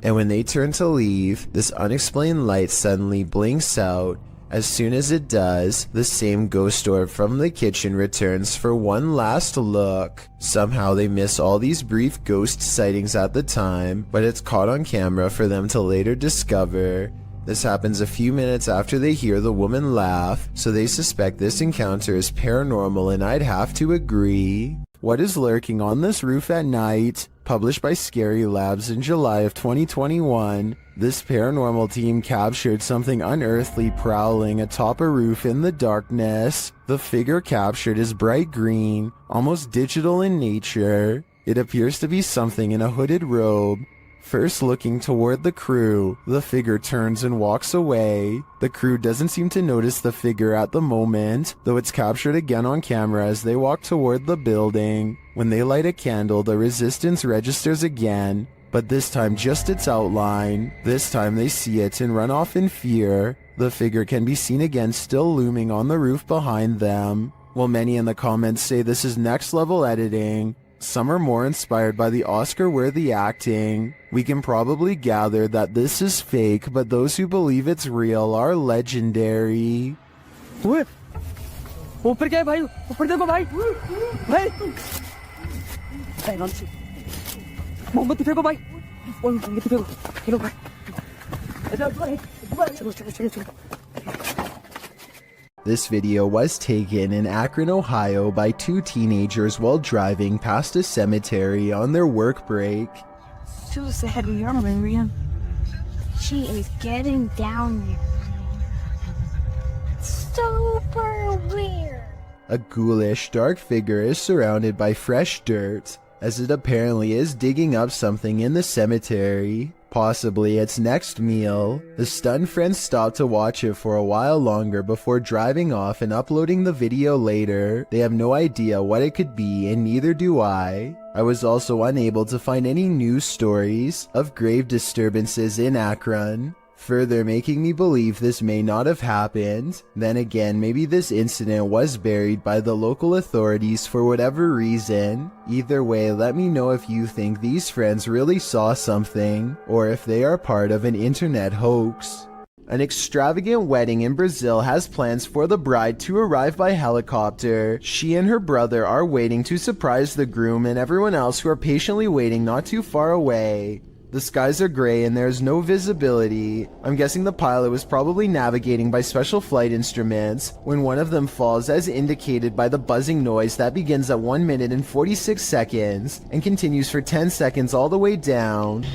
And when they turn to leave, this unexplained light suddenly blinks out. As soon as it does, the same ghost orb from the kitchen returns for one last look. Somehow they miss all these brief ghost sightings at the time, but it's caught on camera for them to later discover. This happens a few minutes after they hear the woman laugh, so they suspect this encounter is paranormal, and I'd have to agree. What is lurking on this roof at night? Published by Scary Labs in July of 2021, this paranormal team captured something unearthly prowling atop a roof in the darkness. The figure captured is bright green, almost digital in nature. It appears to be something in a hooded robe. First looking toward the crew, the figure turns and walks away. The crew doesn't seem to notice the figure at the moment, though it's captured again on camera as they walk toward the building. When they light a candle, the resistance registers again, but this time just its outline. This time they see it and run off in fear. The figure can be seen again still looming on the roof behind them. While many in the comments say this is next level editing, some are more inspired by the Oscar-worthy acting. We can probably gather that this is fake, but those who believe it's real are legendary. ऊपर क्या है भाई? ऊपर देखो भाई. भाई. भाई non से. मोमबत्ती फेंको भाई. वो मोमबत्ती फेंको. चलो भाई. चलो चलो चलो चलो. This video was taken in Akron, Ohio by two teenagers while driving past a cemetery on their work break. She was ahead of your Marian. She is getting down there. Super weird. A ghoulish, dark figure is surrounded by fresh dirt, as it apparently is digging up something in the cemetery, possibly its next meal. The stunned friends stop to watch it for a while longer before driving off and uploading the video later. They have no idea what it could be, and neither do I. I was also unable to find any news stories of grave disturbances in Akron, further making me believe this may not have happened. Then again, maybe this incident was buried by the local authorities for whatever reason. Either way, let me know if you think these friends really saw something, or if they are part of an internet hoax. An extravagant wedding in Brazil has plans for the bride to arrive by helicopter. She and her brother are waiting to surprise the groom and everyone else who are patiently waiting not too far away. The skies are gray and there is no visibility. I'm guessing the pilot was probably navigating by special flight instruments when one of them falls, as indicated by the buzzing noise that begins at 1 minute and 46 seconds and continues for 10 seconds all the way down.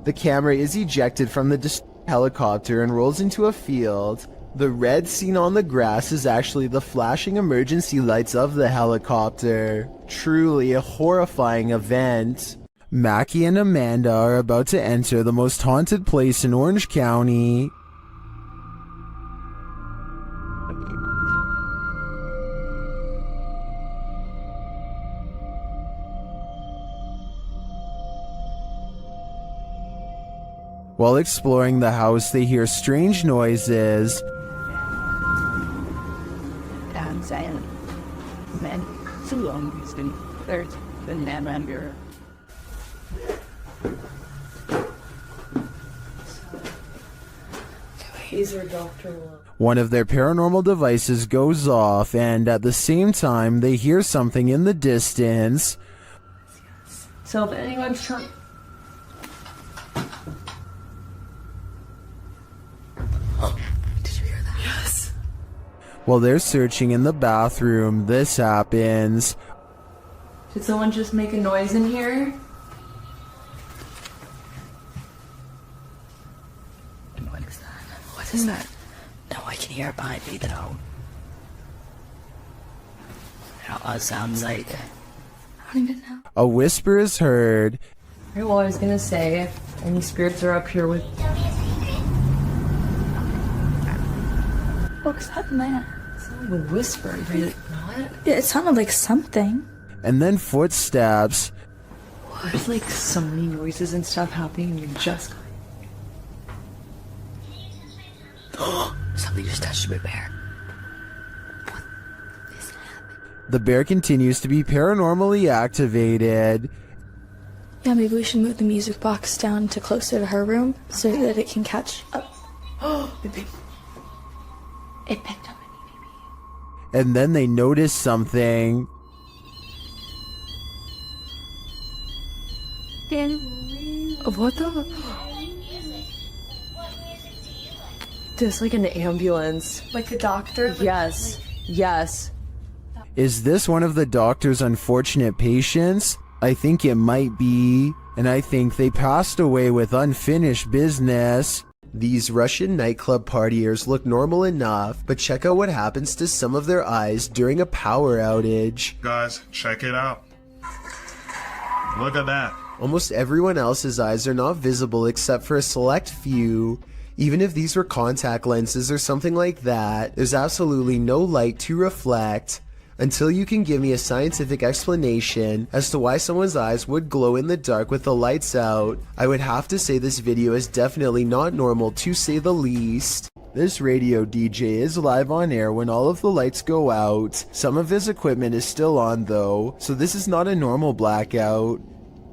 The camera is ejected from the helicopter and rolls into a field. The red seen on the grass is actually the flashing emergency lights of the helicopter. Truly a horrifying event. Mackie and Amanda are about to enter the most haunted place in Orange County. While exploring the house, they hear strange noises. I'm saying, man, so long he's been there's been man around here. He's our doctor. One of their paranormal devices goes off, and at the same time, they hear something in the distance. So if anyone's trying... While they're searching in the bathroom, this happens. Did someone just make a noise in here? What is that? What is that? No, I can hear it behind me though. It sounds like... I don't even know. A whisper is heard. Right, well, I was gonna say, any spirits are up here with... What's that, man? Someone whispered, did it not? Yeah, it sounded like something. And then footsteps. There's like so many noises and stuff happening and you're just... Something just touched my bear. The bear continues to be paranormally activated. Yeah, maybe we should move the music box down to closer to her room so that it can catch up. Oh, it picked up. And then they notice something. What the? There's like an ambulance. Like a doctor? Yes. Yes. Is this one of the doctor's unfortunate patients? I think it might be. And I think they passed away with unfinished business. These Russian nightclub partiers look normal enough, but check out what happens to some of their eyes during a power outage. Guys, check it out. Look at that. Almost everyone else's eyes are not visible except for a select few. Even if these were contact lenses or something like that, there's absolutely no light to reflect. Until you can give me a scientific explanation as to why someone's eyes would glow in the dark with the lights out, I would have to say this video is definitely not normal, to say the least. This radio DJ is live on air when all of the lights go out. Some of his equipment is still on though, so this is not a normal blackout.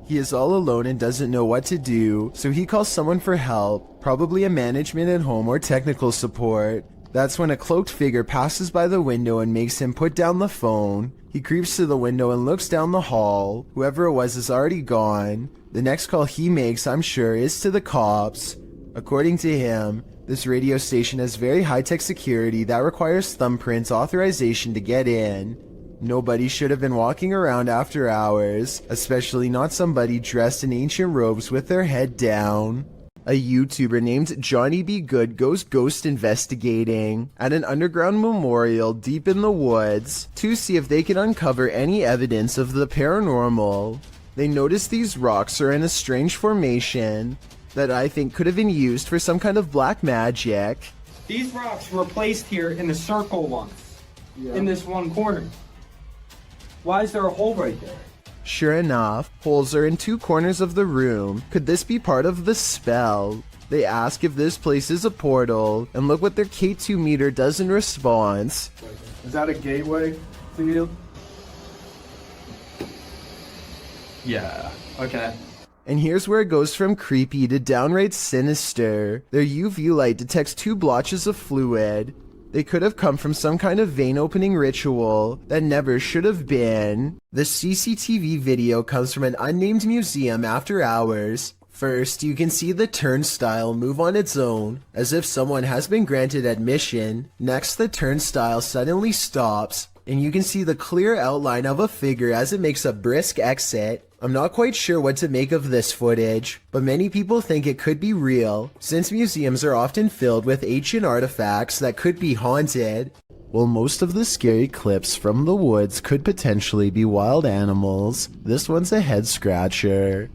He is all alone and doesn't know what to do, so he calls someone for help, probably a management at home or technical support. That's when a cloaked figure passes by the window and makes him put down the phone. He creeps to the window and looks down the hall. Whoever it was is already gone. The next call he makes, I'm sure, is to the cops. According to him, this radio station has very high-tech security that requires thumbprints authorization to get in. Nobody should have been walking around after hours, especially not somebody dressed in ancient robes with their head down. A YouTuber named Johnny B. Good goes ghost investigating at an underground memorial deep in the woods to see if they can uncover any evidence of the paranormal. They notice these rocks are in a strange formation that I think could have been used for some kind of black magic. These rocks were placed here in the circle once, in this one corner. Why is there a hole right there? Sure enough, holes are in two corners of the room. Could this be part of the spell? They ask if this place is a portal, and look what their K2 meter does in response. Is that a gateway to you? Yeah, okay. And here's where it goes from creepy to downright sinister. Their UV light detects two blotches of fluid. They could have come from some kind of vein opening ritual that never should have been. The CCTV video comes from an unnamed museum after hours. First, you can see the turnstile move on its own, as if someone has been granted admission. Next, the turnstile suddenly stops, and you can see the clear outline of a figure as it makes a brisk exit. I'm not quite sure what to make of this footage, but many people think it could be real, since museums are often filled with ancient artifacts that could be haunted. While most of the scary clips from the woods could potentially be wild animals, this one's a head scratcher.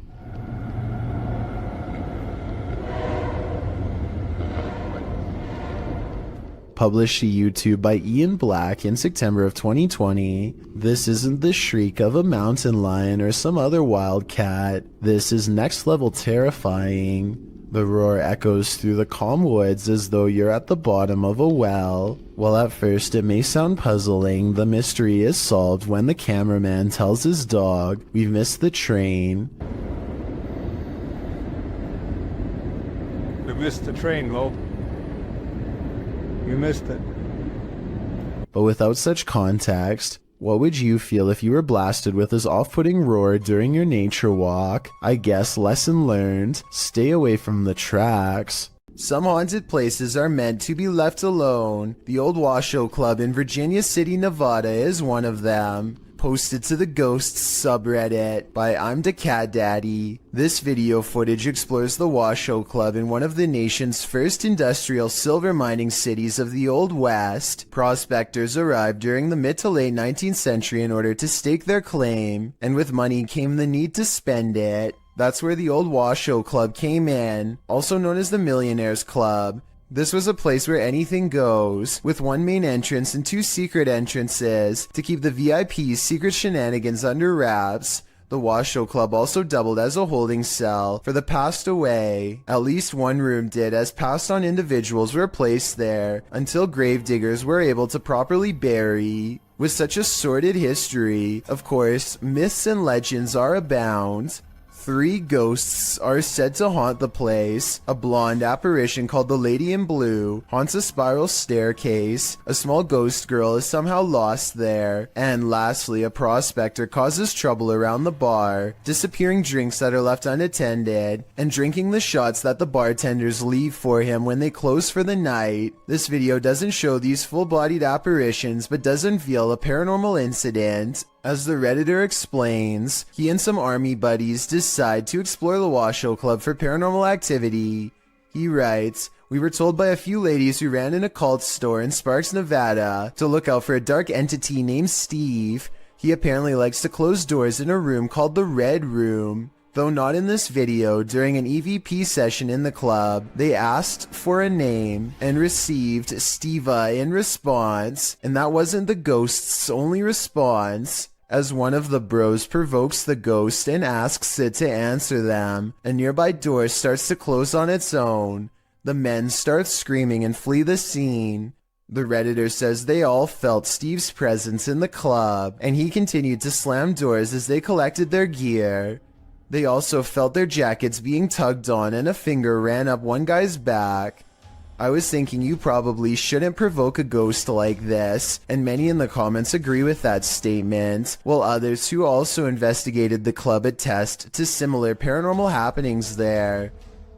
Published to YouTube by Ian Black in September of 2020. This isn't the shriek of a mountain lion or some other wild cat. This is next level terrifying. The roar echoes through the calm woods as though you're at the bottom of a well. While at first it may sound puzzling, the mystery is solved when the cameraman tells his dog, "We've missed the train." We missed the train, Lo. You missed it. But without such context, what would you feel if you were blasted with this off-putting roar during your nature walk? I guess lesson learned, stay away from the tracks. Some haunted places are meant to be left alone. The old Washoe Club in Virginia City, Nevada is one of them. Posted to the Ghosts subreddit by I'm the Cat Daddy. This video footage explores the Washoe Club in one of the nation's first industrial silver mining cities of the Old West. Prospectors arrived during the mid to late 19th century in order to stake their claim, and with money came the need to spend it. That's where the old Washoe Club came in, also known as the Millionaires Club. This was a place where anything goes, with one main entrance and two secret entrances to keep the VIP's secret shenanigans under wraps. The Washoe Club also doubled as a holding cell for the passed away. At least one room did, as passed on individuals were placed there until gravediggers were able to properly bury. With such a sordid history, of course, myths and legends are abound. 3 ghosts are said to haunt the place. A blonde apparition called the Lady in Blue haunts a spiral staircase. A small ghost girl is somehow lost there. And lastly, a prospector causes trouble around the bar, disappearing drinks that are left unattended, and drinking the shots that the bartenders leave for him when they close for the night. This video doesn't show these full-bodied apparitions, but does unveil a paranormal incident. As the Redditor explains, he and some army buddies decide to explore the Washoe Club for paranormal activity. He writes, "We were told by a few ladies who ran an occult store in Sparks, Nevada, to look out for a dark entity named Steve. He apparently likes to close doors in a room called the Red Room." Though not in this video, during an EVP session in the club, they asked for a name and received Steva in response, and that wasn't the ghost's only response. As one of the bros provokes the ghost and asks it to answer them, a nearby door starts to close on its own. The men start screaming and flee the scene. The Redditor says they all felt Steve's presence in the club, and he continued to slam doors as they collected their gear. They also felt their jackets being tugged on and a finger ran up one guy's back. I was thinking you probably shouldn't provoke a ghost like this, and many in the comments agree with that statement, while others who also investigated the club attest to similar paranormal happenings there.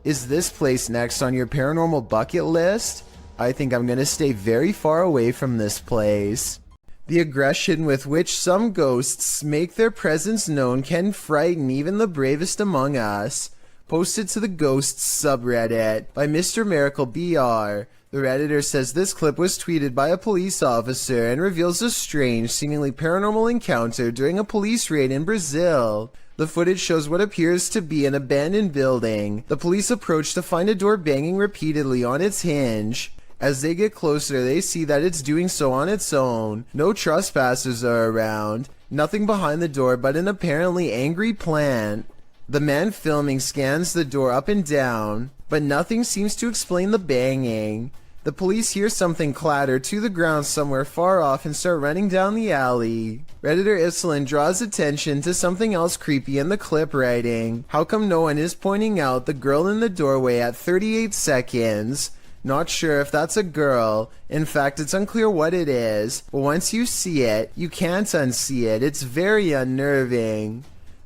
Is this place next on your paranormal bucket list? I think I'm gonna stay very far away from this place. The aggression with which some ghosts make their presence known can frighten even the bravest among us. Posted to the Ghosts subreddit by Mr. Miracle BR. The Redditor says this clip was tweeted by a police officer and reveals a strange, seemingly paranormal encounter during a police raid in Brazil. The footage shows what appears to be an abandoned building. The police approach to find a door banging repeatedly on its hinge. As they get closer, they see that it's doing so on its own. No trespassers are around. Nothing behind the door but an apparently angry plant. The man filming scans the door up and down, but nothing seems to explain the banging. The police hear something clatter to the ground somewhere far off and start running down the alley. Redditor Islin draws attention to something else creepy in the clip, writing, "How come no one is pointing out the girl in the doorway at 38 seconds? Not sure if that's a girl. In fact, it's unclear what it is. But once you see it, you can't unsee it. It's very unnerving."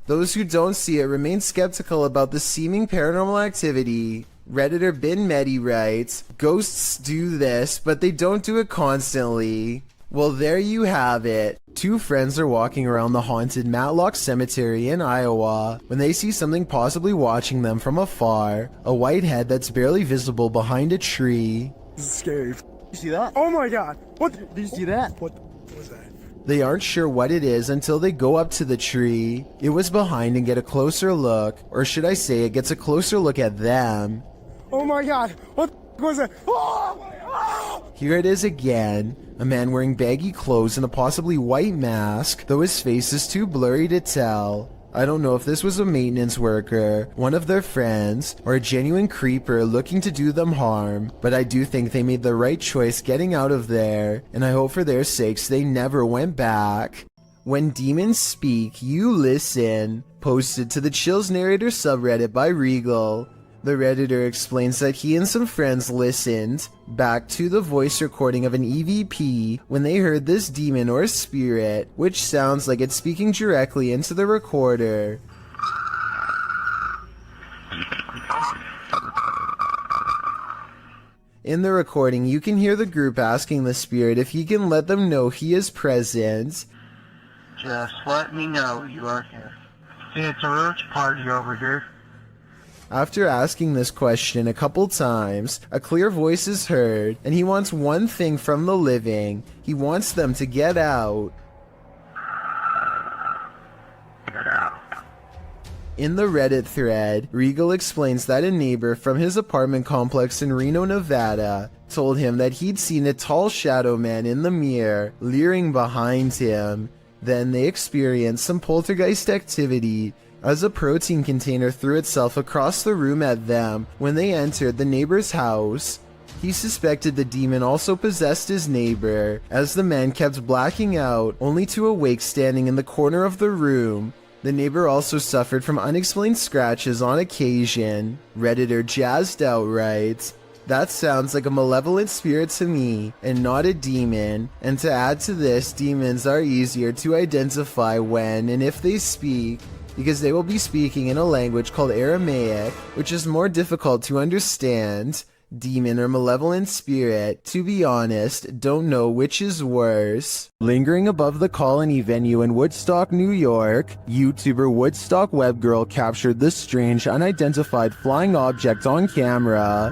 Those who don't see it remain skeptical about the seeming paranormal activity. Redditor Bin Medi writes, "Ghosts do this, but they don't do it constantly." Well, there you have it. Two friends are walking around the haunted Matlock Cemetery in Iowa when they see something possibly watching them from afar. A white head that's barely visible behind a tree. This is scary. You see that? Oh my god! What? Did you see that? What was that? They aren't sure what it is until they go up to the tree. It was behind and get a closer look, or should I say it gets a closer look at them. Oh my god! What was that? Oh! Here it is again. A man wearing baggy clothes and a possibly white mask, though his face is too blurry to tell. I don't know if this was a maintenance worker, one of their friends, or a genuine creeper looking to do them harm, but I do think they made the right choice getting out of there, and I hope for their sakes they never went back. When demons speak, you listen. Posted to the Chills Narrator subreddit by Regal. The Redditor explains that he and some friends listened back to the voice recording of an EVP when they heard this demon or spirit, which sounds like it's speaking directly into the recorder. In the recording, you can hear the group asking the spirit if he can let them know he is present. Just let me know you are here. See, it's a roach party over here. After asking this question a couple times, a clear voice is heard, and he wants one thing from the living. He wants them to get out. Get out. In the Reddit thread, Regal explains that a neighbor from his apartment complex in Reno, Nevada, told him that he'd seen a tall shadow man in the mirror, leering behind him. Then they experienced some poltergeist activity, as a protein container threw itself across the room at them when they entered the neighbor's house. He suspected the demon also possessed his neighbor, as the man kept blacking out, only to awake standing in the corner of the room. The neighbor also suffered from unexplained scratches on occasion. Redditor Jazzed Out writes, "That sounds like a malevolent spirit to me, and not a demon. And to add to this, demons are easier to identify when and if they speak, because they will be speaking in a language called Aramaic, which is more difficult to understand. Demon or malevolent spirit, to be honest, don't know which is worse." Lingering above the Colony venue in Woodstock, New York, YouTuber Woodstock Webgirl captured this strange unidentified flying object on camera.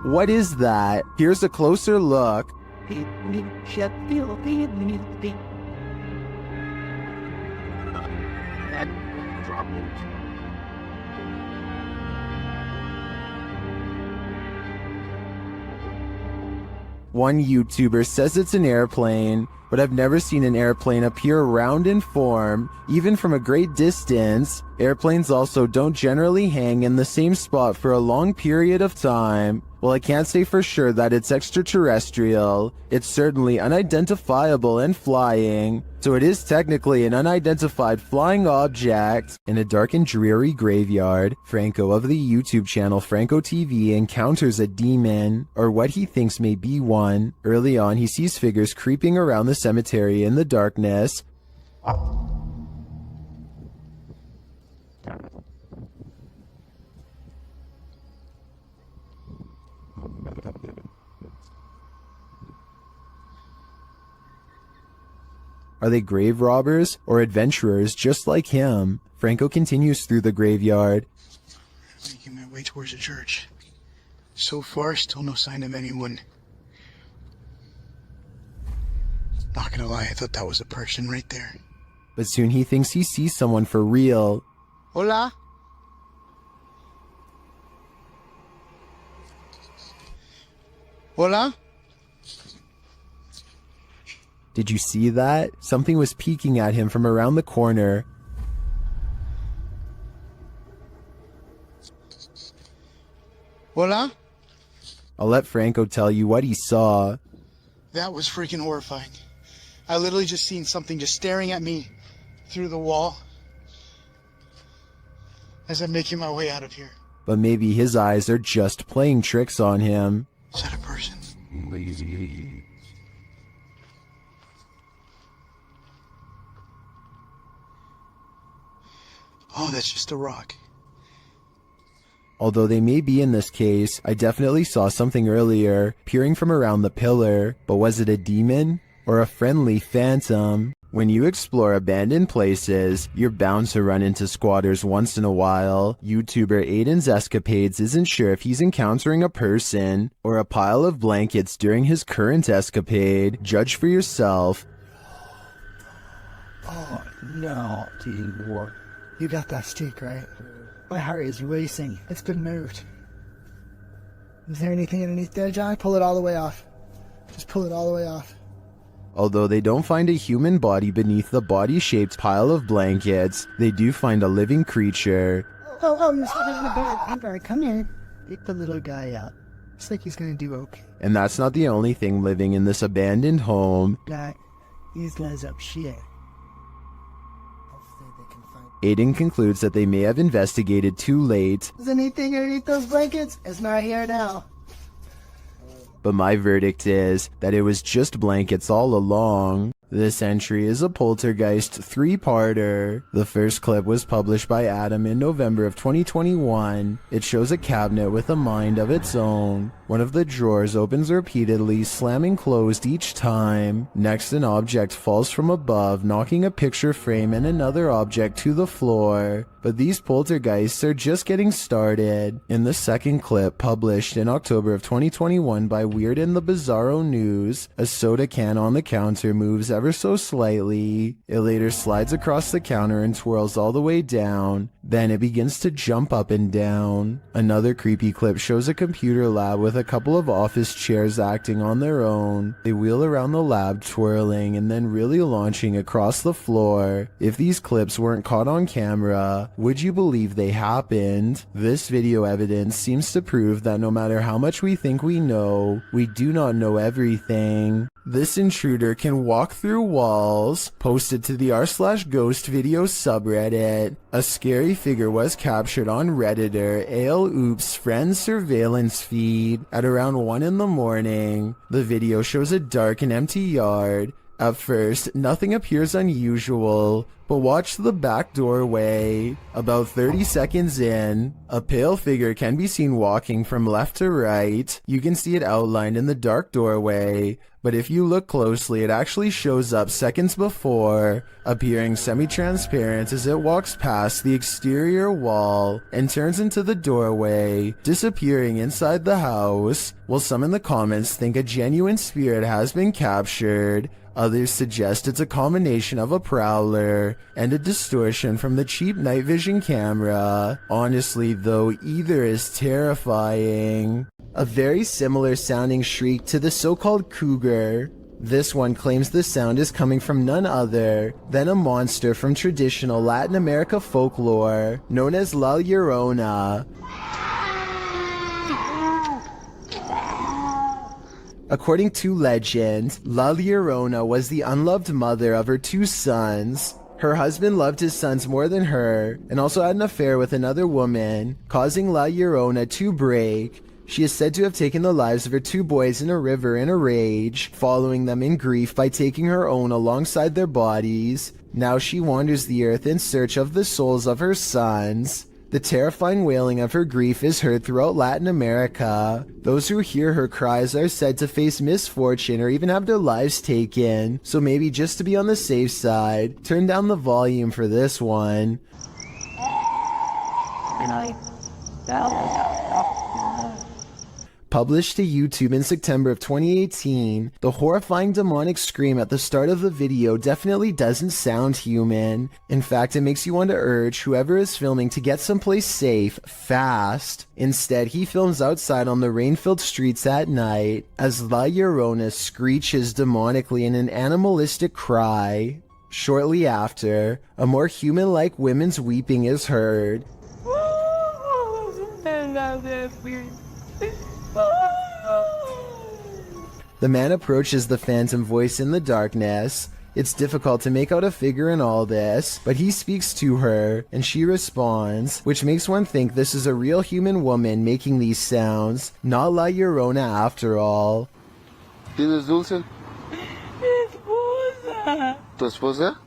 What is that? Here's a closer look. One YouTuber says it's an airplane, but I've never seen an airplane appear round in form, even from a great distance. Airplanes also don't generally hang in the same spot for a long period of time. Well, I can't say for sure that it's extraterrestrial. It's certainly unidentifiable and flying, so it is technically an unidentified flying object. In a dark and dreary graveyard, Franco of the YouTube channel Franco TV encounters a demon, or what he thinks may be one. Early on, he sees figures creeping around the cemetery in the darkness. Are they grave robbers or adventurers just like him? Franco continues through the graveyard. Making my way towards the church. So far, still no sign of anyone. Not gonna lie, I thought that was a person right there. But soon he thinks he sees someone for real. Hola? Hola? Did you see that? Something was peeking at him from around the corner. Hola? I'll let Franco tell you what he saw. That was freaking horrifying. I literally just seen something just staring at me through the wall as I'm making my way out of here. But maybe his eyes are just playing tricks on him. Is that a person? Oh, that's just a rock. Although they may be in this case, I definitely saw something earlier, peering from around the pillar. But was it a demon? Or a friendly phantom? When you explore abandoned places, you're bound to run into squatters once in a while. YouTuber Aiden's Escapades isn't sure if he's encountering a person or a pile of blankets during his current escapade. Judge for yourself. Oh, no, T-War. You got that stick, right? My heart is racing. It's been moved. Is there anything underneath there, John? Pull it all the way off. Just pull it all the way off. Although they don't find a human body beneath the body-shaped pile of blankets, they do find a living creature. Oh, you're sitting in the bed. Amber, come here. Get the little guy out. Looks like he's gonna do okay. And that's not the only thing living in this abandoned home. Guy, these guys up shit. Aiden concludes that they may have investigated too late, Is anything underneath those blankets? It's not here now. but my verdict is that it was just blankets all along. This entry is a Poltergeist 3-parter. The first clip was published by Adam in November of 2021. It shows a cabinet with a mind of its own. One of the drawers opens repeatedly, slamming closed each time. Next, an object falls from above, knocking a picture frame and another object to the floor. But these poltergeists are just getting started. In the second clip, published in October of 2021 by Weird and the Bizarro News, a soda can on the counter moves ever so slightly. It later slides across the counter and twirls all the way down. Then it begins to jump up and down. Another creepy clip shows a computer lab with a couple of office chairs acting on their own. They wheel around the lab, twirling and then really launching across the floor. If these clips weren't caught on camera, would you believe they happened? This video evidence seems to prove that no matter how much we think we know, we do not know everything. This intruder can walk through walls. Posted to the r/ghost video subreddit. A scary figure was captured on Redditor ALOOP's friend surveillance feed at around 1 in the morning. The video shows a dark and empty yard. At first, nothing appears unusual, but watch the back doorway. About 30 seconds in, a pale figure can be seen walking from left to right. You can see it outlined in the dark doorway, but if you look closely, it actually shows up seconds before, appearing semi-transparent as it walks past the exterior wall and turns into the doorway, disappearing inside the house. While some in the comments think a genuine spirit has been captured, others suggest it's a combination of a prowler and a distortion from the cheap night vision camera. Honestly though, either is terrifying. A very similar sounding shriek to the so-called cougar. This one claims the sound is coming from none other than a monster from traditional Latin America folklore known as La Llorona. According to legend, La Llorona was the unloved mother of her 2 sons. Her husband loved his sons more than her, and also had an affair with another woman, causing La Llorona to break. She is said to have taken the lives of her 2 boys in a river in a rage, following them in grief by taking her own alongside their bodies. Now she wanders the earth in search of the souls of her sons. The terrifying wailing of her grief is heard throughout Latin America. Those who hear her cries are said to face misfortune or even have their lives taken, so maybe just to be on the safe side, turn down the volume for this one. Published to YouTube in September of 2018, the horrifying demonic scream at the start of the video definitely doesn't sound human. In fact, it makes you want to urge whoever is filming to get someplace safe, fast. Instead, he films outside on the rain-filled streets at night, as La Llorona screeches demonically in an animalistic cry. Shortly after, a more human-like woman's weeping is heard. The man approaches the phantom voice in the darkness. It's difficult to make out a figure in all this, but he speaks to her, and she responds, which makes one think this is a real human woman making these sounds, not La Llorona after all. ¿Tienes dulce? ¿Tu esposa?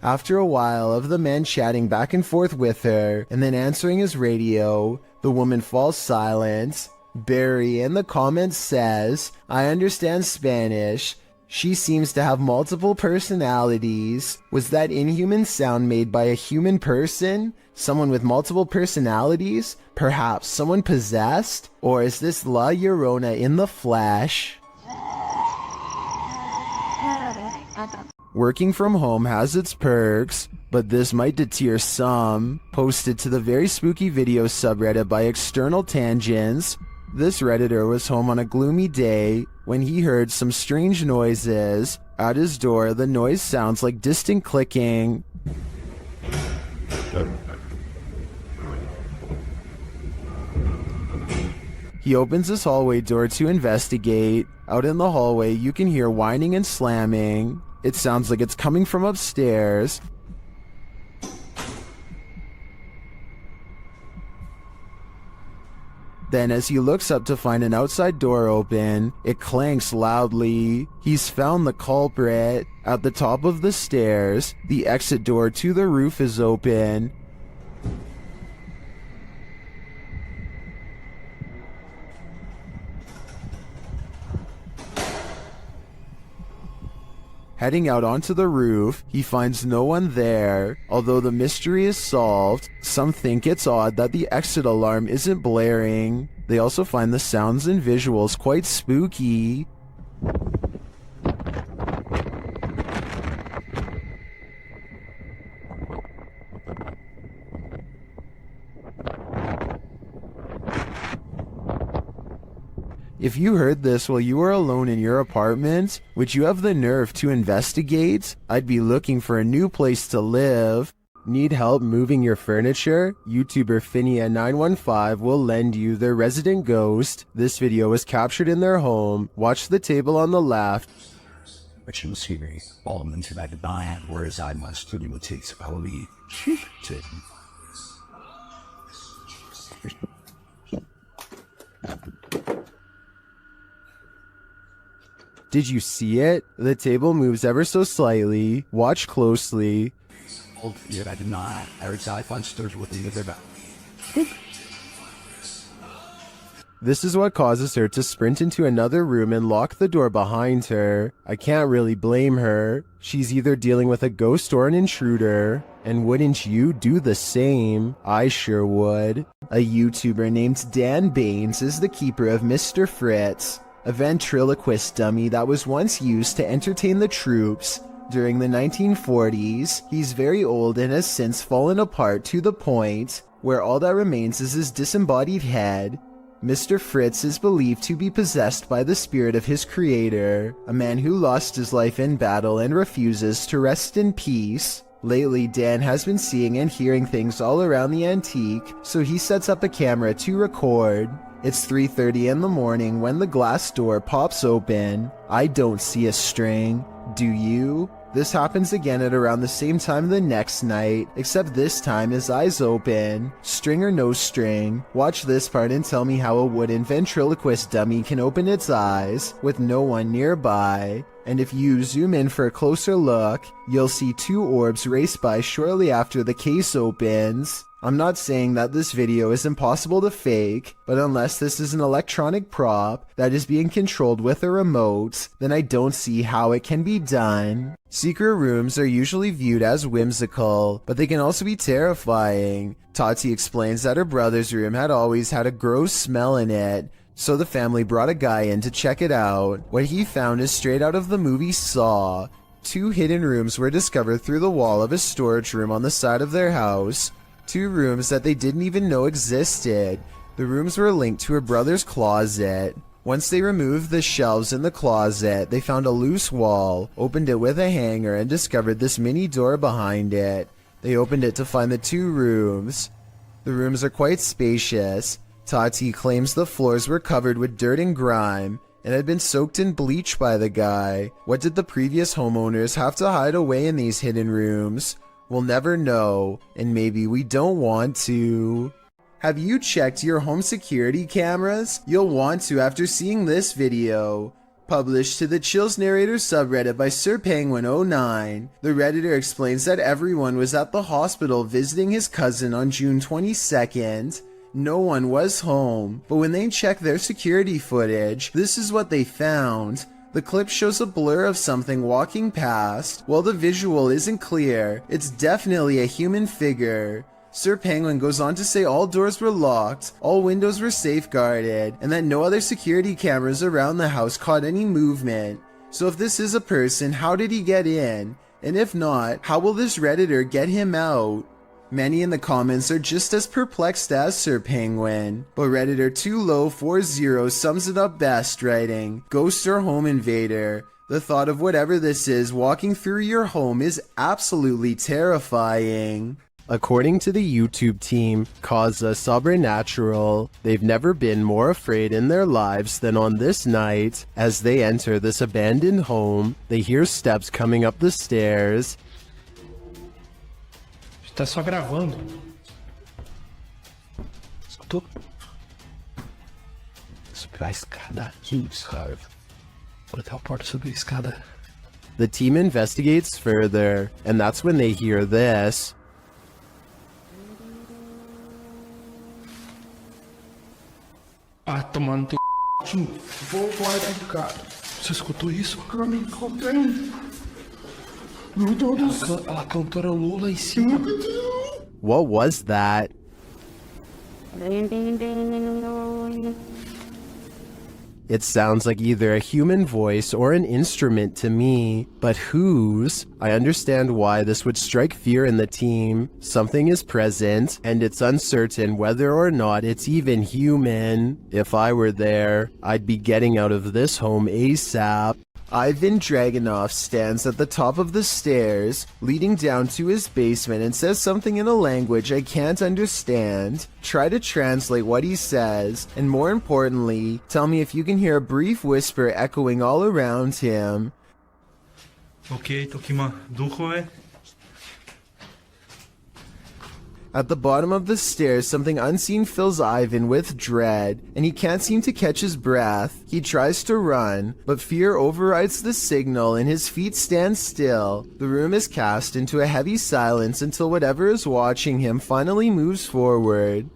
After a while of the man chatting back and forth with her, and then answering his radio, the woman falls silent. Barry in the comments says, I understand Spanish. She seems to have multiple personalities. Was that inhuman sound made by a human person? Someone with multiple personalities? Perhaps someone possessed? Or is this La Llorona in the flesh? Working from home has its perks, but this might deter some. Posted to the very spooky video subreddit by External Tangents, this Redditor was home on a gloomy day when he heard some strange noises. At his door, the noise sounds like distant clicking. He opens his hallway door to investigate. Out in the hallway, you can hear whining and slamming. It sounds like it's coming from upstairs. Then as he looks up to find an outside door open, it clanks loudly. He's found the culprit. At the top of the stairs, the exit door to the roof is open. Heading out onto the roof, he finds no one there. Although the mystery is solved, some think it's odd that the exit alarm isn't blaring. They also find the sounds and visuals quite spooky. If you heard this while you were alone in your apartment, would you have the nerve to investigate? I'd be looking for a new place to live. Need help moving your furniture? YouTuber Finia915 will lend you their resident ghost. This video was captured in their home. Watch the table on the left. Which series fall into that divine, whereas I must to imitate holy to Did you see it? The table moves ever so slightly. Watch closely. I did not. I find stirs within the back. This is what causes her to sprint into another room and lock the door behind her. I can't really blame her. She's either dealing with a ghost or an intruder. And wouldn't you do the same? I sure would. A YouTuber named Dan Baines is the keeper of Mr. Fritz, a ventriloquist dummy that was once used to entertain the troops. During the 1940s, he's very old and has since fallen apart to the point where all that remains is his disembodied head. Mr. Fritz is believed to be possessed by the spirit of his creator, a man who lost his life in battle and refuses to rest in peace. Lately, Dan has been seeing and hearing things all around the antique, so he sets up a camera to record. It's 3:30 in the morning when the glass door pops open. I don't see a string. Do you? This happens again at around the same time the next night, except this time his eyes open. String or no string, watch this part and tell me how a wooden ventriloquist dummy can open its eyes with no one nearby. And if you zoom in for a closer look, you'll see two orbs race by shortly after the case opens. I'm not saying that this video is impossible to fake, but unless this is an electronic prop that is being controlled with a remote, then I don't see how it can be done. Secret rooms are usually viewed as whimsical, but they can also be terrifying. Tati explains that her brother's room had always had a gross smell in it, so the family brought a guy in to check it out. What he found is straight out of the movie Saw. Two hidden rooms were discovered through the wall of a storage room on the side of their house. Two rooms that they didn't even know existed. The rooms were linked to her brother's closet. Once they removed the shelves in the closet, they found a loose wall, opened it with a hanger, and discovered this mini door behind it. They opened it to find the two rooms. The rooms are quite spacious. Tati claims the floors were covered with dirt and grime and had been soaked in bleach by the guy. What did the previous homeowners have to hide away in these hidden rooms? We'll never know, and maybe we don't want to. Have you checked your home security cameras? You'll want to after seeing this video. Published to the Chills Narrator subreddit by SirPenguin09, the Redditor explains that everyone was at the hospital visiting his cousin on June 22nd. No one was home, but when they checked their security footage, this is what they found. The clip shows a blur of something walking past. While the visual isn't clear, it's definitely a human figure. Sir Penguin goes on to say all doors were locked, all windows were safeguarded, and that no other security cameras around the house caught any movement. So if this is a person, how did he get in? And if not, how will this Redditor get him out? Many in the comments are just as perplexed as Sir Penguin, but Redditor 2low40 sums it up best, writing, "Ghost or home invader. The thought of whatever this is walking through your home is absolutely terrifying." According to the YouTube team, Causa Sobrenatural, they've never been more afraid in their lives than on this night. As they enter this abandoned home, they hear steps coming up the stairs. Tá só gravando. Escutou? Subir a escada aqui, sabe? Vou até a porta subir a escada. The team investigates further, and that's when they hear this. Ah, tomando teu c... Vou guardar de cara. Você escutou isso? Eu me encontrei. Meu Deus do céu. Ela cantora Lula em cima. What was that? It sounds like either a human voice or an instrument to me, but whose? I understand why this would strike fear in the team. Something is present, and it's uncertain whether or not it's even human. If I were there, I'd be getting out of this home ASAP. Ivan Dragunov stands at the top of the stairs, leading down to his basement, and says something in a language I can't understand. Try to translate what he says, and more importantly, tell me if you can hear a brief whisper echoing all around him. Okay, Tokima, duchoe. At the bottom of the stairs, something unseen fills Ivan with dread, and he can't seem to catch his breath. He tries to run, but fear overrides the signal and his feet stand still. The room is cast into a heavy silence until whatever is watching him finally moves forward.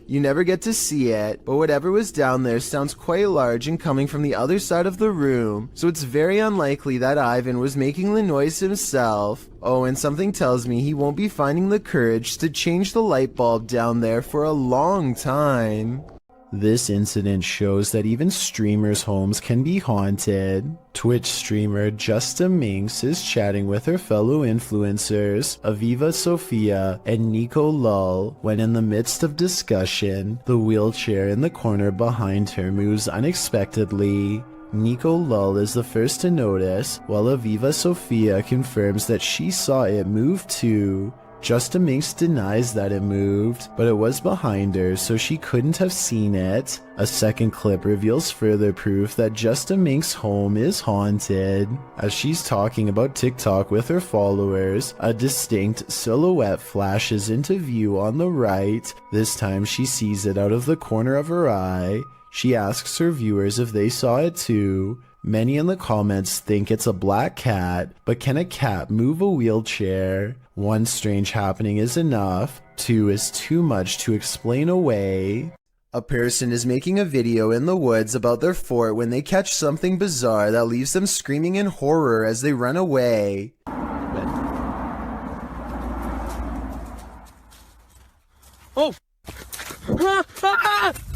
You never get to see it, but whatever was down there sounds quite large and coming from the other side of the room, so it's very unlikely that Ivan was making the noise himself. Oh, and something tells me he won't be finding the courage to change the light bulb down there for a long time. This incident shows that even streamers' homes can be haunted. Twitch streamer Justa Minx is chatting with her fellow influencers, Aviva Sophia and Nico Lull, when in the midst of discussion, the wheelchair in the corner behind her moves unexpectedly. Nico Lull is the first to notice, while Aviva Sophia confirms that she saw it move too. Justa Minx denies that it moved, but it was behind her, so she couldn't have seen it. A second clip reveals further proof that Justa Minx's home is haunted. As she's talking about TikTok with her followers, a distinct silhouette flashes into view on the right. This time she sees it out of the corner of her eye. She asks her viewers if they saw it too. Many in the comments think it's a black cat, but can a cat move a wheelchair? One strange happening is enough, two is too much to explain away. A person is making a video in the woods about their fort when they catch something bizarre that leaves them screaming in horror as they run away. Oh!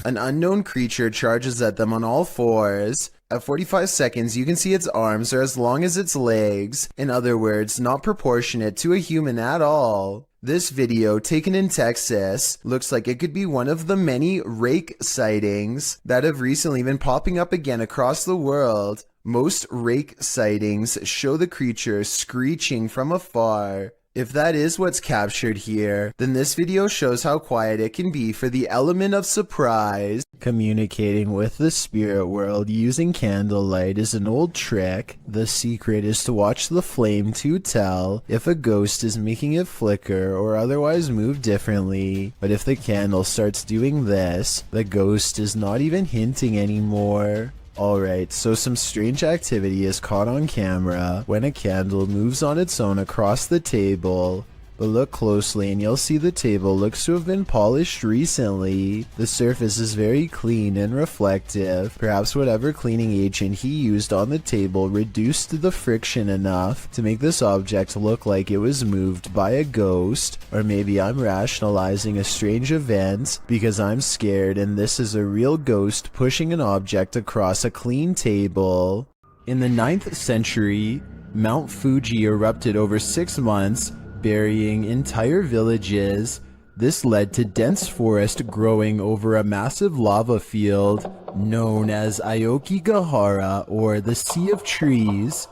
An unknown creature charges at them on all fours. At 45 seconds, you can see its arms are as long as its legs. In other words, not proportionate to a human at all. This video, taken in Texas, looks like it could be one of the many rake sightings that have recently been popping up again across the world. Most rake sightings show the creature screeching from afar. If that is what's captured here, then this video shows how quiet it can be for the element of surprise. Communicating with the spirit world using candlelight is an old trick. The secret is to watch the flame to tell if a ghost is making it flicker or otherwise move differently. But if the candle starts doing this, the ghost is not even hinting anymore. Alright, so some strange activity is caught on camera when a candle moves on its own across the table. But look closely and you'll see the table looks to have been polished recently. The surface is very clean and reflective. Perhaps whatever cleaning agent he used on the table reduced the friction enough to make this object look like it was moved by a ghost. Or maybe I'm rationalizing a strange event because I'm scared and this is a real ghost pushing an object across a clean table. In the 9th century, Mount Fuji erupted over 6 months, burying entire villages. This led to dense forest growing over a massive lava field known as Aokigahara, or the Sea of Trees.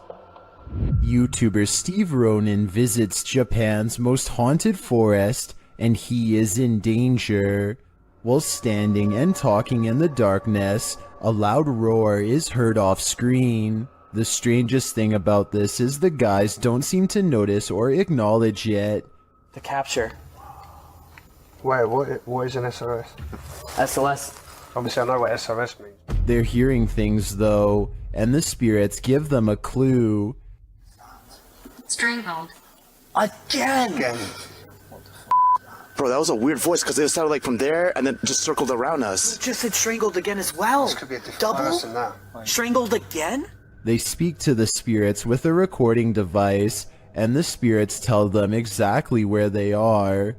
YouTuber Steve Ronan visits Japan's most haunted forest, and he is in danger. While standing and talking in the darkness, a loud roar is heard off screen. The strangest thing about this is the guys don't seem to notice or acknowledge it. The capture. Wait, what is an SOS? SOS. Obviously I know what SOS means. They're hearing things though, and the spirits give them a clue. Strangled. Again! Bro, that was a weird voice because it sounded like from there and then just circled around us. You just said strangled again as well. This could be a different Double? person now. Strangled again? They speak to the spirits with a recording device, and the spirits tell them exactly where they are.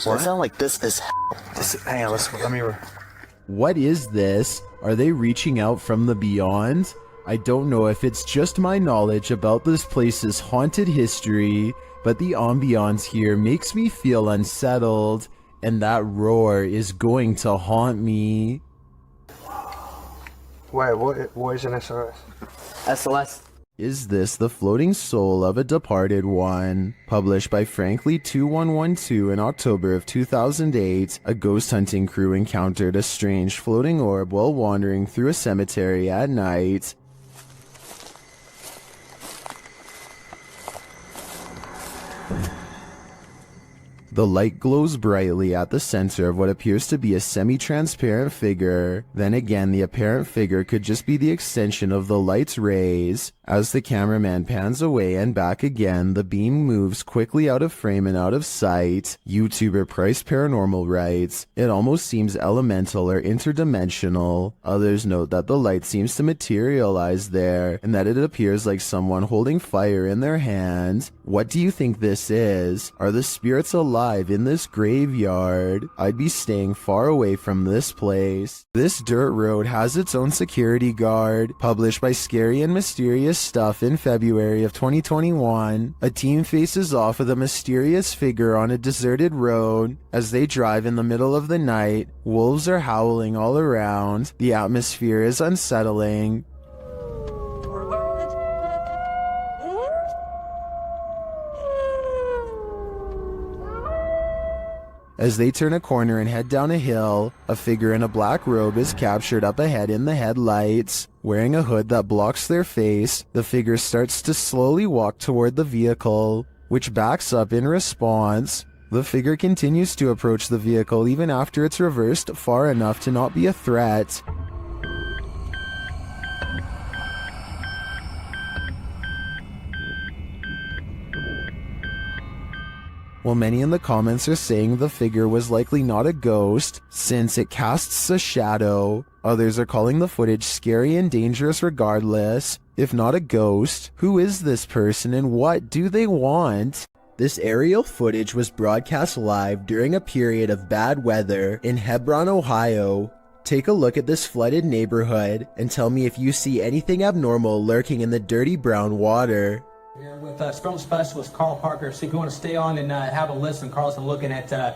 Well, it sounded like this is hang on, let me... What is this? Are they reaching out from the beyond? I don't know if it's just my knowledge about this place's haunted history, but the ambiance here makes me feel unsettled, and that roar is going to haunt me. Wait, what is an SOS? SOS. Is this the floating soul of a departed one? Published by Frankly2112 in October of 2008, a ghost hunting crew encountered a strange floating orb while wandering through a cemetery at night. The light glows brightly at the center of what appears to be a semi-transparent figure. Then again, the apparent figure could just be the extension of the light's rays. As the cameraman pans away and back again, the beam moves quickly out of frame and out of sight. YouTuber Price Paranormal writes, "It almost seems elemental or interdimensional." Others note that the light seems to materialize there, and that it appears like someone holding fire in their hand. What do you think this is? Are the spirits alive? alive in this graveyard, I'd be staying far away from this place. This dirt road has its own security guard. Published by Scary and Mysterious Stuff in February of 2021, a team faces off with a mysterious figure on a deserted road. As they drive in the middle of the night, wolves are howling all around. The atmosphere is unsettling. As they turn a corner and head down a hill, a figure in a black robe is captured up ahead in the headlights. Wearing a hood that blocks their face, the figure starts to slowly walk toward the vehicle, which backs up in response. The figure continues to approach the vehicle even after it's reversed far enough to not be a threat. While many in the comments are saying the figure was likely not a ghost, since it casts a shadow, others are calling the footage scary and dangerous regardless. If not a ghost, who is this person and what do they want? This aerial footage was broadcast live during a period of bad weather in Hebron, Ohio. Take a look at this flooded neighborhood and tell me if you see anything abnormal lurking in the dirty brown water. Here with Scrum Specialist Carl Parker. So if you want to stay on and have a listen, Carl's looking at a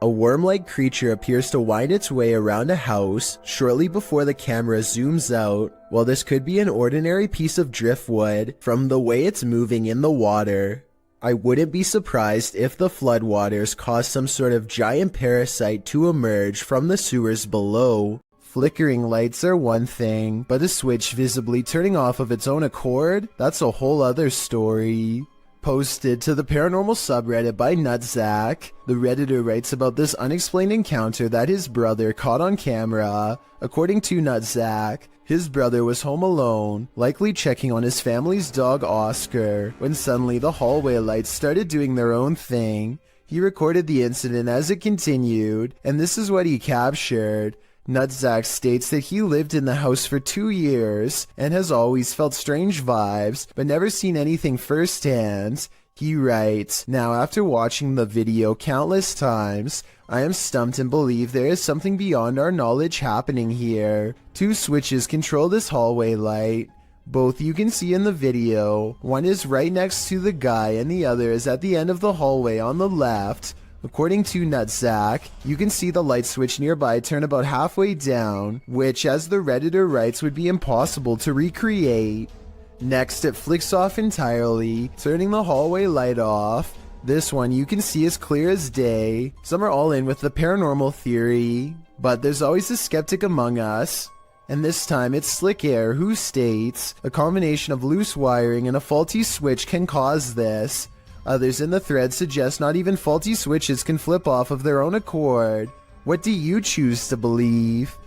worm-like creature appears to wind its way around a house shortly before the camera zooms out. While this could be an ordinary piece of driftwood from the way it's moving in the water, I wouldn't be surprised if the floodwaters caused some sort of giant parasite to emerge from the sewers below. Flickering lights are one thing, but a switch visibly turning off of its own accord? That's a whole other story. Posted to the paranormal subreddit by Nutzak, the Redditor writes about this unexplained encounter that his brother caught on camera. According to Nutzak, his brother was home alone, likely checking on his family's dog Oscar, when suddenly the hallway lights started doing their own thing. He recorded the incident as it continued, and this is what he captured. Nutzak states that he lived in the house for 2 years and has always felt strange vibes, but never seen anything firsthand. He writes, "Now after watching the video countless times, I am stumped and believe there is something beyond our knowledge happening here. 2 switches control this hallway light. Both you can see in the video. One is right next to the guy and the other is at the end of the hallway on the left. According to Nutzak, you can see the light switch nearby turn about halfway down, which, as the Redditor writes, would be impossible to recreate. Next, it flicks off entirely, turning the hallway light off. This one you can see as clear as day. Some are all in with the paranormal theory, but there's always a skeptic among us. And this time it's Slick Air who states, a combination of loose wiring and a faulty switch can cause this. Others in the thread suggest not even faulty switches can flip off of their own accord. What do you choose to believe?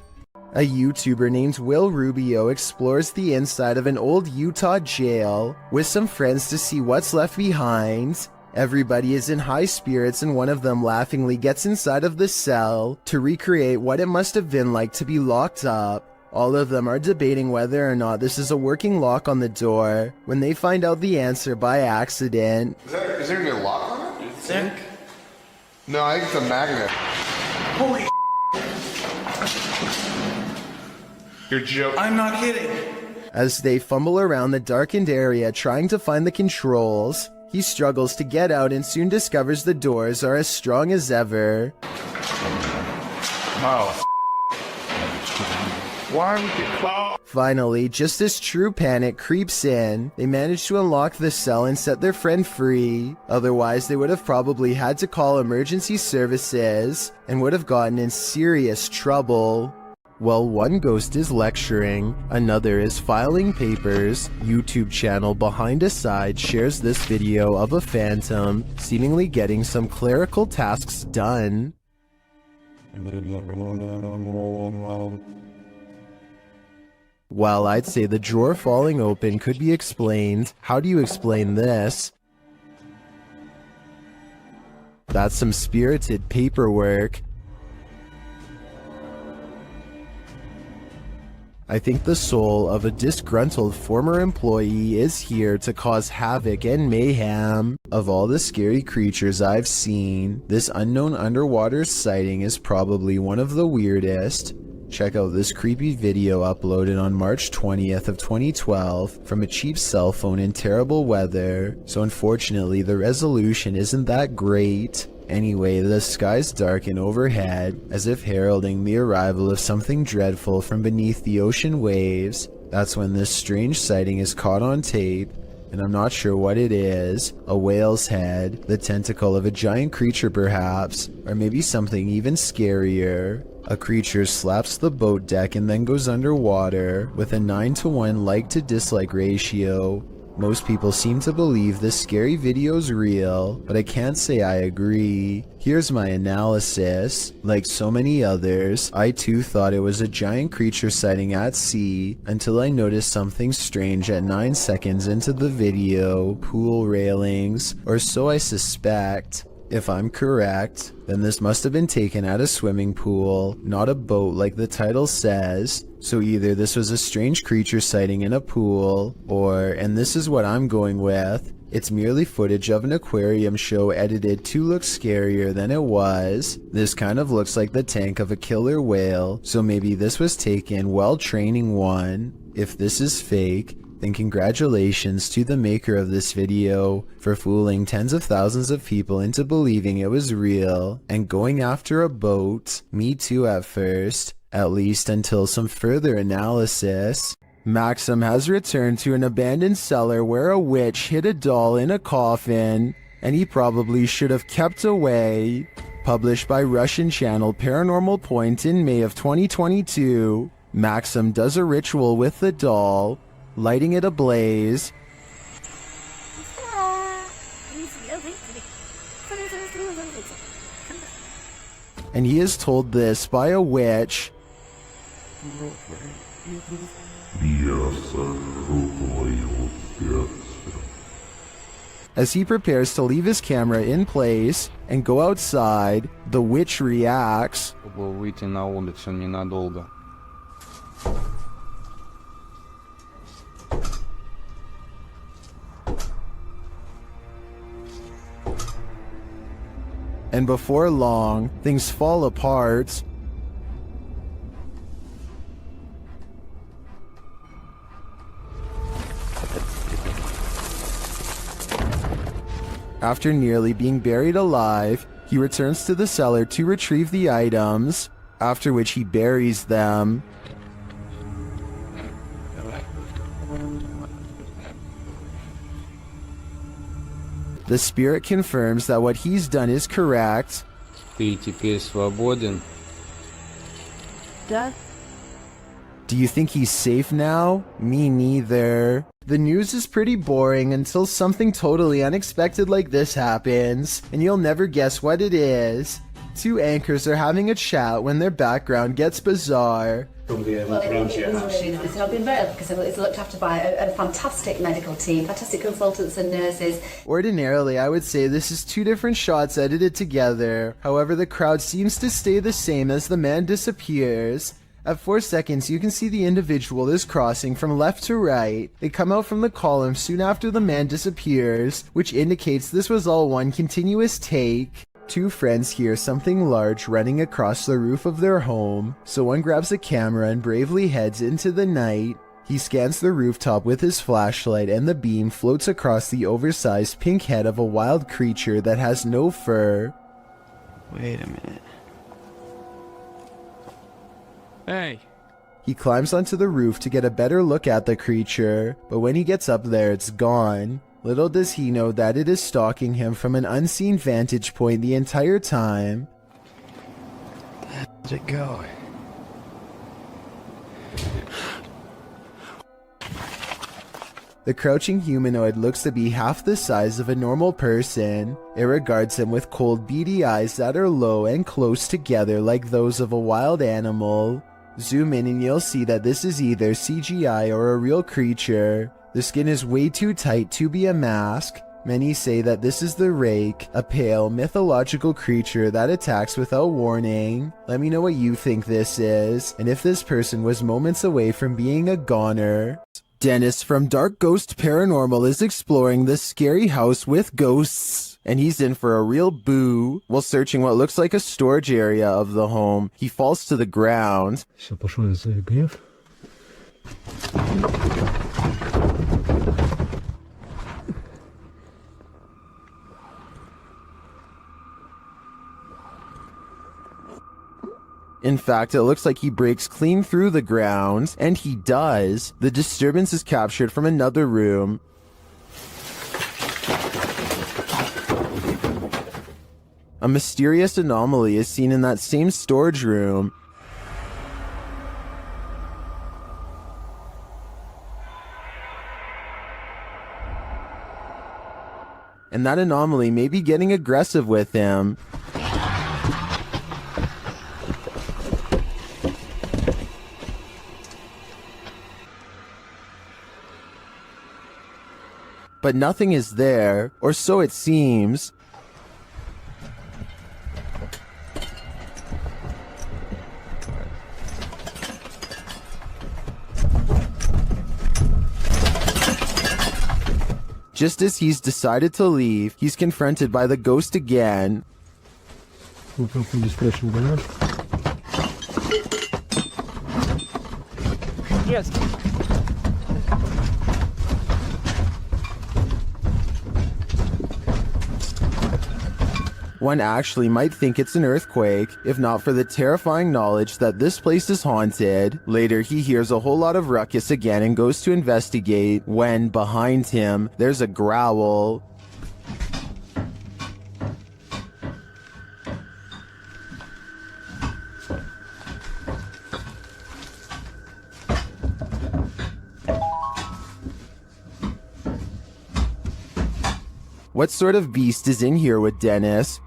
A YouTuber named Will Rubio explores the inside of an old Utah jail with some friends to see what's left behind. Everybody is in high spirits and one of them laughingly gets inside of the cell to recreate what it must have been like to be locked up. All of them are debating whether or not this is a working lock on the door when they find out the answer by accident. Is there gonna be a lock on it? You think? No, I think it's a magnet. Holy You're joking. I'm not kidding. As they fumble around the darkened area trying to find the controls, he struggles to get out and soon discovers the doors are as strong as ever. Oh. Why would you... Finally, just as true panic creeps in, they manage to unlock the cell and set their friend free. Otherwise, they would have probably had to call emergency services and would have gotten in serious trouble. While one ghost is lecturing, another is filing papers. YouTube channel Behind a Side shares this video of a phantom seemingly getting some clerical tasks done. While I'd say the drawer falling open could be explained, how do you explain this? That's some spirited paperwork. I think the soul of a disgruntled former employee is here to cause havoc and mayhem. Of all the scary creatures I've seen, this unknown underwater sighting is probably one of the weirdest. Check out this creepy video uploaded on March 20th of 2012 from a cheap cell phone in terrible weather, so unfortunately the resolution isn't that great. Anyway, the skies darken overhead, as if heralding the arrival of something dreadful from beneath the ocean waves. That's when this strange sighting is caught on tape, and I'm not sure what it is. A whale's head, the tentacle of a giant creature perhaps, or maybe something even scarier. A creature slaps the boat deck and then goes underwater, with a 9-to-1 like to dislike ratio. Most people seem to believe this scary video's real, but I can't say I agree. Here's my analysis. Like so many others, I too thought it was a giant creature sighting at sea, until I noticed something strange at 9 seconds into the video. Pool railings, or so I suspect. If I'm correct, then this must have been taken at a swimming pool, not a boat like the title says. So either this was a strange creature sighting in a pool, or, and this is what I'm going with, it's merely footage of an aquarium show edited to look scarier than it was. This kind of looks like the tank of a killer whale, so maybe this was taken while training one. If this is fake, then congratulations to the maker of this video for fooling tens of thousands of people into believing it was real and going after a boat. Me too at first, at least until some further analysis. Maxim has returned to an abandoned cellar where a witch hid a doll in a coffin, and he probably should have kept away. Published by Russian channel Paranormal Point in May of 2022, Maxim does a ritual with the doll, lighting it ablaze, and he is told this by a witch as he prepares to leave his camera in place and go outside. The witch reacts, Выйти на улицу ненадолго. and before long, things fall apart. After nearly being buried alive, he returns to the cellar to retrieve the items, after which he buries them. The spirit confirms that what he's done is correct. Ты теперь свободен. Death. Do you think he's safe now? Me neither. The news is pretty boring until something totally unexpected like this happens, and you'll never guess what it is. Two anchors are having a chat when their background gets bizarre. Well, it's not been better because it's looked after by a fantastic medical team, fantastic consultants and nurses. Ordinarily, I would say this is two different shots edited together. However, the crowd seems to stay the same as the man disappears. At 4 seconds, you can see the individual is crossing from left to right. They come out from the column soon after the man disappears, which indicates this was all one continuous take. Two friends hear something large running across the roof of their home, so one grabs a camera and bravely heads into the night. He scans the rooftop with his flashlight, and the beam floats across the oversized pink head of a wild creature that has no fur. Wait a minute. Hey! He climbs onto the roof to get a better look at the creature, but when he gets up there, it's gone. Little does he know that it is stalking him from an unseen vantage point the entire time. Where'd it go? The crouching humanoid looks to be half the size of a normal person. It regards him with cold, beady eyes that are low and close together like those of a wild animal. Zoom in and you'll see that this is either CGI or a real creature. The skin is way too tight to be a mask. Many say that this is the rake, a pale, mythological creature that attacks without warning. Let me know what you think this is, and if this person was moments away from being a goner. Dennis from Dark Ghost Paranormal is exploring this scary house with ghosts, and he's in for a real boo. While searching what looks like a storage area of the home, he falls to the ground. In fact, it looks like he breaks clean through the ground, and he does. The disturbance is captured from another room. A mysterious anomaly is seen in that same storage room. And that anomaly may be getting aggressive with him. But nothing is there, or so it seems. Just as he's decided to leave, he's confronted by the ghost again. Yes. One actually might think it's an earthquake, if not for the terrifying knowledge that this place is haunted. Later, he hears a whole lot of ruckus again and goes to investigate, when, behind him, there's a growl. What sort of beast is in here with Dennis?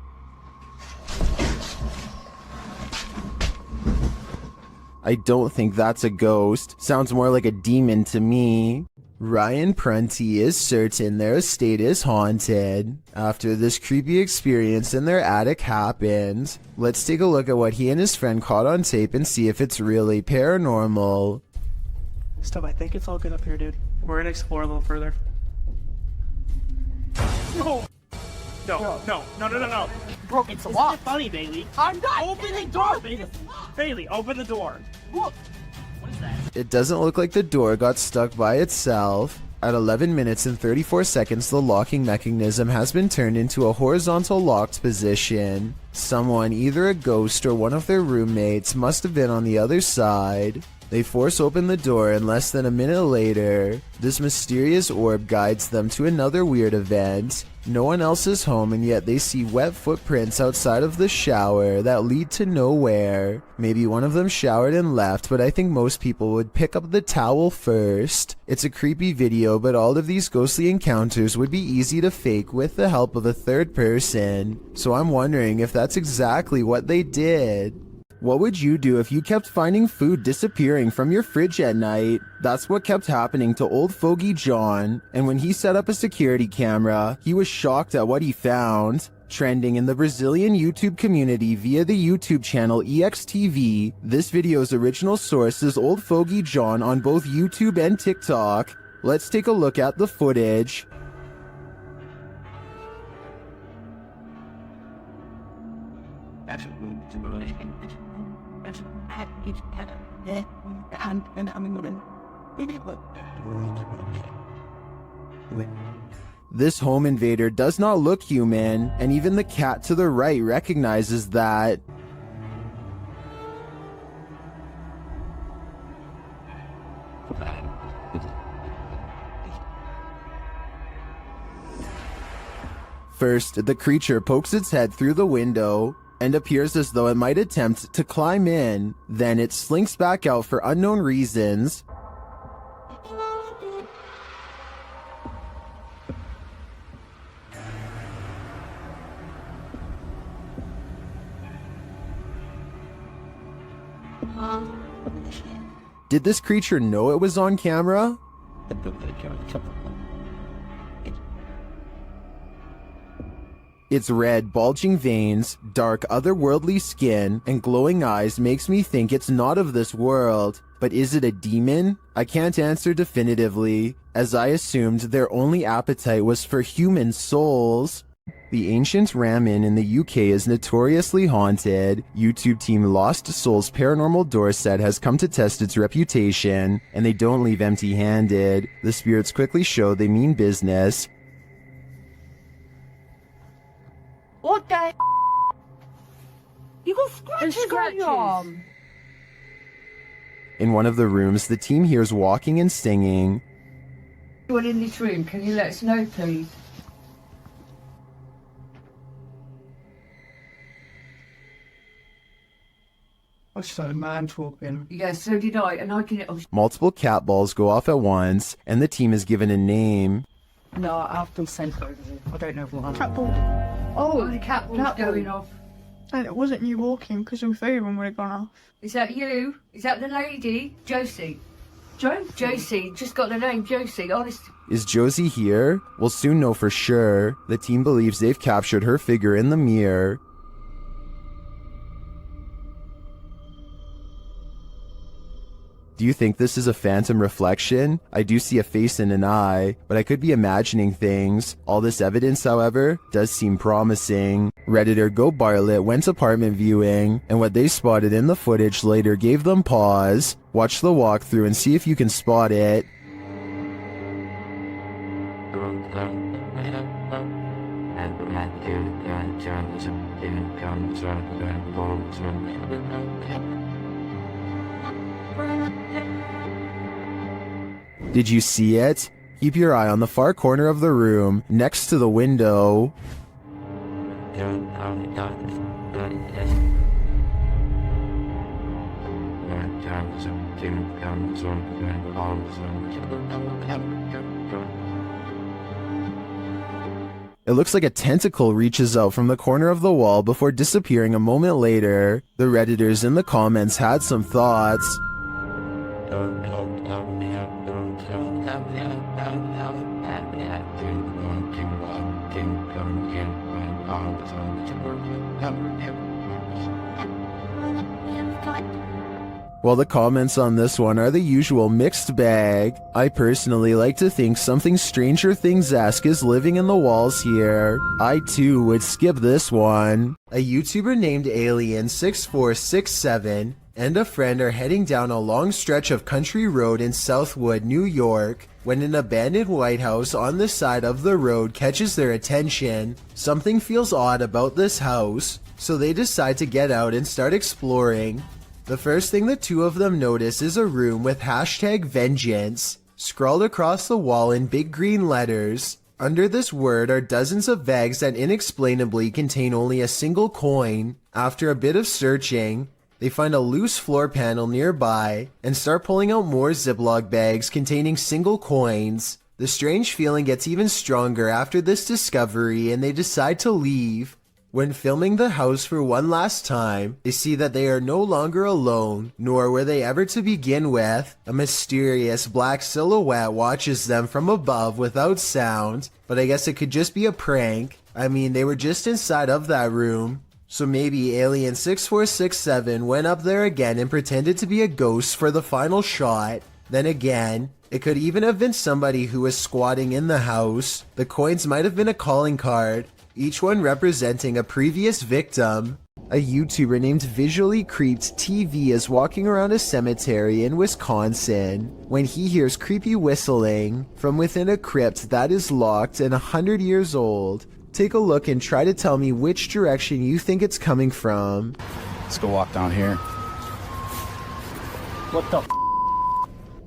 I don't think that's a ghost. Sounds more like a demon to me. Ryan Prunty is certain their estate is haunted after this creepy experience in their attic happened. Let's take a look at what he and his friend caught on tape and see if it's really paranormal. Stuff, I think it's all good up here, dude. We're gonna explore a little further. No! No. Bro, it's locked. Isn't it funny, Bailey? I'm not. Open the door, Bailey. Bailey, open the door. Look. What is that? It doesn't look like the door got stuck by itself. At 11 minutes and 34 seconds, the locking mechanism has been turned into a horizontal locked position. Someone, either a ghost or one of their roommates, must have been on the other side. They force open the door, and less than a minute later, this mysterious orb guides them to another weird event. No one else is home, and yet they see wet footprints outside of the shower that lead to nowhere. Maybe one of them showered and left, but I think most people would pick up the towel first. It's a creepy video, but all of these ghostly encounters would be easy to fake with the help of a third person. So I'm wondering if that's exactly what they did. What would you do if you kept finding food disappearing from your fridge at night? That's what kept happening to old fogey John, and when he set up a security camera, he was shocked at what he found. Trending in the Brazilian YouTube community via the YouTube channel EXTV, this video's original source is old fogey John on both YouTube and TikTok. Let's take a look at the footage. This home invader does not look human, and even the cat to the right recognizes that. First, the creature pokes its head through the window and appears as though it might attempt to climb in. Then it slinks back out for unknown reasons. Did this creature know it was on camera? Its red, bulging veins, dark, otherworldly skin, and glowing eyes makes me think it's not of this world. But is it a demon? I can't answer definitively, as I assumed their only appetite was for human souls. The ancient ramen in the UK is notoriously haunted. YouTube team Lost Souls Paranormal Dorset has come to test its reputation, and they don't leave empty-handed. The spirits quickly show they mean business. What the You got scratches on your arm. In one of the rooms, the team hears walking and singing. Anyone in this room, can you let us know, please? I saw a man talking. Yeah, so did I, and I can... Oh, Multiple cat balls go off at once, and the team is given a name. no, I've been sent over here. I don't know what. Cat ball. Oh, the cat ball's going off. And it wasn't you walking, because your phone would have gone off. Is that you? Is that the lady? Josie. Josie, just got the name Josie, honest. Is Josie here? We'll soon know for sure. The team believes they've captured her figure in the mirror. Do you think this is a phantom reflection? I do see a face and an eye, but I could be imagining things. All this evidence, however, does seem promising. Redditor Go Bartlett went apartment viewing, and what they spotted in the footage later gave them pause. Watch the walkthrough and see if you can spot it. Did you see it? Keep your eye on the far corner of the room, next to the window. It looks like a tentacle reaches out from the corner of the wall before disappearing a moment later. The Redditors in the comments had some thoughts. Well, the comments on this one are the usual mixed bag. I personally like to think something Stranger Things-esque is living in the walls here. I too would skip this one. A YouTuber named Alien6467 and a friend are heading down a long stretch of country road in Southwood, New York, when an abandoned White House on the side of the road catches their attention. Something feels odd about this house, so they decide to get out and start exploring. The first thing the two of them notice is a room with #vengeance scrawled across the wall in big green letters. Under this word are dozens of bags that inexplainably contain only a single coin. After a bit of searching, they find a loose floor panel nearby and start pulling out more Ziploc bags containing single coins. The strange feeling gets even stronger after this discovery and they decide to leave. When filming the house for one last time, they see that they are no longer alone, nor were they ever to begin with. A mysterious black silhouette watches them from above without sound, but I guess it could just be a prank. I mean, they were just inside of that room. So maybe Alien 6467 went up there again and pretended to be a ghost for the final shot. Then again, it could even have been somebody who was squatting in the house. The coins might have been a calling card, each one representing a previous victim. A YouTuber named Visually Creeped TV is walking around a cemetery in Wisconsin when he hears creepy whistling from within a crypt that is locked and 100 years old. Take a look and try to tell me which direction you think it's coming from. Let's go walk down here. What the f?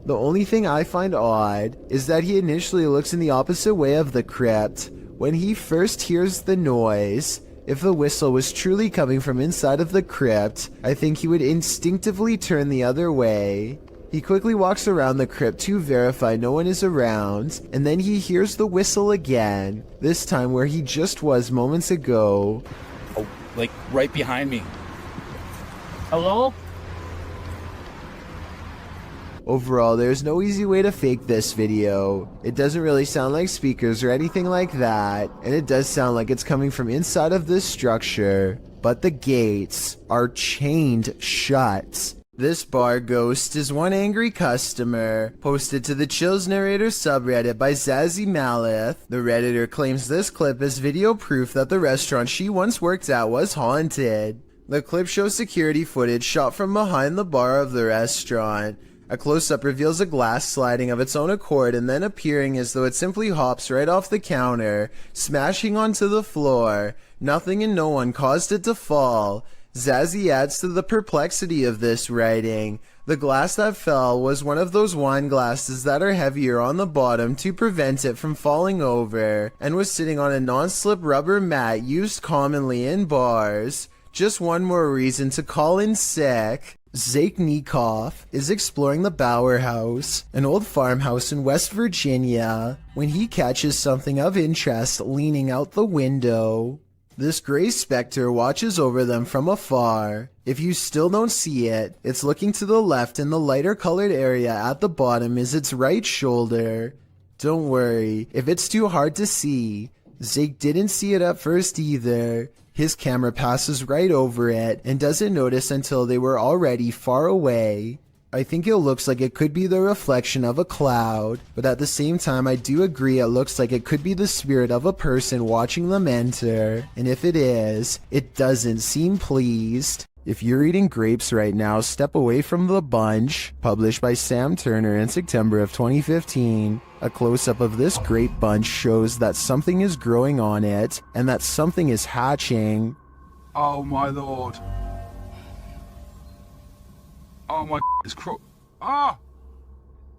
The only thing I find odd is that he initially looks in the opposite way of the crypt. When he first hears the noise, if the whistle was truly coming from inside of the crypt, I think he would instinctively turn the other way. He quickly walks around the crypt to verify no one is around, and then he hears the whistle again, this time where he just was moments ago. Oh, like right behind me. Hello? Overall, there's no easy way to fake this video. It doesn't really sound like speakers or anything like that, and it does sound like it's coming from inside of this structure, but the gates are chained shut. This bar ghost is one angry customer, posted to the Chills Narrator subreddit by Zazie Malith. The Redditor claims this clip is video proof that the restaurant she once worked at was haunted. The clip shows security footage shot from behind the bar of the restaurant. A close-up reveals a glass sliding of its own accord and then appearing as though it simply hops right off the counter, smashing onto the floor. Nothing and no one caused it to fall. Zazie adds to the perplexity of this writing. The glass that fell was one of those wine glasses that are heavier on the bottom to prevent it from falling over, and was sitting on a non-slip rubber mat used commonly in bars. Just one more reason to call in sick. Zaiknikov is exploring the Bower House, an old farmhouse in West Virginia, when he catches something of interest leaning out the window. This gray specter watches over them from afar. If you still don't see it, it's looking to the left and the lighter colored area at the bottom is its right shoulder. Don't worry, if it's too hard to see, Zake didn't see it at first either. His camera passes right over it and doesn't notice until they were already far away. I think it looks like it could be the reflection of a cloud, but at the same time I do agree it looks like it could be the spirit of a person watching them enter, and if it is, it doesn't seem pleased. If you're eating grapes right now, step away from the bunch, published by Sam Turner in September of 2015. A close-up of this grape bunch shows that something is growing on it, and that something is hatching. Oh my lord. Oh my it's Ah!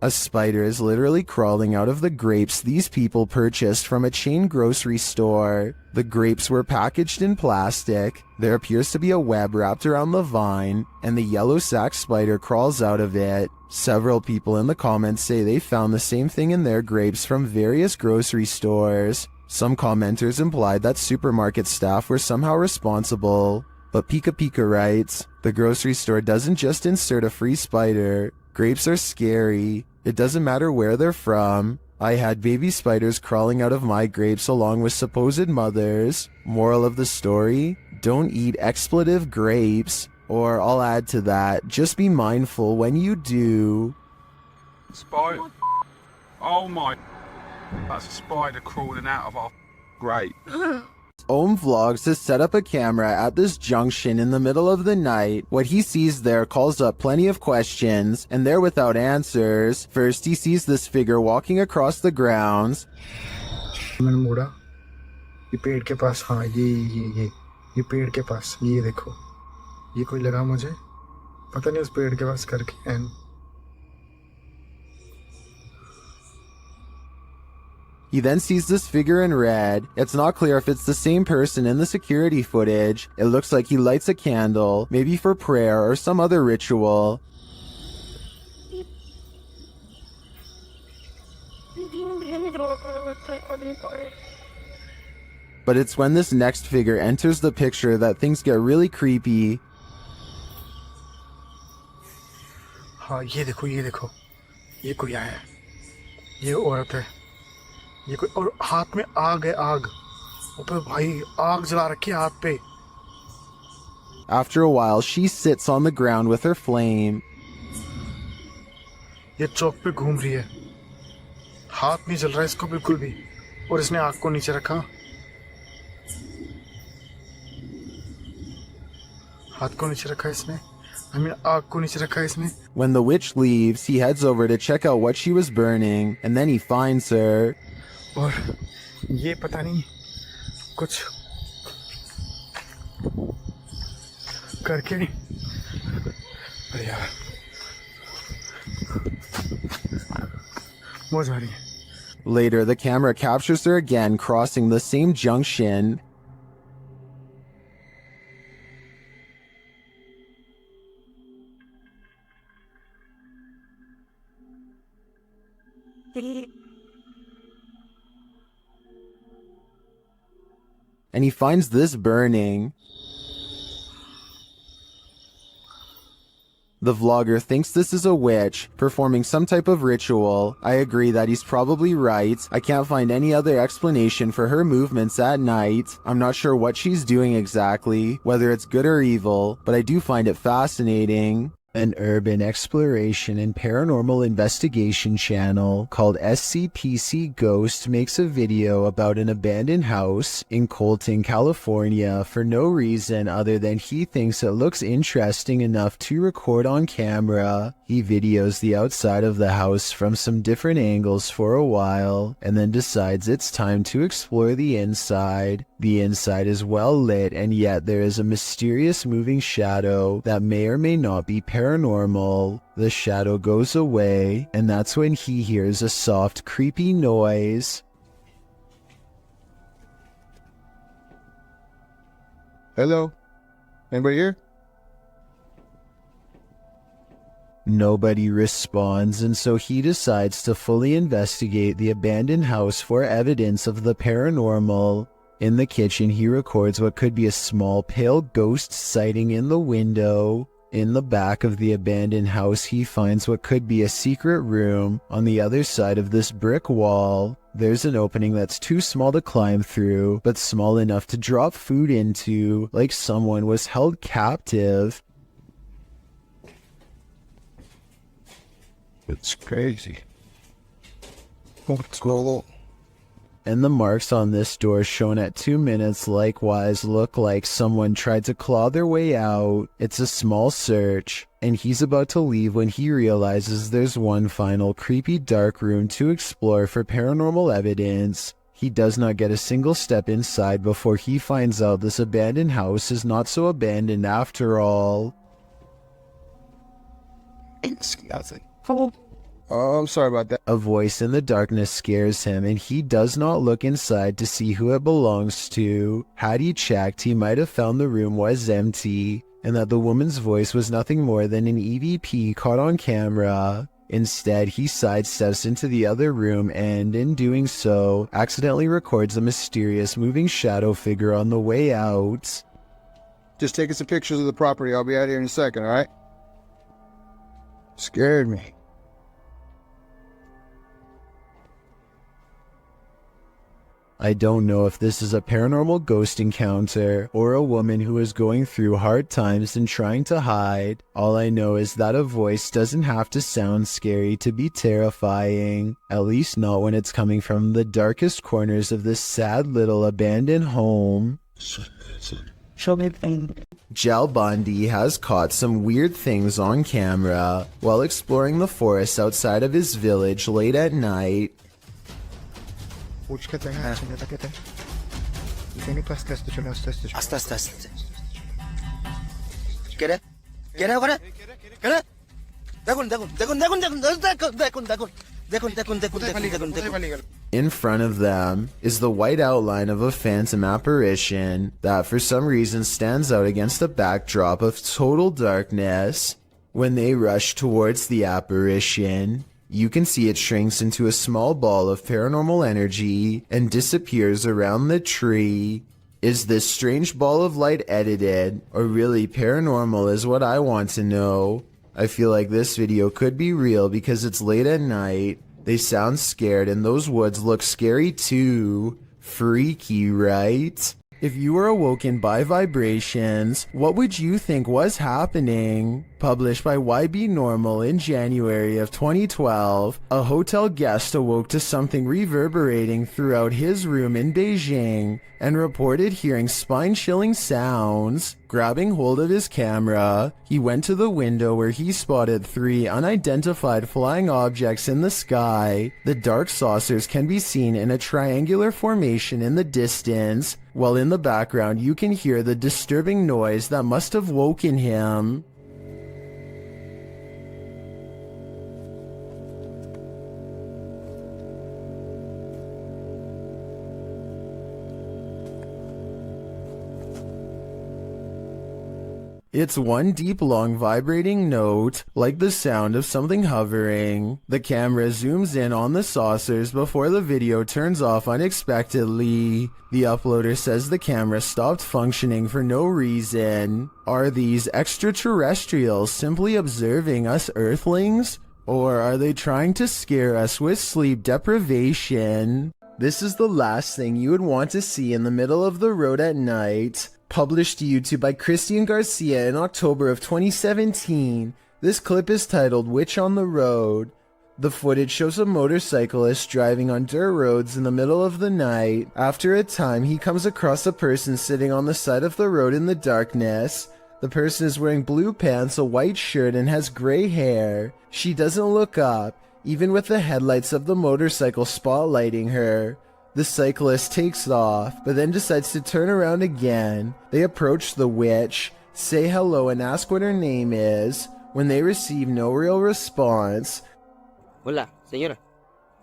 A spider is literally crawling out of the grapes these people purchased from a chain grocery store. The grapes were packaged in plastic. There appears to be a web wrapped around the vine, and the yellow sac spider crawls out of it. Several people in the comments say they found the same thing in their grapes from various grocery stores. Some commenters implied that supermarket staff were somehow responsible. But Pika Pika writes, the grocery store doesn't just insert a free spider. Grapes are scary. It doesn't matter where they're from. I had baby spiders crawling out of my grapes along with supposed mothers. Moral of the story, don't eat expletive grapes. Or I'll add to that, just be mindful when you do. Spider. Oh my. That's a spider crawling out of our grape. Ohm Vlogs has set up a camera at this junction in the middle of the night. What he sees there calls up plenty of questions, and they're without answers. First, he sees this figure walking across the grounds. मैंने मुड़ा ये पेड़ के पास हाँ ये पेड़ के पास ये देखो ये कोई लगा मुझे पता नहीं उस पेड़ के पास करके and He then sees this figure in red. It's not clear if it's the same person in the security footage. It looks like he lights a candle, maybe for prayer or some other ritual. But it's when this next figure enters the picture that things get really creepy. हाँ ये देखो ये कोई आया है ये औरत है ये कोई और हाथ में आग है आग ऊपर भाई आग जला रखी है हाथ पे After a while, she sits on the ground with her flame. ये चौक पे घूम रही है हाथ नहीं जल रहा है इसको बिल्कुल भी और इसने आग को नीचे रखा हाथ को नीचे रखा इसने आग को नीचे रखा इसने When the witch leaves, he heads over to check out what she was burning, and then he finds her. और ये पता नहीं कुछ करके अरे यार मौज आ रही है Later, the camera captures her again crossing the same junction. And he finds this burning. The vlogger thinks this is a witch performing some type of ritual. I agree that he's probably right. I can't find any other explanation for her movements at night. I'm not sure what she's doing exactly, whether it's good or evil, but I do find it fascinating. An urban exploration and paranormal investigation channel called SCPC Ghost makes a video about an abandoned house in Colton, California for no reason other than he thinks it looks interesting enough to record on camera. He videos the outside of the house from some different angles for a while and then decides it's time to explore the inside. The inside is well lit, and yet there is a mysterious moving shadow that may or may not be paranormal. The shadow goes away, and that's when he hears a soft, creepy noise. Hello? Anybody here? Nobody responds, and so he decides to fully investigate the abandoned house for evidence of the paranormal. In the kitchen, he records what could be a small pale ghost sighting in the window. In the back of the abandoned house, he finds what could be a secret room. On the other side of this brick wall, there's an opening that's too small to climb through, but small enough to drop food into, like someone was held captive. It's crazy. What's going on? And the marks on this door shown at 2 minutes likewise look like someone tried to claw their way out. It's a small search, and he's about to leave when he realizes there's one final creepy dark room to explore for paranormal evidence. He does not get a single step inside before he finds out this abandoned house is not so abandoned after all. Oh, I'm sorry about that. A voice in the darkness scares him, and he does not look inside to see who it belongs to. Had he checked, he might have found the room was empty, and that the woman's voice was nothing more than an EVP caught on camera. Instead, he sidesteps into the other room and, in doing so, accidentally records a mysterious moving shadow figure on the way out. Just taking some pictures of the property. I'll be out here in a second, alright? Scared me. I don't know if this is a paranormal ghost encounter or a woman who is going through hard times and trying to hide. All I know is that a voice doesn't have to sound scary to be terrifying, at least not when it's coming from the darkest corners of this sad little abandoned home. Show me. Jal Bondi has caught some weird things on camera while exploring the forest outside of his village late at night. Uç kete ha. Şimdi kete. Seni pas testi şunu testi. Asta. Get it. In front of them is the white outline of a phantom apparition that for some reason stands out against a backdrop of total darkness. When they rush towards the apparition, you can see it shrinks into a small ball of paranormal energy and disappears around the tree. Is this strange ball of light edited, or really paranormal is what I want to know. I feel like this video could be real because it's late at night. They sound scared and those woods look scary too. Freaky, right? If you were awoken by vibrations, what would you think was happening? Published by YB Normal in January of 2012, a hotel guest awoke to something reverberating throughout his room in Beijing and reported hearing spine-chilling sounds. Grabbing hold of his camera, he went to the window where he spotted 3 unidentified flying objects in the sky. The dark saucers can be seen in a triangular formation in the distance, while in the background you can hear the disturbing noise that must have woken him. It's one deep, long, vibrating note, like the sound of something hovering. The camera zooms in on the saucers before the video turns off unexpectedly. The uploader says the camera stopped functioning for no reason. Are these extraterrestrials simply observing us Earthlings? Or are they trying to scare us with sleep deprivation? This is the last thing you would want to see in the middle of the road at night. Published to YouTube by Christian Garcia in October of 2017. This clip is titled Witch on the Road. The footage shows a motorcyclist driving on dirt roads in the middle of the night. After a time, he comes across a person sitting on the side of the road in the darkness. The person is wearing blue pants, a white shirt, and has gray hair. She doesn't look up, even with the headlights of the motorcycle spotlighting her. The cyclist takes off, but then decides to turn around again. They approach the witch, say hello, and ask what her name is. When they receive no real response, Hola, señora.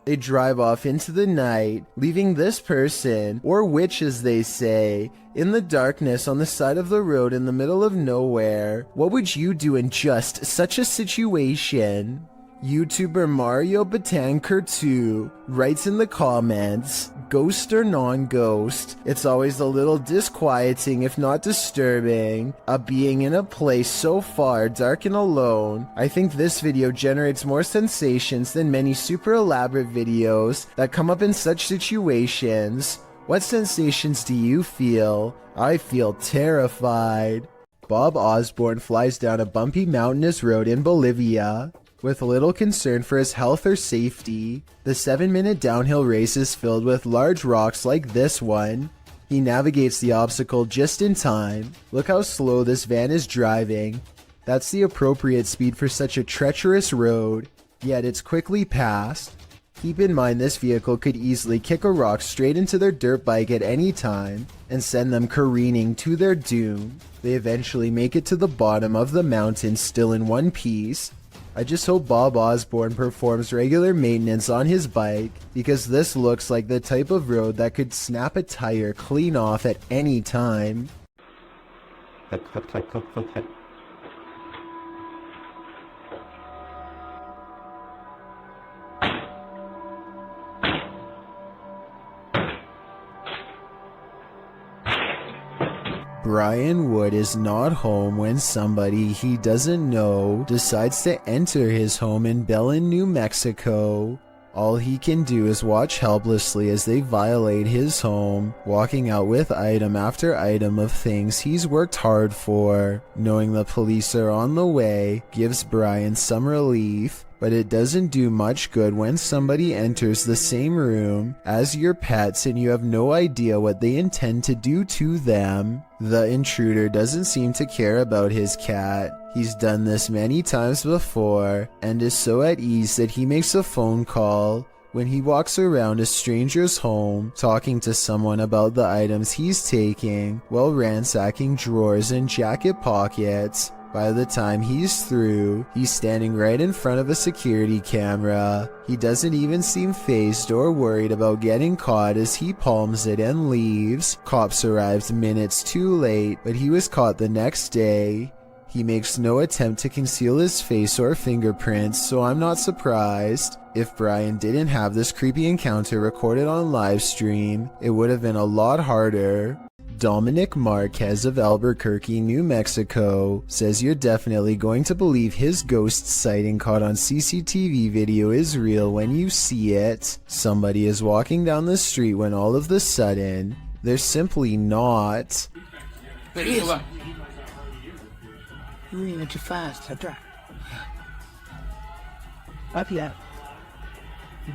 They drive off into the night, leaving this person, or witch as they say, in the darkness on the side of the road in the middle of nowhere. What would you do in just such a situation? YouTuber Mario Batanker2 writes in the comments, ghost or non-ghost, it's always a little disquieting if not disturbing, a being in a place so far dark and alone. I think this video generates more sensations than many super elaborate videos that come up in such situations. What sensations do you feel? I feel terrified. Bob Osborne flies down a bumpy mountainous road in Bolivia. With little concern for his health or safety, the 7-minute downhill race is filled with large rocks like this one. He navigates the obstacle just in time. Look how slow this van is driving. That's the appropriate speed for such a treacherous road, yet it's quickly passed. Keep in mind this vehicle could easily kick a rock straight into their dirt bike at any time and send them careening to their doom. They eventually make it to the bottom of the mountain still in one piece. I just hope Bob Osborne performs regular maintenance on his bike, because this looks like the type of road that could snap a tire clean off at any time. Brian Wood is not home when somebody he doesn't know decides to enter his home in Belen, New Mexico. All he can do is watch helplessly as they violate his home, walking out with item after item of things he's worked hard for. Knowing the police are on the way gives Brian some relief, but it doesn't do much good when somebody enters the same room as your pets and you have no idea what they intend to do to them. The intruder doesn't seem to care about his cat. He's done this many times before and is so at ease that he makes a phone call. When he walks around a stranger's home, talking to someone about the items he's taking, while ransacking drawers and jacket pockets. By the time he's through, he's standing right in front of a security camera. He doesn't even seem fazed or worried about getting caught as he palms it and leaves. Cops arrived minutes too late, but he was caught the next day. He makes no attempt to conceal his face or fingerprints, so I'm not surprised. If Brian didn't have this creepy encounter recorded on live stream, it would have been a lot harder. Dominic Marquez of Albuquerque, New Mexico, says you're definitely going to believe his ghost sighting caught on CCTV video is real when you see it. Somebody is walking down the street when all of a sudden, they're simply not. You're moving too fast. Up yet.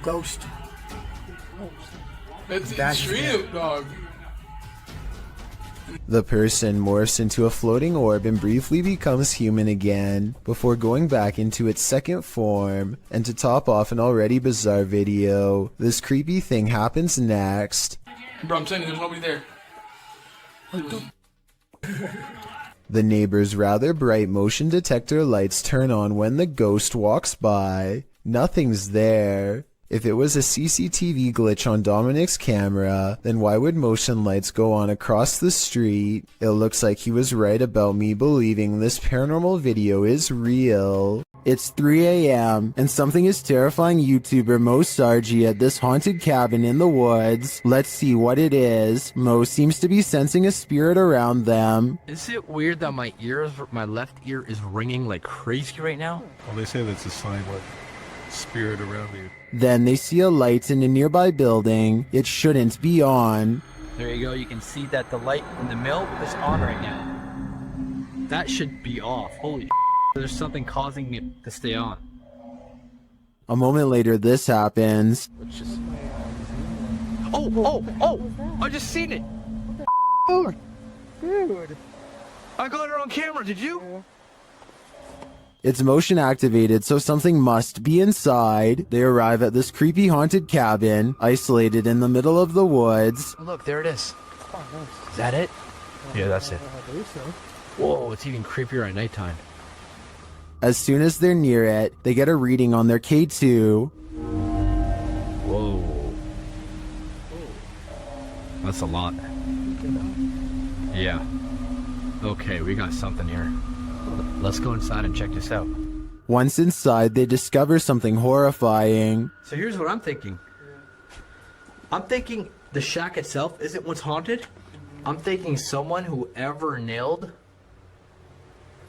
Ghost. It's extreme, dog. The person morphs into a floating orb and briefly becomes human again, before going back into its second form. And to top off an already bizarre video, this creepy thing happens next. Bro, I'm telling you, there's nobody there. The neighbor's rather bright motion detector lights turn on when the ghost walks by. Nothing's there. If it was a CCTV glitch on Dominic's camera, then why would motion lights go on across the street? It looks like he was right about me believing this paranormal video is real. It's 3 a.m. and something is terrifying YouTuber Mo Sargi at this haunted cabin in the woods. Let's see what it is. Mo seems to be sensing a spirit around them. Is it weird that my left ear is ringing like crazy right now? Well, they say that's a sign of spirit around you. Then they see a light in a nearby building. It shouldn't be on. There you go. You can see that the light in the mill is on right now. That should be off. Holy there's something causing me to stay on. A moment later, this happens. Oh! I just seen it! Oh, dude. I got it on camera, did you? It's motion activated, so something must be inside. They arrive at this creepy haunted cabin, isolated in the middle of the woods. Look, there it is. Is that it? Yeah, that's it. Whoa, it's even creepier at nighttime. As soon as they're near it, they get a reading on their K2. Whoa. That's a lot. Yeah. Okay, we got something here. Let's go inside and check this out. Once inside, they discover something horrifying. So here's what I'm thinking. I'm thinking the shack itself isn't what's haunted. I'm thinking someone who ever nailed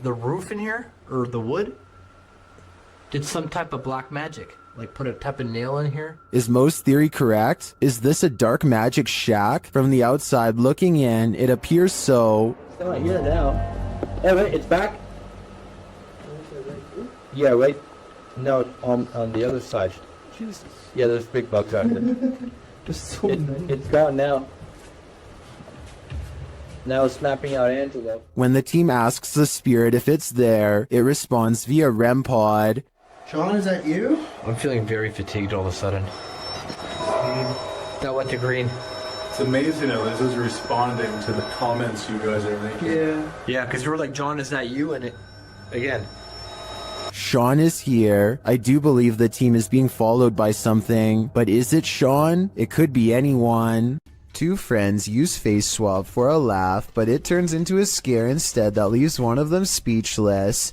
the roof in here, or the wood, did some type of black magic. Like put a type of nail in here. Is Mo's theory correct? Is this a dark magic shack? From the outside looking in, it appears so. It's not here now. Hey, wait, it's back? Yeah, right. No, on the other side. Jesus. Yeah, there's big bugs out there. Just so many. It's gone now. Now it's snapping out Angelo. When the team asks the spirit if it's there, it responds via REM pod. Sean, is that you? I'm feeling very fatigued all of a sudden. That went to green. It's amazing how this is responding to the comments you guys are making. Yeah, because you were like, John, is that you? And it, again. Sean is here. I do believe the team is being followed by something, but is it Sean? It could be anyone. Two friends use face swap for a laugh, but it turns into a scare instead that leaves one of them speechless.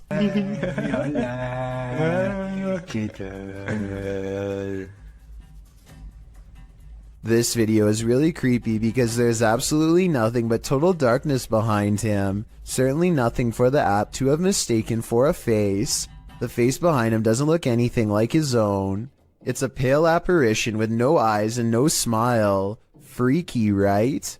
This video is really creepy because there's absolutely nothing but total darkness behind him. Certainly nothing for the app to have mistaken for a face. The face behind him doesn't look anything like his own. It's a pale apparition with no eyes and no smile. Freaky, right?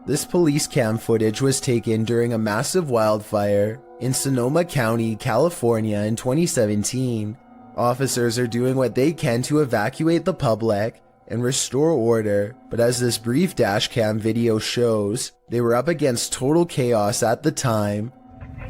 This police cam footage was taken during a massive wildfire in Sonoma County, California in 2017. Officers are doing what they can to evacuate the public and restore order, but as this brief dashcam video shows, they were up against total chaos at the time.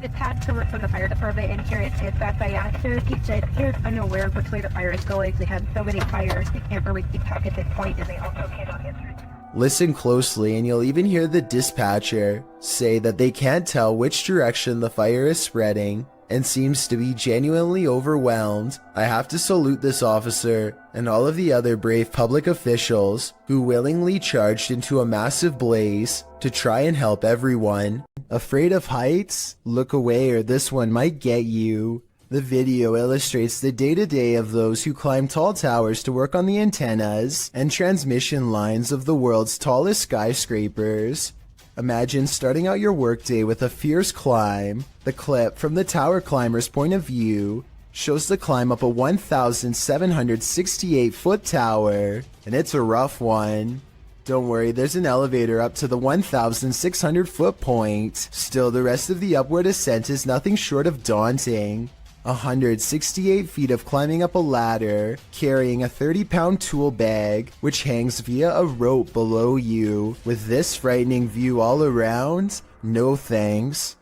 It's had to work for the fire department and here it's back by actors. He said they're unaware of which way the fire is going. They have so many fires, they can't really keep track at this point, and they also cannot answer it. Listen closely and you'll even hear the dispatcher say that they can't tell which direction the fire is spreading and seems to be genuinely overwhelmed. I have to salute this officer and all of the other brave public officials who willingly charged into a massive blaze to try and help everyone. Afraid of heights? Look away or this one might get you. The video illustrates the day-to-day of those who climb tall towers to work on the antennas and transmission lines of the world's tallest skyscrapers. Imagine starting out your workday with a fierce climb. The clip from the tower climber's point of view shows the climb up a 1,768-foot tower, and it's a rough one. Don't worry, there's an elevator up to the 1,600-foot point. Still, the rest of the upward ascent is nothing short of daunting. 168 feet of climbing up a ladder, carrying a 30-pound tool bag, which hangs via a rope below you. With this frightening view all around, no thanks.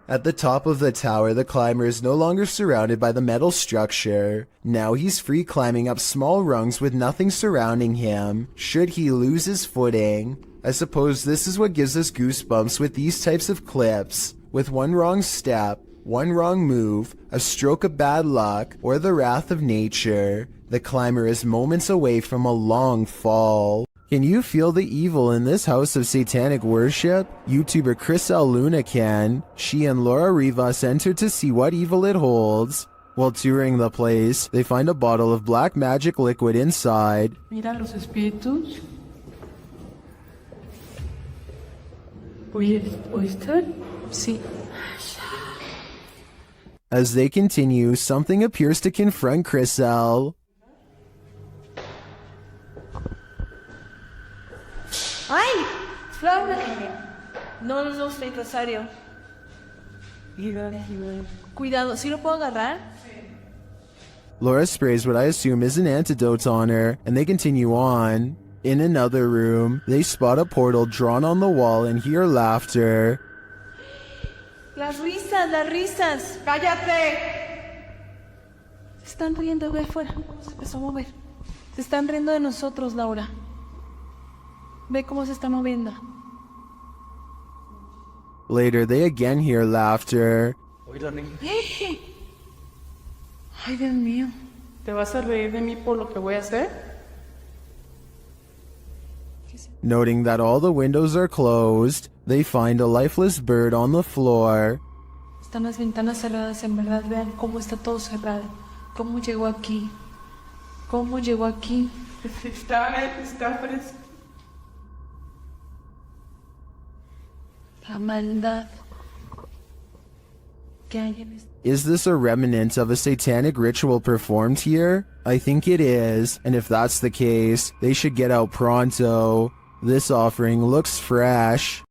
At the top of the tower, the climber is no longer surrounded by the metal structure. Now he's free climbing up small rungs with nothing surrounding him, should he lose his footing. I suppose this is what gives us goosebumps with these types of clips. With one wrong step, One wrong move, a stroke of bad luck, or the wrath of nature, the climber is moments away from a long fall. Can you feel the evil in this house of satanic worship? YouTuber Chris L. Luna can. She and Laura Rivas enter to see what evil it holds. While touring the place, they find a bottle of black magic liquid inside. Mira los espíritus. ¿Oíste? Sí. As they continue, something appears to confront Chris L. ¡Ay! ¡Flauta! No, estoy Rosario. Cuidado, ¿sí lo puedo agarrar? Laura sprays what I assume is an antidote on her, and they continue on. In another room, they spot a portal drawn on the wall and hear laughter. Las risas. ¡Cállate! Se están riendo, ve afuera. Se empezó a mover. Se están riendo de nosotros, Laura. Ve cómo se está moviendo. Later, they again hear laughter. Ay, Dios mío. ¿Te vas a reír de mí por lo que voy a hacer? Noting that all the windows are closed, they find a lifeless bird on the floor. Están las ventanas cerradas, en verdad. Vean cómo está todo cerrado. ¿Cómo llegó aquí? ¿Cómo llegó aquí? Está fresco. La maldad que hay en este. Is this a remnant of a satanic ritual performed here? I think it is, and if that's the case, they should get out pronto. This offering looks fresh.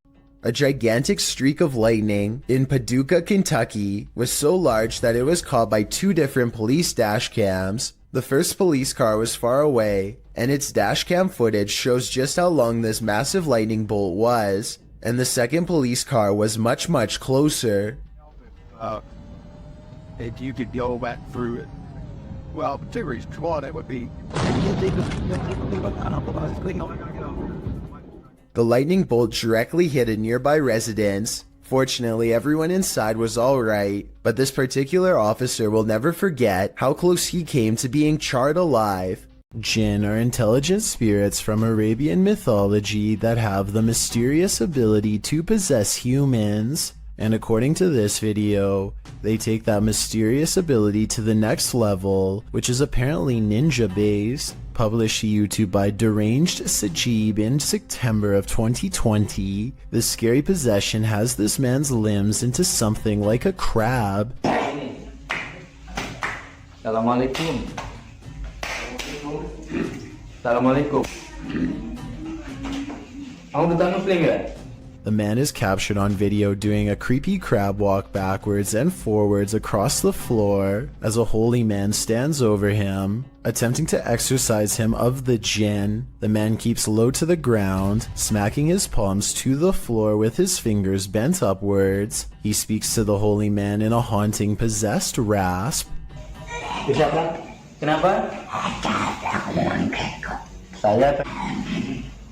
A gigantic streak of lightning in Paducah, Kentucky was so large that it was caught by 2 different police dash cams. The first police car was far away, and its dash cam footage shows just how long this massive lightning bolt was. And the second police car was much, much closer. If you could go back through it, well, 2 reasons. One, it would be. The lightning bolt directly hit a nearby residence. Fortunately, everyone inside was alright, but this particular officer will never forget how close he came to being charred alive. Jinn are intelligent spirits from Arabian mythology that have the mysterious ability to possess humans. And according to this video, they take that mysterious ability to the next level, which is apparently ninja based. Published to YouTube by Deranged Sajib in September of 2020, the scary possession has this man's limbs into something like a crab. Assalamualaikum. Assalamualaikum. Aku datang Muslim ya? The man is captured on video doing a creepy crab walk backwards and forwards across the floor as a holy man stands over him, attempting to exorcise him of the jinn. The man keeps low to the ground, smacking his palms to the floor with his fingers bent upwards. He speaks to the holy man in a haunting, possessed rasp. Kenapa? Saya.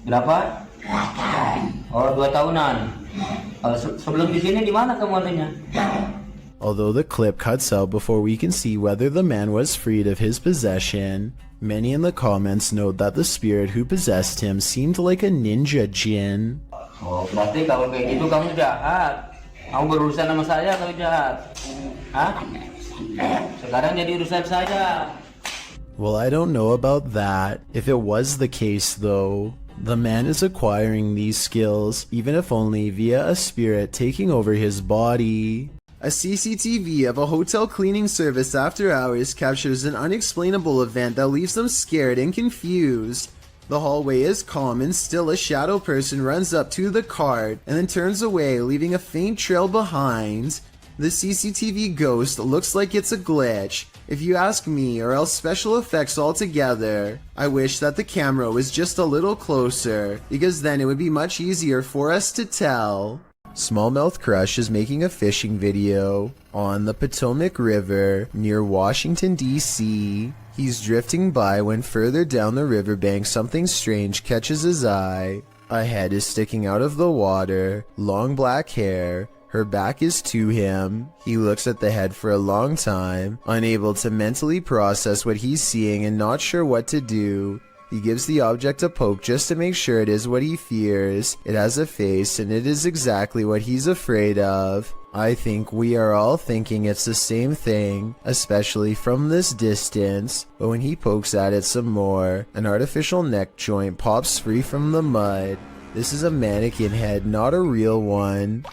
Kenapa? Oh, 2 tahunan. Sebelum di sini di mana kamu adanya? Although the clip cuts out before we can see whether the man was freed of his possession, many in the comments note that the spirit who possessed him seemed like a ninja jinn. Oh, berarti kalau kayak gitu kamu jahat. Kamu berurusan sama saya kalau jahat. Hah? Sekarang jadi urusan saya. Well, I don't know about that. If it was the case though, the man is acquiring these skills, even if only via a spirit taking over his body. A CCTV of a hotel cleaning service after hours captures an unexplainable event that leaves them scared and confused. The hallway is calm and still a shadow person runs up to the cart and then turns away, leaving a faint trail behind. The CCTV ghost looks like it's a glitch, if you ask me, or else special effects altogether. I wish that the camera was just a little closer, because then it would be much easier for us to tell. Smallmouth Crush is making a fishing video on the Potomac River near Washington, D.C. He's drifting by when further down the riverbank something strange catches his eye. A head is sticking out of the water, long black hair, Her back is to him. He looks at the head for a long time, unable to mentally process what he's seeing and not sure what to do. He gives the object a poke just to make sure it is what he fears. It has a face, and it is exactly what he's afraid of. I think we are all thinking it's the same thing, especially from this distance. But when he pokes at it some more, an artificial neck joint pops free from the mud. This is a mannequin head, not a real one.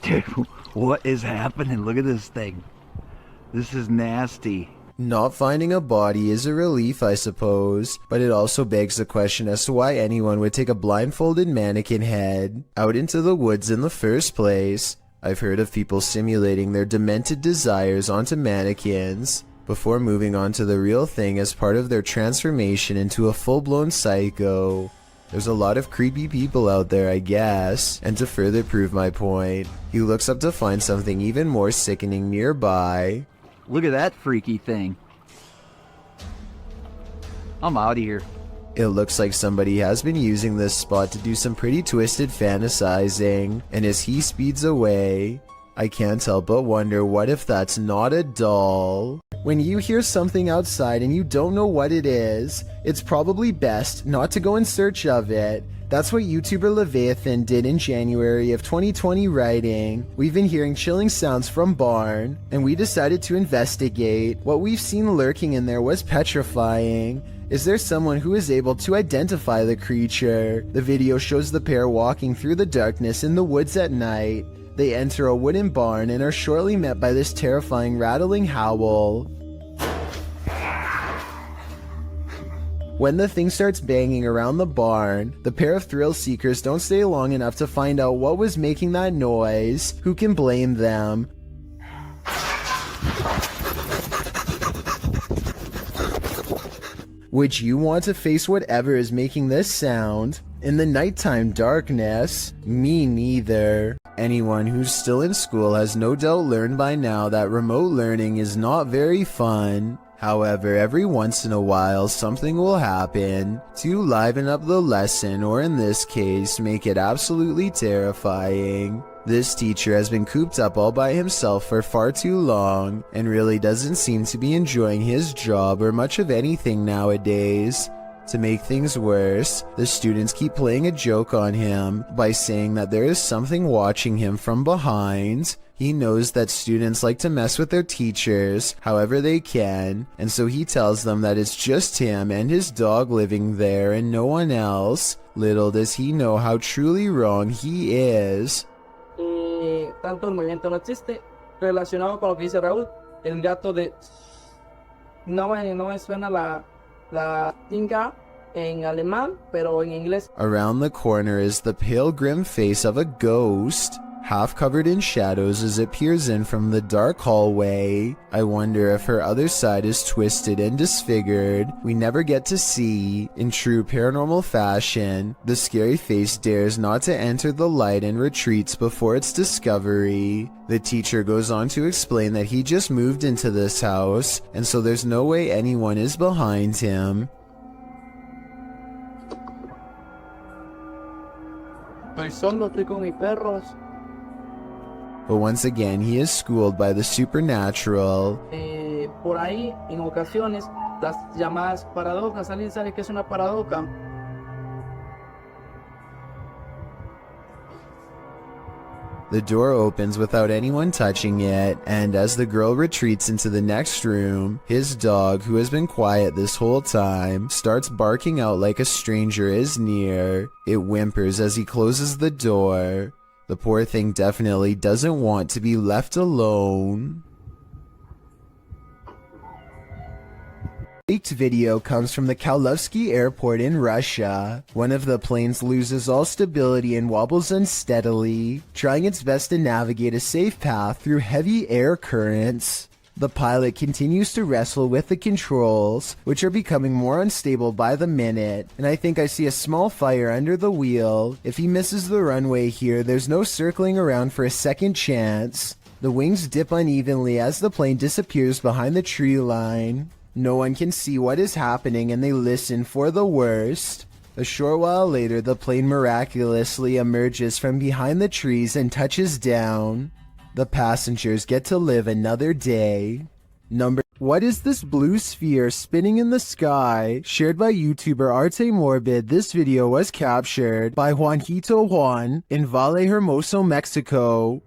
Dude, what is happening? Look at this thing. This is nasty. Not finding a body is a relief, I suppose, but it also begs the question as to why anyone would take a blindfolded mannequin head out into the woods in the first place. I've heard of people simulating their demented desires onto mannequins before moving on to the real thing as part of their transformation into a full-blown psycho. There's a lot of creepy people out there, I guess. And to further prove my point, he looks up to find something even more sickening nearby. Look at that freaky thing. I'm out of here. It looks like somebody has been using this spot to do some pretty twisted fantasizing, and as he speeds away, I can't help but wonder, what if that's not a doll? When you hear something outside and you don't know what it is, it's probably best not to go in search of it. That's what YouTuber Leviathan did in January of 2020, writing, "We've been hearing chilling sounds from barn, and we decided to investigate. What we've seen lurking in there was petrifying. Is there someone who is able to identify the creature?" The video shows the pair walking through the darkness in the woods at night. They enter a wooden barn and are shortly met by this terrifying rattling howl. When the thing starts banging around the barn, the pair of thrill seekers don't stay long enough to find out what was making that noise. Who can blame them? Would you want to face whatever is making this sound in the nighttime darkness? Me neither. Anyone who's still in school has no doubt learned by now that remote learning is not very fun. However, every once in a while something will happen to liven up the lesson, or in this case, make it absolutely terrifying. This teacher has been cooped up all by himself for far too long, and really doesn't seem to be enjoying his job or much of anything nowadays. To make things worse, the students keep playing a joke on him by saying that there is something watching him from behind. He knows that students like to mess with their teachers however they can, and so he tells them that it's just him and his dog living there and no one else. Little does he know how truly wrong he is. Tanto el movimiento no existe, relacionado con lo que dice Raúl, el gato de... No me suena la tinga en alemán, pero en inglés. Around the corner is the pale grim face of a ghost, half covered in shadows as it peers in from the dark hallway. I wonder if her other side is twisted and disfigured. We never get to see. In true paranormal fashion, the scary face dares not to enter the light and retreats before its discovery. The teacher goes on to explain that he just moved into this house, and so there's no way anyone is behind him. Estoy solo, estoy con mis perros. But once again, he is schooled by the supernatural. Por ahí, en ocasiones, las llamadas paradojas. ¿Alguien sabe qué es una paradoja? The door opens without anyone touching it, and as the girl retreats into the next room, his dog, who has been quiet this whole time, starts barking out like a stranger is near. It whimpers as he closes the door. The poor thing definitely doesn't want to be left alone. Leaked video comes from the Kaluzhsky airport in Russia. One of the planes loses all stability and wobbles unsteadily, trying its best to navigate a safe path through heavy air currents. The pilot continues to wrestle with the controls, which are becoming more unstable by the minute, and I think I see a small fire under the wheel. If he misses the runway here, there's no circling around for a second chance. The wings dip unevenly as the plane disappears behind the tree line. No one can see what is happening and they listen for the worst. A short while later, the plane miraculously emerges from behind the trees and touches down. The passengers get to live another day. What is this blue sphere spinning in the sky? Shared by YouTuber Arte Morbid, this video was captured by Juanito Juan in Valle Hermoso, Mexico.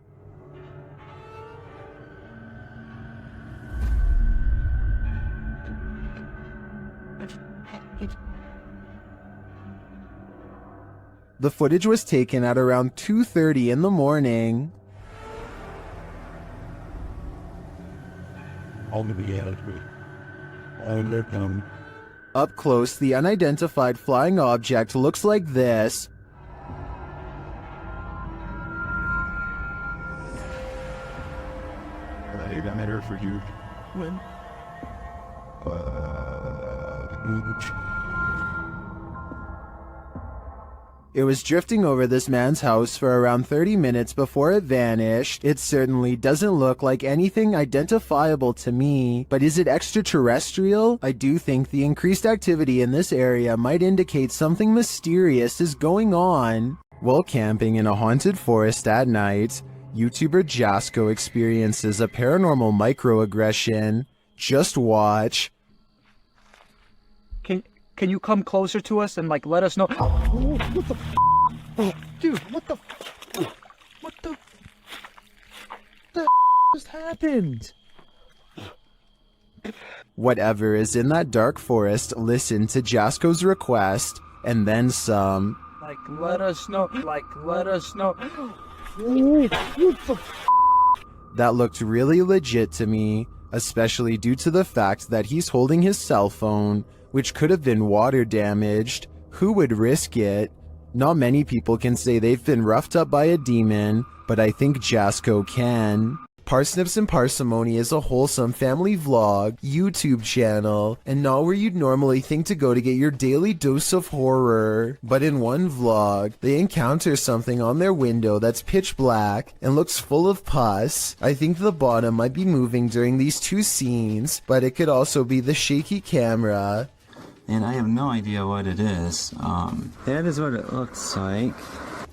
The footage was taken at around 2:30 in the morning. Up close, the unidentified flying object looks like this. I got matter for you. When? It was drifting over this man's house for around 30 minutes before it vanished. It certainly doesn't look like anything identifiable to me, but is it extraterrestrial? I do think the increased activity in this area might indicate something mysterious is going on. While camping in a haunted forest at night, YouTuber Jasko experiences a paranormal microaggression. Just watch. Can you come closer to us and like let us know? Oh, what the f? Dude, what the f? What the f just happened? Whatever is in that dark forest, listen to Jasko's request, and then some. Like let us know. Like let us know. That looked really legit to me, especially due to the fact that he's holding his cell phone, which could have been water damaged. Who would risk it? Not many people can say they've been roughed up by a demon, but I think Jasko can. Parsnips and Parsimony is a wholesome family vlog, YouTube channel, and not where you'd normally think to go to get your daily dose of horror. But in one vlog, they encounter something on their window that's pitch black and looks full of pus. I think the bottom might be moving during these two scenes, but it could also be the shaky camera. And I have no idea what it is. That is what it looks like.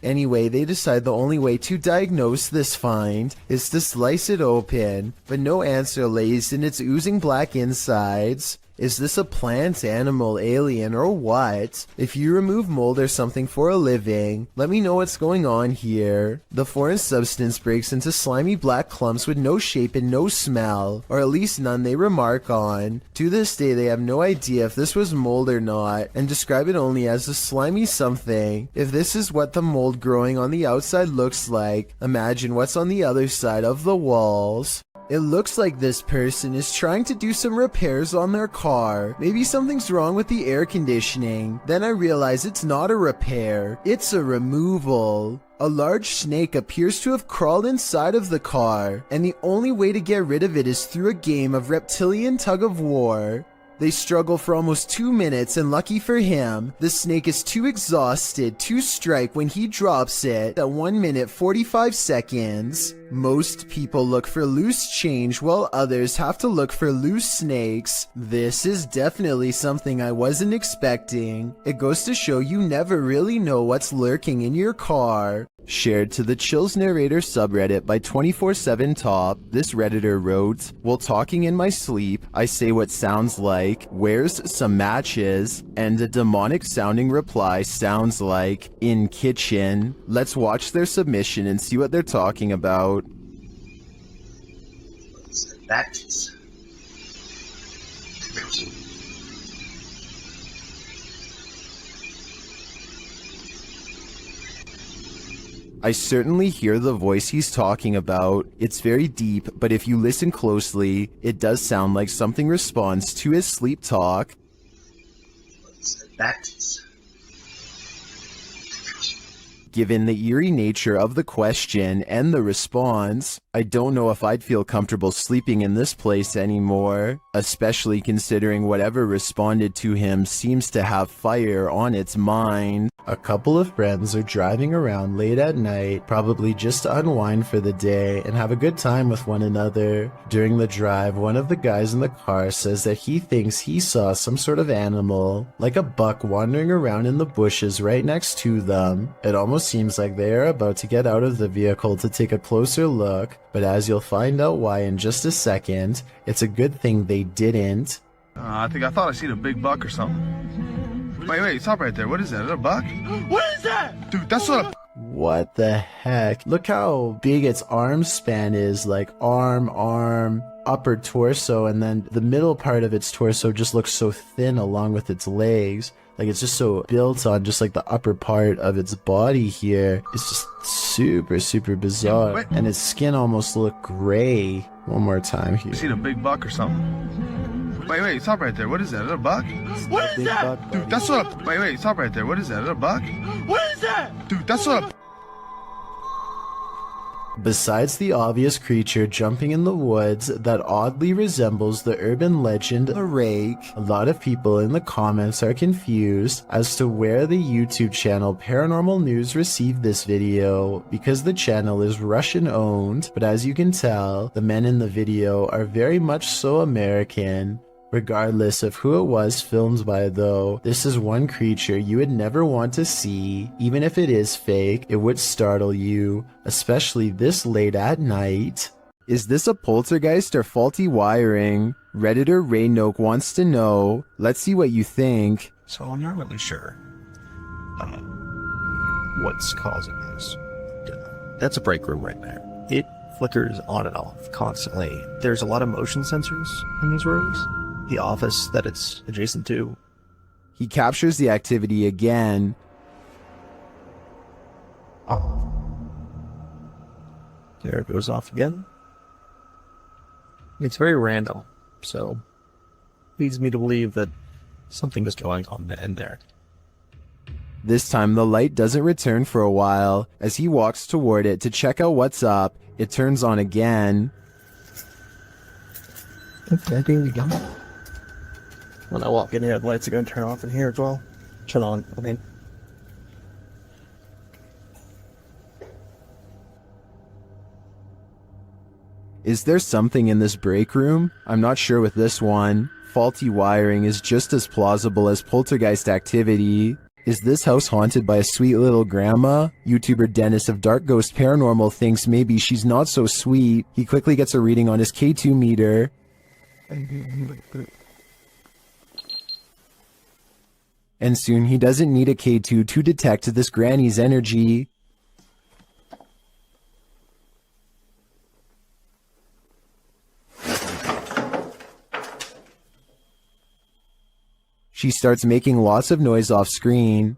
Anyway, they decide the only way to diagnose this find is to slice it open, but no answer lays in its oozing black insides. Is this a plant, animal, alien, or what? If you remove mold or something for a living, let me know what's going on here. The foreign substance breaks into slimy black clumps with no shape and no smell, or at least none they remark on. To this day, they have no idea if this was mold or not, and describe it only as a slimy something. If this is what the mold growing on the outside looks like, imagine what's on the other side of the walls. It looks like this person is trying to do some repairs on their car. Maybe something's wrong with the air conditioning. Then I realize it's not a repair, it's a removal. A large snake appears to have crawled inside of the car, and the only way to get rid of it is through a game of reptilian tug-of-war. They struggle for almost 2 minutes, and lucky for him, the snake is too exhausted to strike when he drops it at 1 minute 45 seconds. Most people look for loose change while others have to look for loose snakes. This is definitely something I wasn't expecting. It goes to show you never really know what's lurking in your car. Shared to the Chills Narrator subreddit by 24/7 Top, this redditor wrote, "While talking in my sleep, I say what sounds like, 'Where's some matches?' and a demonic sounding reply sounds like, 'In kitchen.' Let's watch their submission and see what they're talking about." Matches. I certainly hear the voice he's talking about. It's very deep, but if you listen closely, it does sound like something responds to his sleep talk. Matches. Given the eerie nature of the question and the response, I don't know if I'd feel comfortable sleeping in this place anymore, especially considering whatever responded to him seems to have fire on its mind. A couple of friends are driving around late at night, probably just to unwind for the day and have a good time with one another. During the drive, one of the guys in the car says that he thinks he saw some sort of animal, like a buck wandering around in the bushes right next to them. It almost seems like they are about to get out of the vehicle to take a closer look, but as you'll find out why in just a second, it's a good thing they didn't. I thought I seen a big buck or something. Wait, stop right there. What is that? Is that a buck? What is that? Dude, that's what a... What the heck? Look how big its arm span is, like arm, upper torso, and then the middle part of its torso just looks so thin along with its legs. Like it's just so built on just like the upper part of its body here. It's just super bizarre. And its skin almost looked gray. One more time here. I seen a big buck or something. Wait, stop right there. What is that? Is that a buck? What is that? Dude, that's what a... Wait, stop right there. What is that? Is that a buck? What is that? Dude, that's what a... Besides the obvious creature jumping in the woods that oddly resembles the urban legend a rake, a lot of people in the comments are confused as to where the YouTube channel Paranormal News received this video, because the channel is Russian owned, but as you can tell, the men in the video are very much so American. Regardless of who it was filmed by though, this is one creature you would never want to see. Even if it is fake, it would startle you, especially this late at night. Is this a poltergeist or faulty wiring? Redditor Raynoke wants to know. Let's see what you think. So I'm not really sure what's causing this. That's a break room right there. It flickers on and off constantly. There's a lot of motion sensors in these rooms. The office that it's adjacent to. He captures the activity again. Oh. There it goes off again. It's very random, so leads me to believe that something is going on in there. This time the light doesn't return for a while. As he walks toward it to check out what's up, it turns on again. Okay, there we go. When I walk in here, the lights are going to turn off in here as well. Turn on, I mean. Is there something in this break room? I'm not sure with this one. Faulty wiring is just as plausible as poltergeist activity. Is this house haunted by a sweet little grandma? YouTuber Dennis of Dark Ghost Paranormal thinks maybe she's not so sweet. He quickly gets a reading on his K2 meter. And soon he doesn't need a K2 to detect this granny's energy. She starts making lots of noise off screen.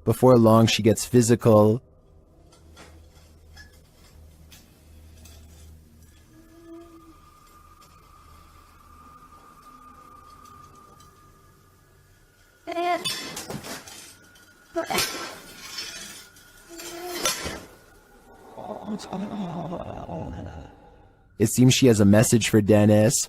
Before long, she gets physical. It seems she has a message for Dennis.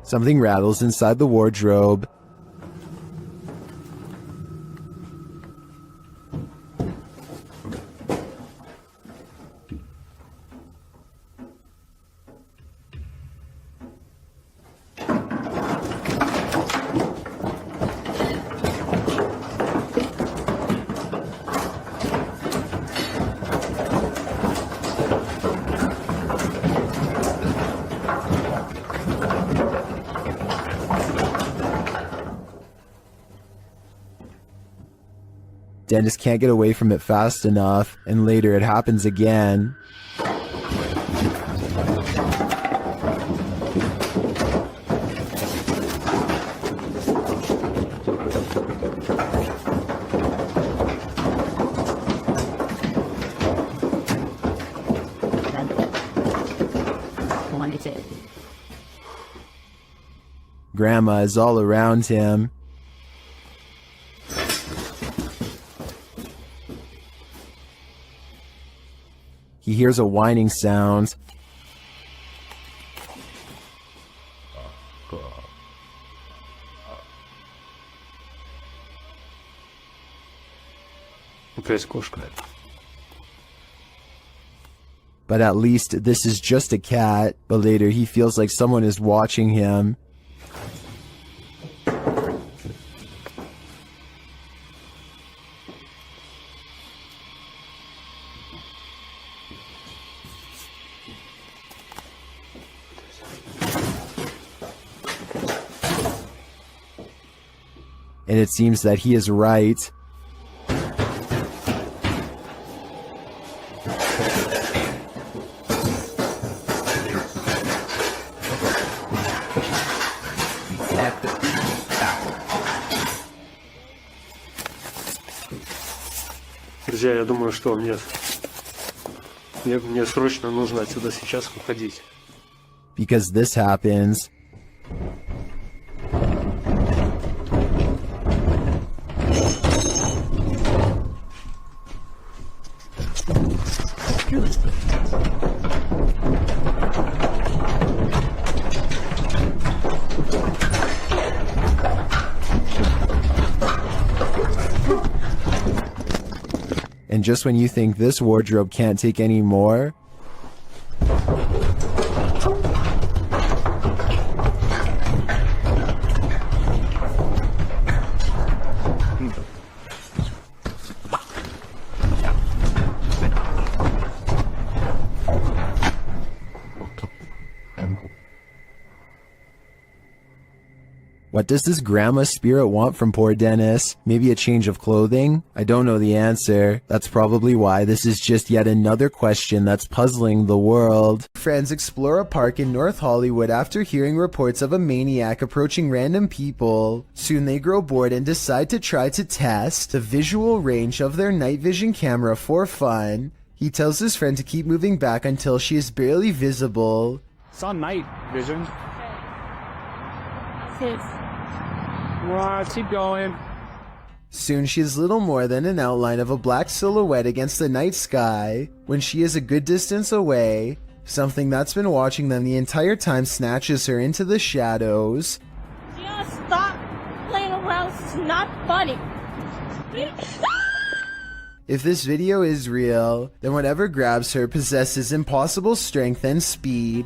Something rattles inside the wardrobe. Dennis can't get away from it fast enough, and later it happens again. Grandma is all around him. He hears a whining sound. But at least this is just a cat. But later he feels like someone is watching him. And it seems that he is right. Друзья, я думаю, что мне срочно нужно отсюда сейчас уходить. Because this happens. And just when you think this wardrobe can't take any more, what does this grandma spirit want from poor Dennis? Maybe a change of clothing? I don't know the answer. That's probably why this is just yet another question that's puzzling the world. Friends explore a park in North Hollywood after hearing reports of a maniac approaching random people. Soon they grow bored and decide to try to test the visual range of their night vision camera for fun. He tells his friend to keep moving back until she is barely visible. It's on night vision. Sis. Keep going. Soon she is little more than an outline of a black silhouette against the night sky. When she is a good distance away, something that's been watching them the entire time snatches her into the shadows. Just stop playing around. It's not funny. If this video is real, then whatever grabs her possesses impossible strength and speed.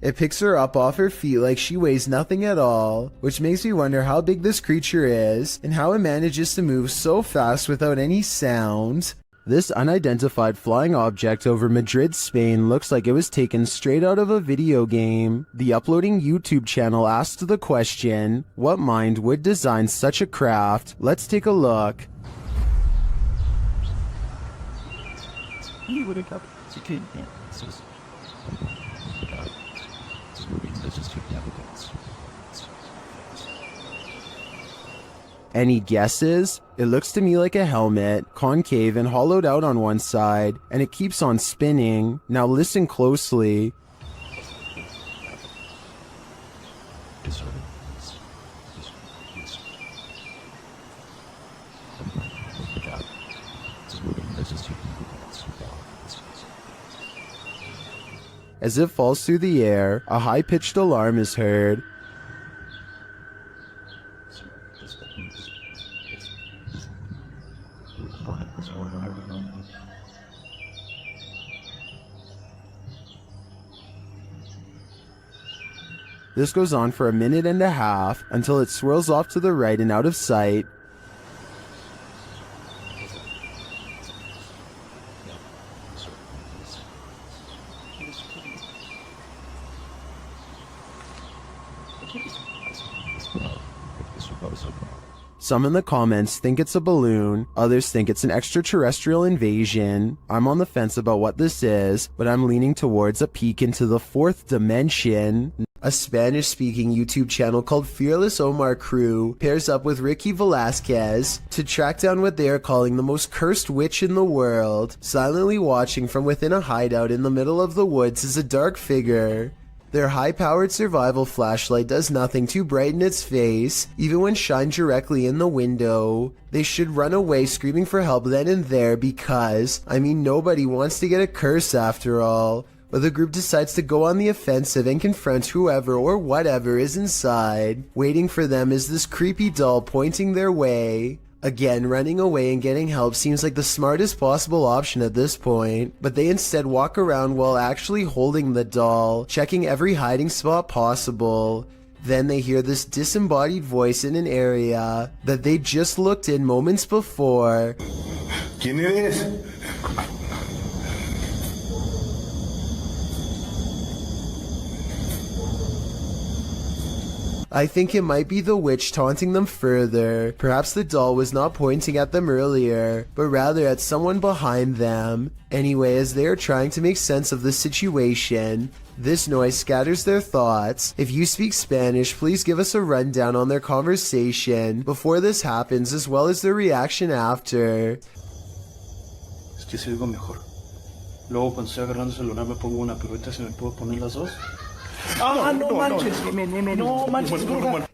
It picks her up off her feet like she weighs nothing at all, which makes me wonder how big this creature is and how it manages to move so fast without any sound. This unidentified flying object over Madrid, Spain looks like it was taken straight out of a video game. The uploading YouTube channel asked the question, what mind would design such a craft? Let's take a look. Any guesses? It looks to me like a helmet, concave and hollowed out on one side, and it keeps on spinning. Now listen closely. As it falls through the air, a high-pitched alarm is heard. This goes on for a minute and a half until it swirls off to the right and out of sight. Some in the comments think it's a balloon, others think it's an extraterrestrial invasion. I'm on the fence about what this is, but I'm leaning towards a peek into the fourth dimension. A Spanish-speaking YouTube channel called Fearless Omar Crew pairs up with Ricky Velasquez to track down what they are calling the most cursed witch in the world. Silently watching from within a hideout in the middle of the woods is a dark figure. Their high-powered survival flashlight does nothing to brighten its face, even when shined directly in the window. They should run away screaming for help then and there because, I mean, nobody wants to get a curse after all. But the group decides to go on the offensive and confront whoever or whatever is inside. Waiting for them is this creepy doll pointing their way. Again, running away and getting help seems like the smartest possible option at this point, but they instead walk around while actually holding the doll, checking every hiding spot possible. Then they hear this disembodied voice in an area that they just looked in moments before. ¿Quién eres? I think it might be the witch taunting them further. Perhaps the doll was not pointing at them earlier, but rather at someone behind them. Anyway, as they are trying to make sense of the situation, this noise scatters their thoughts. If you speak Spanish, please give us a rundown on their conversation before this happens, as well as their reaction after. Es que se oigo mejor. Luego cuando estoy agarrando el celular me pongo una pirueta, ¿se me puedo poner las dos?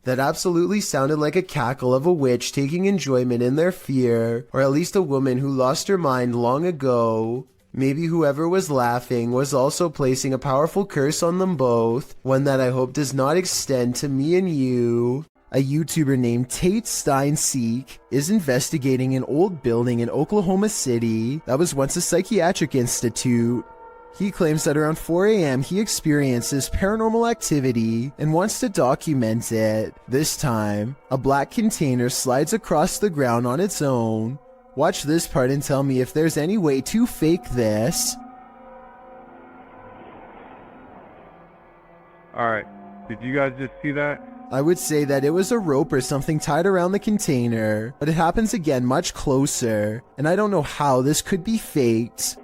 That absolutely sounded like a cackle of a witch taking enjoyment in their fear, or at least a woman who lost her mind long ago. Maybe whoever was laughing was also placing a powerful curse on them both, one that I hope does not extend to me and you. A YouTuber named Tate Stein Seek is investigating an old building in Oklahoma City that was once a psychiatric institute. He claims that around 4 a.m. he experiences paranormal activity and wants to document it. This time, a black container slides across the ground on its own. Watch this part and tell me if there's any way to fake this. Alright, did you guys just see that? I would say that it was a rope or something tied around the container, but it happens again much closer, and I don't know how this could be faked.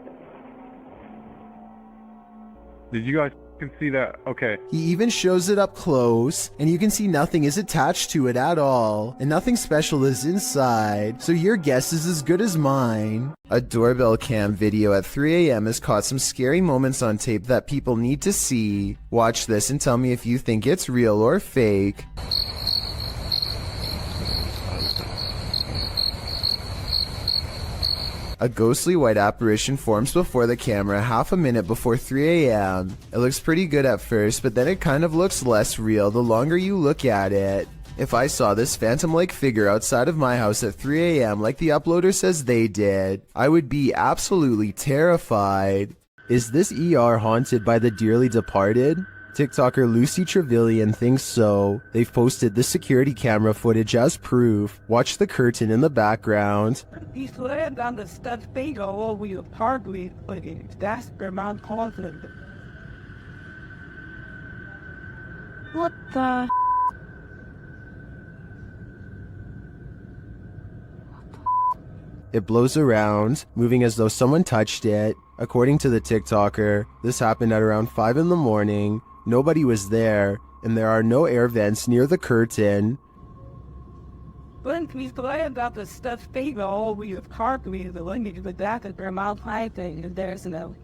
Did you guys can see that? Okay. He even shows it up close, and you can see nothing is attached to it at all, and nothing special is inside, so your guess is as good as mine. A doorbell cam video at 3 a.m. has caught some scary moments on tape that people need to see. Watch this and tell me if you think it's real or fake. A ghostly white apparition forms before the camera half a minute before 3 a.m. It looks pretty good at first, but then it kind of looks less real the longer you look at it. If I saw this phantom-like figure outside of my house at 3 a.m. like the uploader says they did, I would be absolutely terrified. Is this ER haunted by the dearly departed? TikToker Lucy Trevelyan thinks so. They've posted the security camera footage as proof. Watch the curtain in the background. He's laying down the stuff finger over your hardly, but that's the amount confident. What the? It blows around, moving as though someone touched it. According to the TikToker, this happened at around 5 in the morning. Nobody was there, and there are no air vents near the curtain. When he's laying down the stuff finger over your hardly, but that's the amount confident, there's no.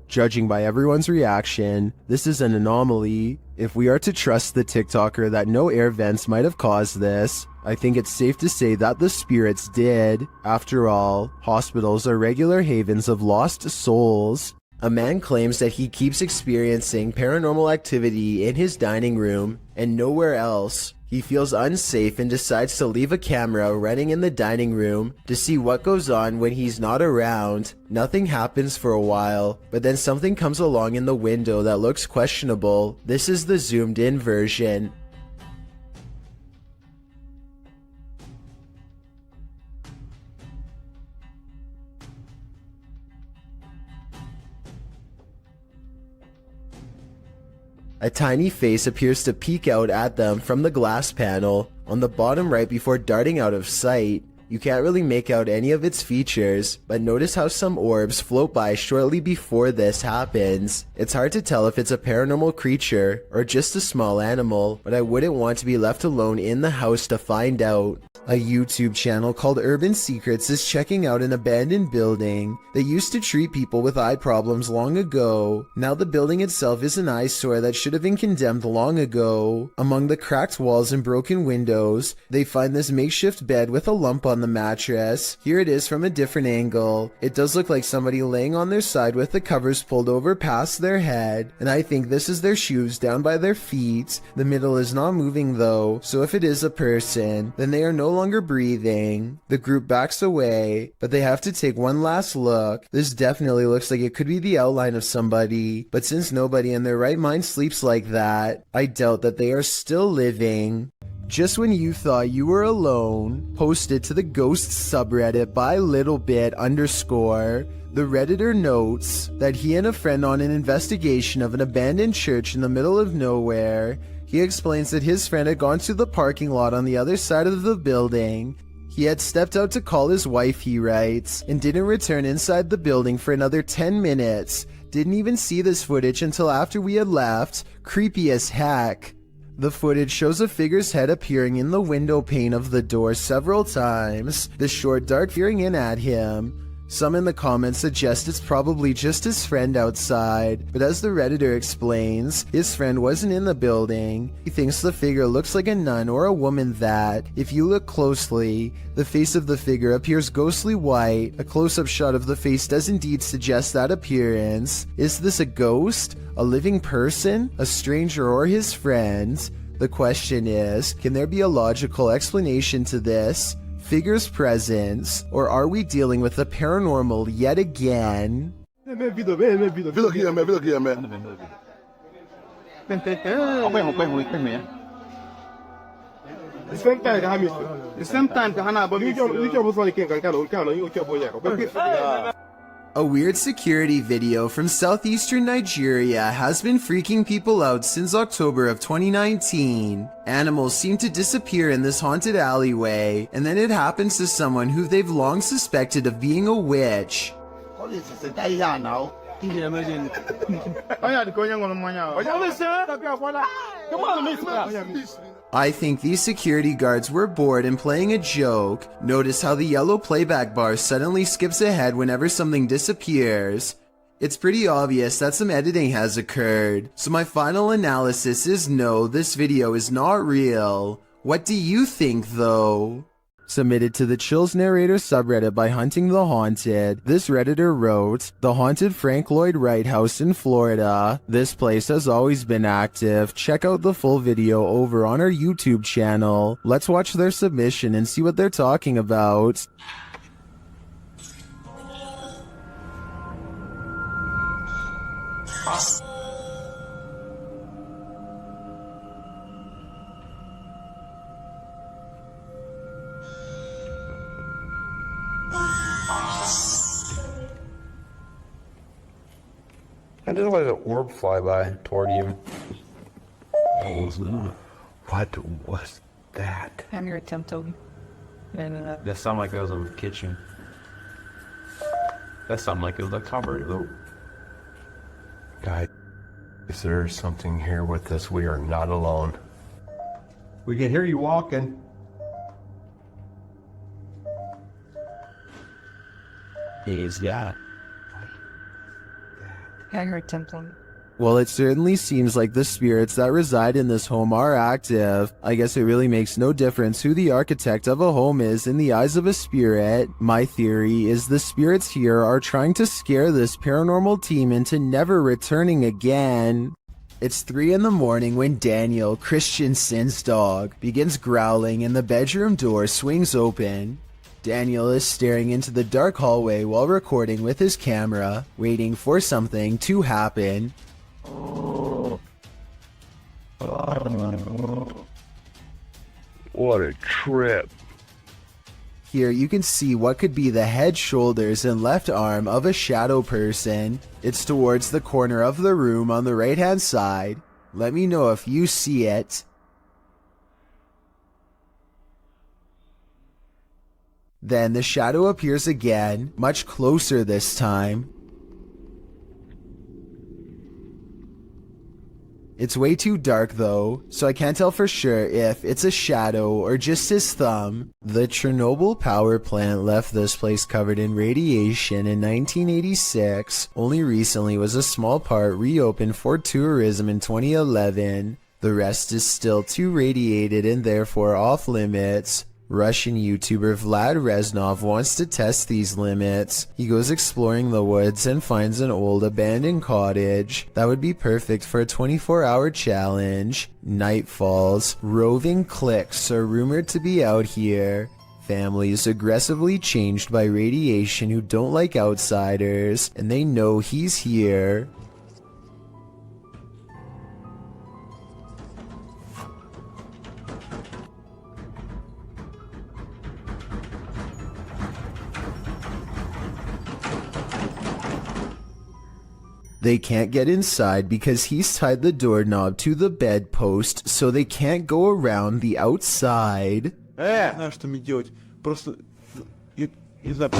Judging by everyone's reaction, this is an anomaly. If we are to trust the TikToker that no air vents might have caused this, I think it's safe to say that the spirits did. After all, hospitals are regular havens of lost souls. A man claims that he keeps experiencing paranormal activity in his dining room and nowhere else. He feels unsafe and decides to leave a camera running in the dining room to see what goes on when he's not around. Nothing happens for a while, but then something comes along in the window that looks questionable. This is the zoomed in version. A tiny face appears to peek out at them from the glass panel on the bottom right before darting out of sight. You can't really make out any of its features, but notice how some orbs float by shortly before this happens. It's hard to tell if it's a paranormal creature or just a small animal, but I wouldn't want to be left alone in the house to find out. A YouTube channel called Urban Secrets is checking out an abandoned building that used to treat people with eye problems long ago. Now the building itself is an eyesore that should have been condemned long ago. Among the cracked walls and broken windows, they find this makeshift bed with a lump on the mattress. Here it is from a different angle. It does look like somebody laying on their side with the covers pulled over past their head, and I think this is their shoes down by their feet. The middle is not moving though, so if it is a person, then they are no longer breathing. The group backs away, but they have to take one last look. This definitely looks like it could be the outline of somebody, but since nobody in their right mind sleeps like that, I doubt that they are still living. Just when you thought you were alone, posted to the ghost subreddit by littlebit_, the Redditor notes that he and a friend on an investigation of an abandoned church in the middle of nowhere. He explains that his friend had gone to the parking lot on the other side of the building. He had stepped out to call his wife, he writes, and didn't return inside the building for another 10 minutes. Didn't even see this footage until after we had left. Creepy as heck. The footage shows a figure's head appearing in the window pane of the door several times, the short dark peering in at him. Some in the comments suggest it's probably just his friend outside, but as the Redditor explains, his friend wasn't in the building. He thinks the figure looks like a nun or a woman that, if you look closely, the face of the figure appears ghostly white. A close-up shot of the face does indeed suggest that appearance. Is this a ghost? A living person? A stranger or his friend? The question is, can there be a logical explanation to this figure's presence, or are we dealing with the paranormal yet again? A weird security video from southeastern Nigeria has been freaking people out since October of 2019. Animals seem to disappear in this haunted alleyway, and then it happens to someone who they've long suspected of being a witch. I think these security guards were bored and playing a joke. Notice how the yellow playback bar suddenly skips ahead whenever something disappears. It's pretty obvious that some editing has occurred, so my final analysis is no, this video is not real. What do you think though? Submitted to the Chills Narrator subreddit by Hunting the Haunted, this Redditor wrote, "The haunted Frank Lloyd Wright house in Florida. This place has always been active. Check out the full video over on our YouTube channel. Let's watch their submission and see what they're talking about." I just let an orb fly by toward you. What was that? I'm your attempt to. That sounded like it was a kitchen. That sounded like it was a cupboard. Guys, if there's something here with us, we are not alone. We can hear you walking. Yeah. I'm your attempt to. Well, it certainly seems like the spirits that reside in this home are active. I guess it really makes no difference who the architect of a home is in the eyes of a spirit. My theory is the spirits here are trying to scare this paranormal team into never returning again. It's 3 in the morning when Daniel, Christensen's dog, begins growling and the bedroom door swings open. Daniel is staring into the dark hallway while recording with his camera, waiting for something to happen. What a trip. Here you can see what could be the head, shoulders, and left arm of a shadow person. It's towards the corner of the room on the right hand side. Let me know if you see it. Then the shadow appears again, much closer this time. It's way too dark though, so I can't tell for sure if it's a shadow or just his thumb. The Chernobyl power plant left this place covered in radiation in 1986. Only recently was a small part reopened for tourism in 2011. The rest is still too radiated and therefore off limits. Russian YouTuber Vlad Reznov wants to test these limits. He goes exploring the woods and finds an old abandoned cottage. That would be perfect for a 24-hour challenge. Night falls. Roving cliques are rumored to be out here. Families aggressively changed by radiation who don't like outsiders, and they know he's here. They can't get inside because he's tied the doorknob to the bedpost, so they can't go around the outside. Знаешь, что мне делать? Просто... Я не знаю...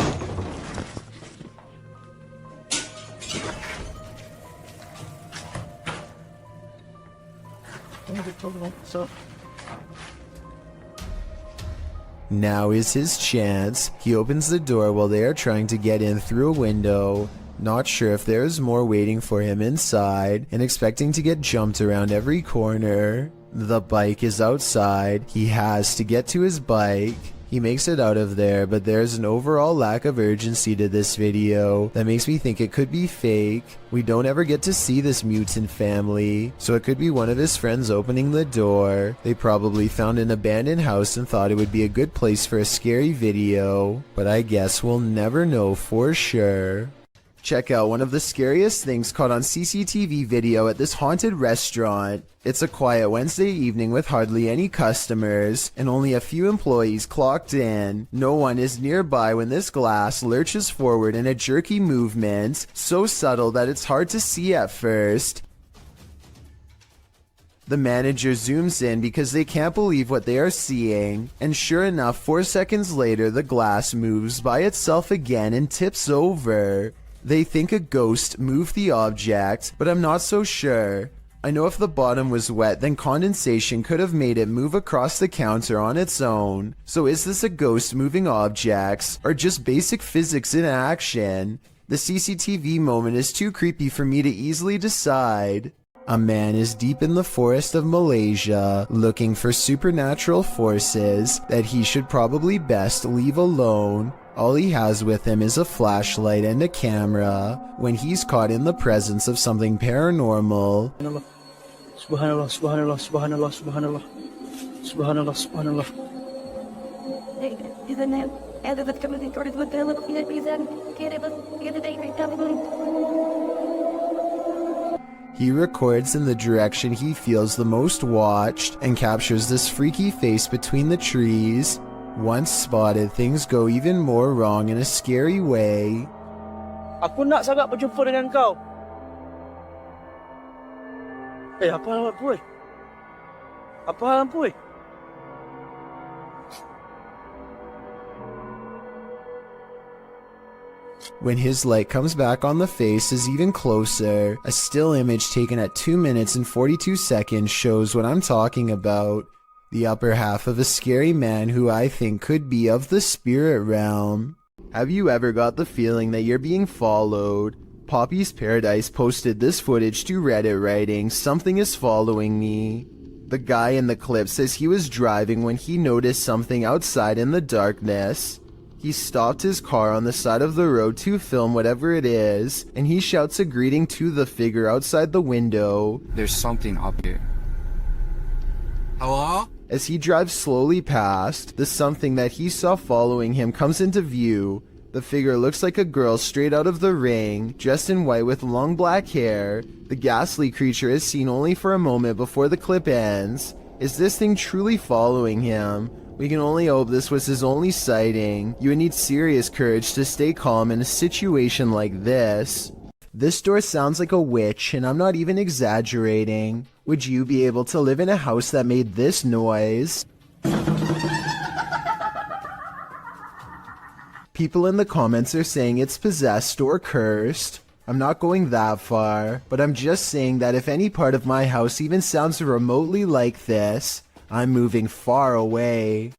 Now is his chance. He opens the door while they are trying to get in through a window. Not sure if there is more waiting for him inside, and expecting to get jumped around every corner. The bike is outside. He has to get to his bike. He makes it out of there, but there's an overall lack of urgency to this video that makes me think it could be fake. We don't ever get to see this mutant family, so it could be one of his friends opening the door. They probably found an abandoned house and thought it would be a good place for a scary video, but I guess we'll never know for sure. Check out one of the scariest things caught on CCTV video at this haunted restaurant. It's a quiet Wednesday evening with hardly any customers and only a few employees clocked in. No one is nearby when this glass lurches forward in a jerky movement, so subtle that it's hard to see at first. The manager zooms in because they can't believe what they are seeing, and sure enough, 4 seconds later the glass moves by itself again and tips over. They think a ghost moved the object, but I'm not so sure. I know if the bottom was wet, then condensation could have made it move across the counter on its own. So is this a ghost moving objects, or just basic physics in action? The CCTV moment is too creepy for me to easily decide. A man is deep in the forest of Malaysia, looking for supernatural forces that he should probably best leave alone. All he has with him is a flashlight and a camera when he's caught in the presence of something paranormal. Subhanallah, subhanallah, subhanallah, subhanallah. Subhanallah, subhanallah. He records in the direction he feels the most watched and captures this freaky face between the trees. Once spotted, things go even more wrong in a scary way. Aku nak sangat berjumpa dengan kau. Apa hal puy? Apa hal puy? When his light comes back on the face is even closer. A still image taken at 2 minutes and 42 seconds shows what I'm talking about. The upper half of a scary man who I think could be of the spirit realm. Have you ever got the feeling that you're being followed? Poppy's Paradise posted this footage to Reddit writing, "Something is following me." The guy in the clip says he was driving when he noticed something outside in the darkness. He stopped his car on the side of the road to film whatever it is, and he shouts a greeting to the figure outside the window. There's something up here. Hello? As he drives slowly past, the something that he saw following him comes into view. The figure looks like a girl straight out of The Ring, dressed in white with long black hair. The ghastly creature is seen only for a moment before the clip ends. Is this thing truly following him? We can only hope this was his only sighting. You would need serious courage to stay calm in a situation like this. This door sounds like a witch, and I'm not even exaggerating. Would you be able to live in a house that made this noise? People in the comments are saying it's possessed or cursed. I'm not going that far, but I'm just saying that if any part of my house even sounds remotely like this, I'm moving far away.